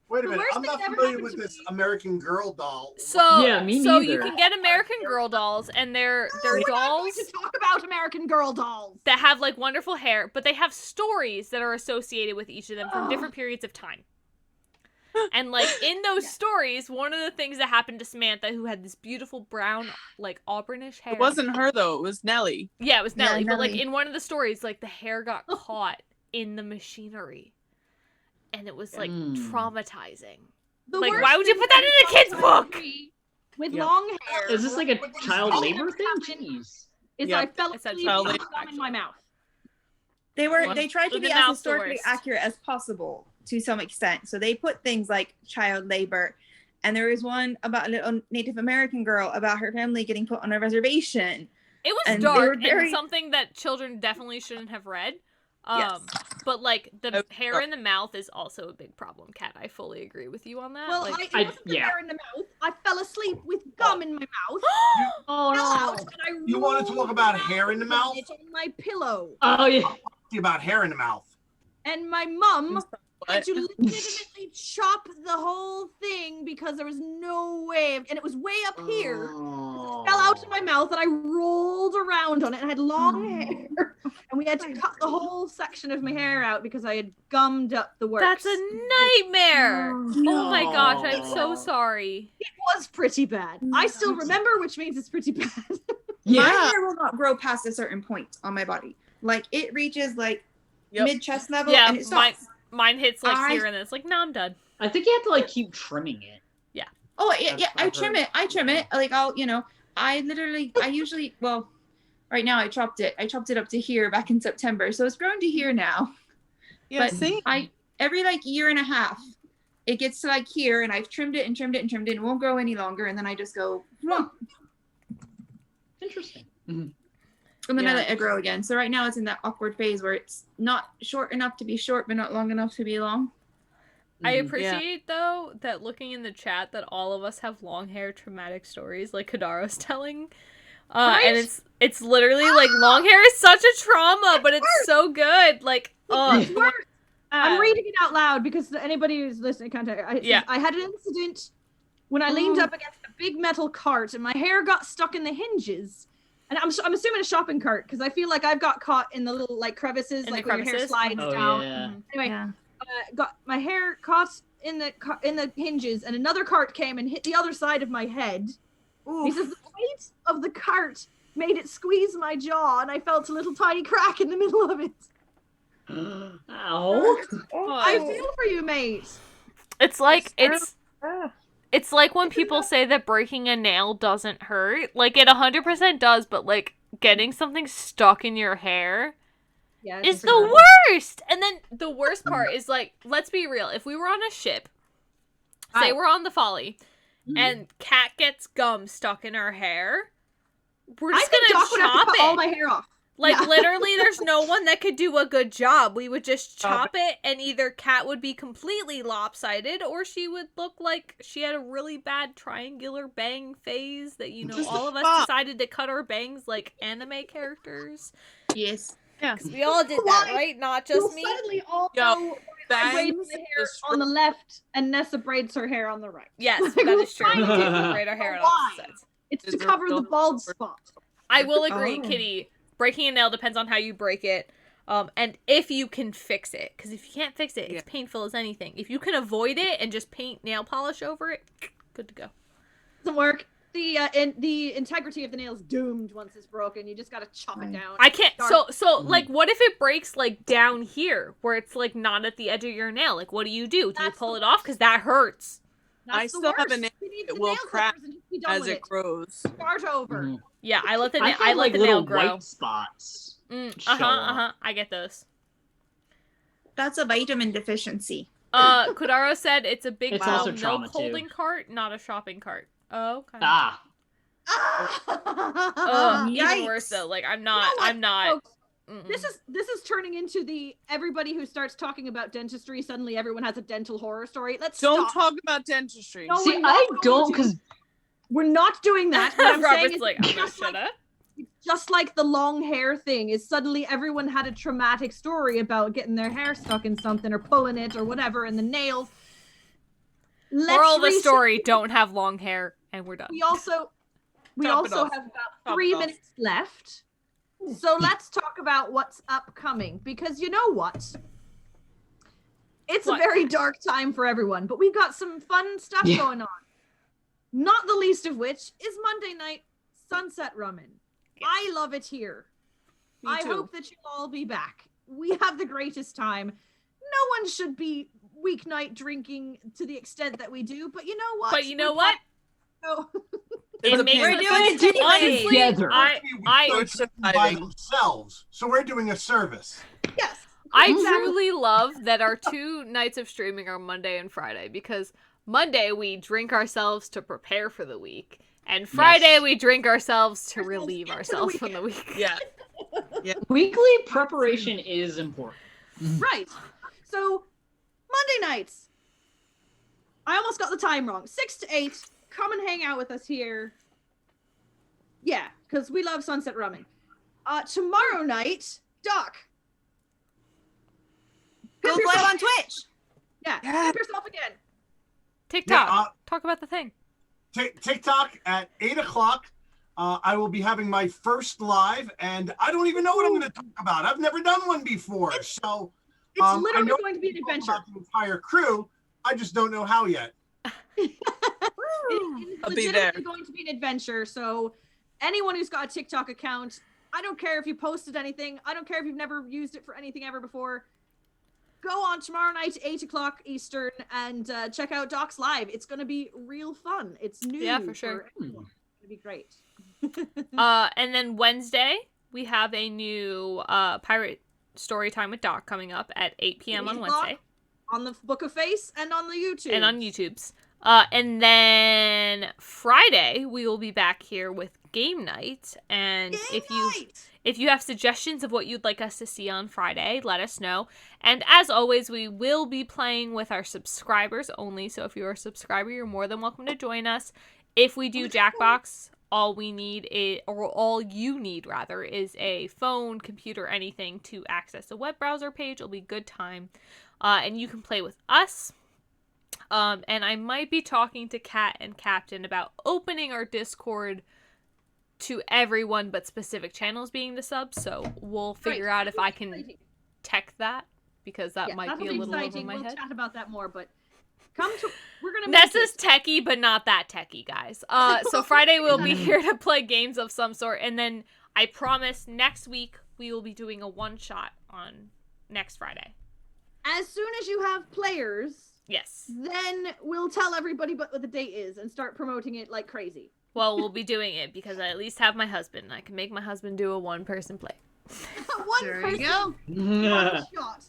Wait a The minute, worst I'm thing not that ever familiar happened with to this me- American Girl doll. So Yeah, me so you neither. can get American Girl dolls, and they're we're not going dolls to talk about American Girl dolls. that have like wonderful hair, but they have stories that are associated with each of them from different periods of time. And like in those stories, one of the things that happened to Samantha, who had this beautiful brown, like auburnish hair. It wasn't her though. It was Nellie. Yeah, it was Yeah, Nellie. But like Nellie. in one of the stories, like the hair got caught in the machinery, and it was like traumatizing. The Like, worst why would you thing put that in a kid's happened to book? me With Yep. long hair. Is this like a What is child this? labor thing? Happened. Jeez. Is Yep. I fell It's a asleep child with labor, gum in my mouth. They tried to The be as mouth's the historically worst. accurate as possible to some extent. So they put things like child labor. And there was one about a little Native American girl about her family getting put on a reservation. It was And they were dark and very- something that children definitely shouldn't have read. Yes. But like the Oh, hair dark. in the mouth is also a big problem, Kat. I fully agree with you on that. Well, like, it wasn't the yeah. hair in the mouth. I fell asleep with gum in my mouth. oh Fell out, no. and I You want to talk about hair in the rolled mouth? it on my pillow. Oh yeah. About hair in the mouth. And my mum had What? to legitimately chop the whole thing because there was no way, and it was way up here. Oh. Fell out of my mouth, and I rolled around on it, and I had long hair, and we had to cut the whole section of my hair out because I had gummed up the works. That's a nightmare. Oh my gosh, I'm so No. sorry. It was pretty bad. I still remember, which means it's pretty bad. Yeah. My hair will not grow past a certain point on my body. Like it reaches like Yep. mid chest level Yeah, and it stops. Mine hits like I- here and then it's like, no, I'm done. I think you have to like keep trimming it. Oh yeah, That's yeah. what I've I trim it. Like I usually well, right now I chopped it up to here back in September, so it's grown to here now. Yeah, But see? I every like year and a half, it gets to like here, and I've trimmed it and trimmed it and trimmed it, and it won't grow any longer, and then I just go. "Mwah." Interesting. Mm-hmm. And then I Yeah. let it grow again. So right now it's in that awkward phase where it's not short enough to be short, but not long enough to be long. I Mhm. appreciate though that looking in the chat that all of us have long hair traumatic stories like Kadaro's telling. And it's literally like long hair is such a trauma, but it's so good. Like, It's worse. I'm reading it out loud because anybody who's listening can't hear. I had an incident when I leaned up against a big metal cart and my hair got stuck in the hinges. And I'm assuming a shopping cart because I feel like I've got caught in the little like crevices, like when your hair slides down. Yeah. Anyway, Yeah. got my hair caught in the hinges, and another cart came and hit the other side of my head. He says the weight of the cart made it squeeze my jaw, and I felt a little tiny crack in the middle of it. Ow. I feel for you, mate. It's like it's like when people say that breaking a nail doesn't hurt. Like it 100% does, but like getting something stuck in your hair is the worst. And then the worst part is like, let's be real. If we were on a ship, say we're on the Folly, and Kat gets gum stuck in her hair, we're just gonna chop it. All my hair off. Like, literally, there's no one that could do a good job. We would just chop it, and either Kat would be completely lopsided, or she would look like she had a really bad triangular bang phase that, you know, all of us decided to cut our bangs like anime characters. Yes. Yeah. We all did that, right? Not just me. Suddenly, all Yo, I braid my hair on the left, and Nessa braids her hair on the right. Yes, that is true. We do braid our hair on opposite sides. It's to cover the bald spot. I will agree, Kitty. Breaking a nail depends on how you break it, and if you can fix it. Because if you can't fix it, it's painful as anything. If you can avoid it and just paint nail polish over it, good to go. Doesn't work. The integrity of the nail is doomed once it's broken. You just gotta chop it down. I can't. So like, what if it breaks like down here, where it's like not at the edge of your nail? Like, what do? Do you pull it off? Because that hurts. I still have a nail that will crack as it grows. Start over. Mm-hmm. Yeah, I let the like the little nail grow. white spots. I get those. That's a vitamin deficiency. Kudaro said it's a big It's also milk trauma, too. holding cart, not a shopping cart. Oh, okay. Ah. Even worse though. Like I'm not. Folks, this is turning into the everybody who starts talking about dentistry. Suddenly, everyone has a dental horror story. Don't talk about dentistry. No, See, I don't, because we're not doing that. What I'm saying Robert's is like, I'm gonna shut up. just like the long hair thing is suddenly everyone had a traumatic story about getting their hair stuck in something or pulling it or whatever, and the nails. Moral of the story: don't have long hair, and we're done. We also have about 3 minutes left. So let's talk about what's upcoming, because you know what? It's a very dark time for everyone, but we've got some fun stuff going on. Not the least of which is Monday night Sunset Rummin. I love it here. I hope that you'll all be back. We have the greatest time. No one should be weeknight drinking to the extent that we do, but you know what? It makes we're doing it honestly, together. By themselves, so we're doing a service. Yes. I truly love that our 2 nights of streaming are Monday and Friday, because Monday we drink ourselves to prepare for the week, and Friday we drink ourselves to relieve ourselves from the week. Yeah. Weekly preparation is important. Right. So Monday nights. I almost got the time wrong. 6 to 8. Come and hang out with us here. Yeah, because we love Sunset Rummin. Tomorrow night, Doc. Go play on Twitch. Yeah, pimp yourself again. TikTok. Talk about the thing. TikTok at 8 o'clock. I will be having my first live, and I don't even know what I'm going to talk about. I've never done one before, so it's literally going to be an adventure. About the entire crew. I just don't know how yet. It's legitimately going to be an adventure, so anyone who's got a TikTok account, I don't care if you posted anything, I don't care if you've never used it for anything ever before, go on tomorrow night, 8 o'clock Eastern, and check out Doc's live. It's going to be real fun. It's new. Yeah, for sure. It's going to be great. And then Wednesday, we have a new pirate story time with Doc coming up at 8 p.m. on Wednesday. On the Book of Face and on the YouTube. And on YouTube's. And then Friday we will be back here with game night. And if you have suggestions of what you'd like us to see on Friday, let us know. And as always, we will be playing with our subscribers only. So if you're a subscriber, you're more than welcome to join us. If we do Jackbox, all you need is a phone, computer, anything to access a web browser page. It'll be a good time. And you can play with us. And I might be talking to Kat and Captain about opening our Discord to everyone but specific channels being the subs. So we'll figure out if I can tech that, because that might be a little over my head. We'll chat about that more, but we're gonna Nessa's techie, but not that techie, guys. So Friday we'll be here to play games of some sort, and then I promise next week we will be doing a one-shot on next Friday. As soon as you have players, yes, then we'll tell everybody what the date is and start promoting it like crazy. Well, we'll be doing it because I at least have my husband. I can make my husband do a one-person play. There you go. One shot.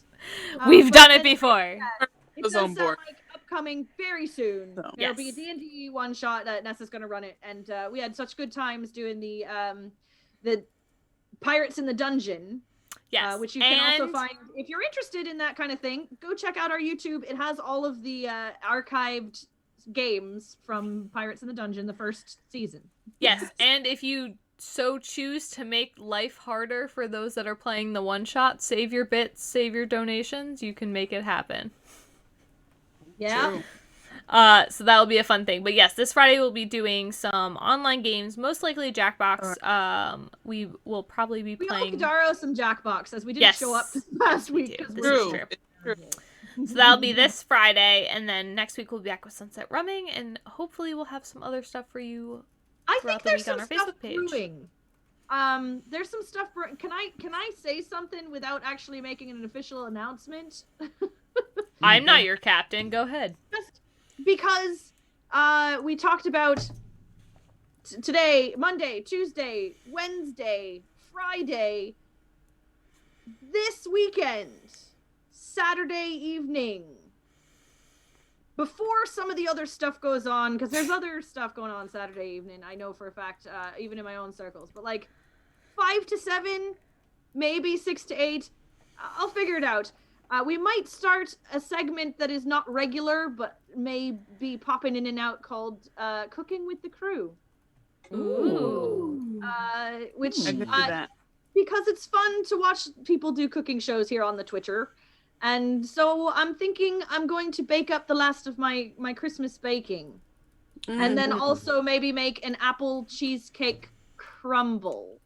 We've done it before. It does sound like upcoming very soon. So. There'll be a D&D one shot that Nessa's gonna run it, and we had such good times doing the Pirates in the Dungeon. Yes, which you can also find if you're interested in that kind of thing. Go check out our YouTube. It has all of the archived games from Pirates in the Dungeon, the first season. Yes, and if you so choose to make life harder for those that are playing the one shot, save your bits, save your donations, you can make it happen. Yeah. True. So that'll be a fun thing. But yes, this Friday we'll be doing some online games, most likely Jackbox. We will probably be playing. We owe Kadaro some Jackbox, as we didn't show up this past week. This is true. So that'll be this Friday, and then next week we'll be back with Sunset Rumming, and hopefully we'll have some other stuff for you. I think there's some on our stuff Facebook page. brewing. There's some stuff. Can I say something without actually making an official announcement? I'm not your captain. Go ahead. Just because we talked about today, Monday, Tuesday, Wednesday, Friday, this weekend, Saturday evening, before some of the other stuff goes on, because there's other stuff going on Saturday evening, I know for a fact, even in my own circles, but like 5 to 7, maybe 6 to 8, I'll figure it out. We might start a segment that is not regular, but may be popping in and out, called Cooking with the Crew. Ooh. Which, I could do that. because it's fun to watch people do cooking shows here on the Twitcher. And so I'm thinking I'm going to bake up the last of my Christmas baking. And then also maybe make an apple cheesecake crumble.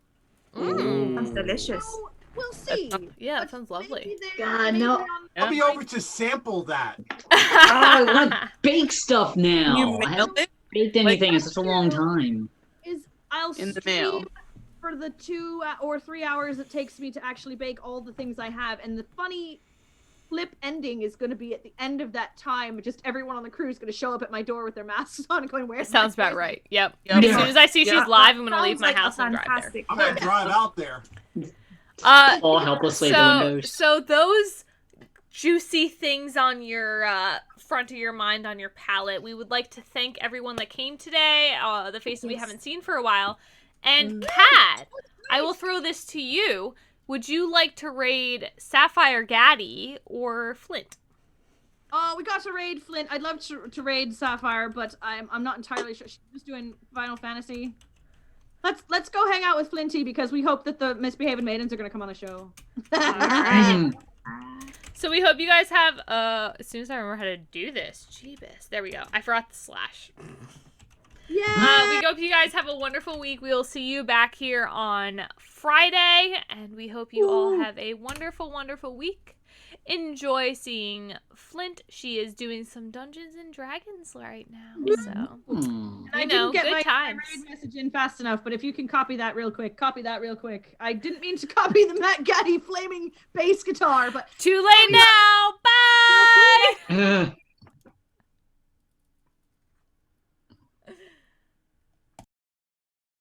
Sounds delicious. So we'll see. Yeah, that sounds lovely. God, no. I'll be over to sample that. I want bake stuff now. You I haven't baked anything in such a long time. I'll in the mail stream for the 2 or 3 hours it takes me to actually bake all the things I have. And the funny flip ending is going to be at the end of that time. Just everyone on the crew is going to show up at my door with their masks on and going, "Where's my Sounds about present?" right. Yep. Yep. As soon as I see she's live, I'm going to leave Sounds my like a house and drive there. fantastic I'm gonna drive out there. All helplessly at the windows. So those juicy things on your front of your mind, on your palate, we would like to thank everyone that came today, the faces we haven't seen for a while. And Kat, I will throw this to you. Would you like to raid Sapphire Gaddy or Flint? Oh, we got to raid Flint. I'd love to raid Sapphire, but I'm not entirely sure. She's just doing Final Fantasy. Let's go hang out with Flinty, because we hope that the Misbehaving Maidens are going to come on the show. Alright. So we hope you guys have, as soon as I remember how to do this, Jeebus. There we go. I forgot the slash. Yeah. We hope you guys have a wonderful week. We will see you back here on Friday, and we hope you all have a wonderful, wonderful week. Enjoy seeing Flint. She is doing some Dungeons and Dragons right now, so And I didn't get my times. raid message in fast enough, but if you can copy that real quick. I didn't mean to copy the Matt Gaddy flaming bass guitar, but Too late now.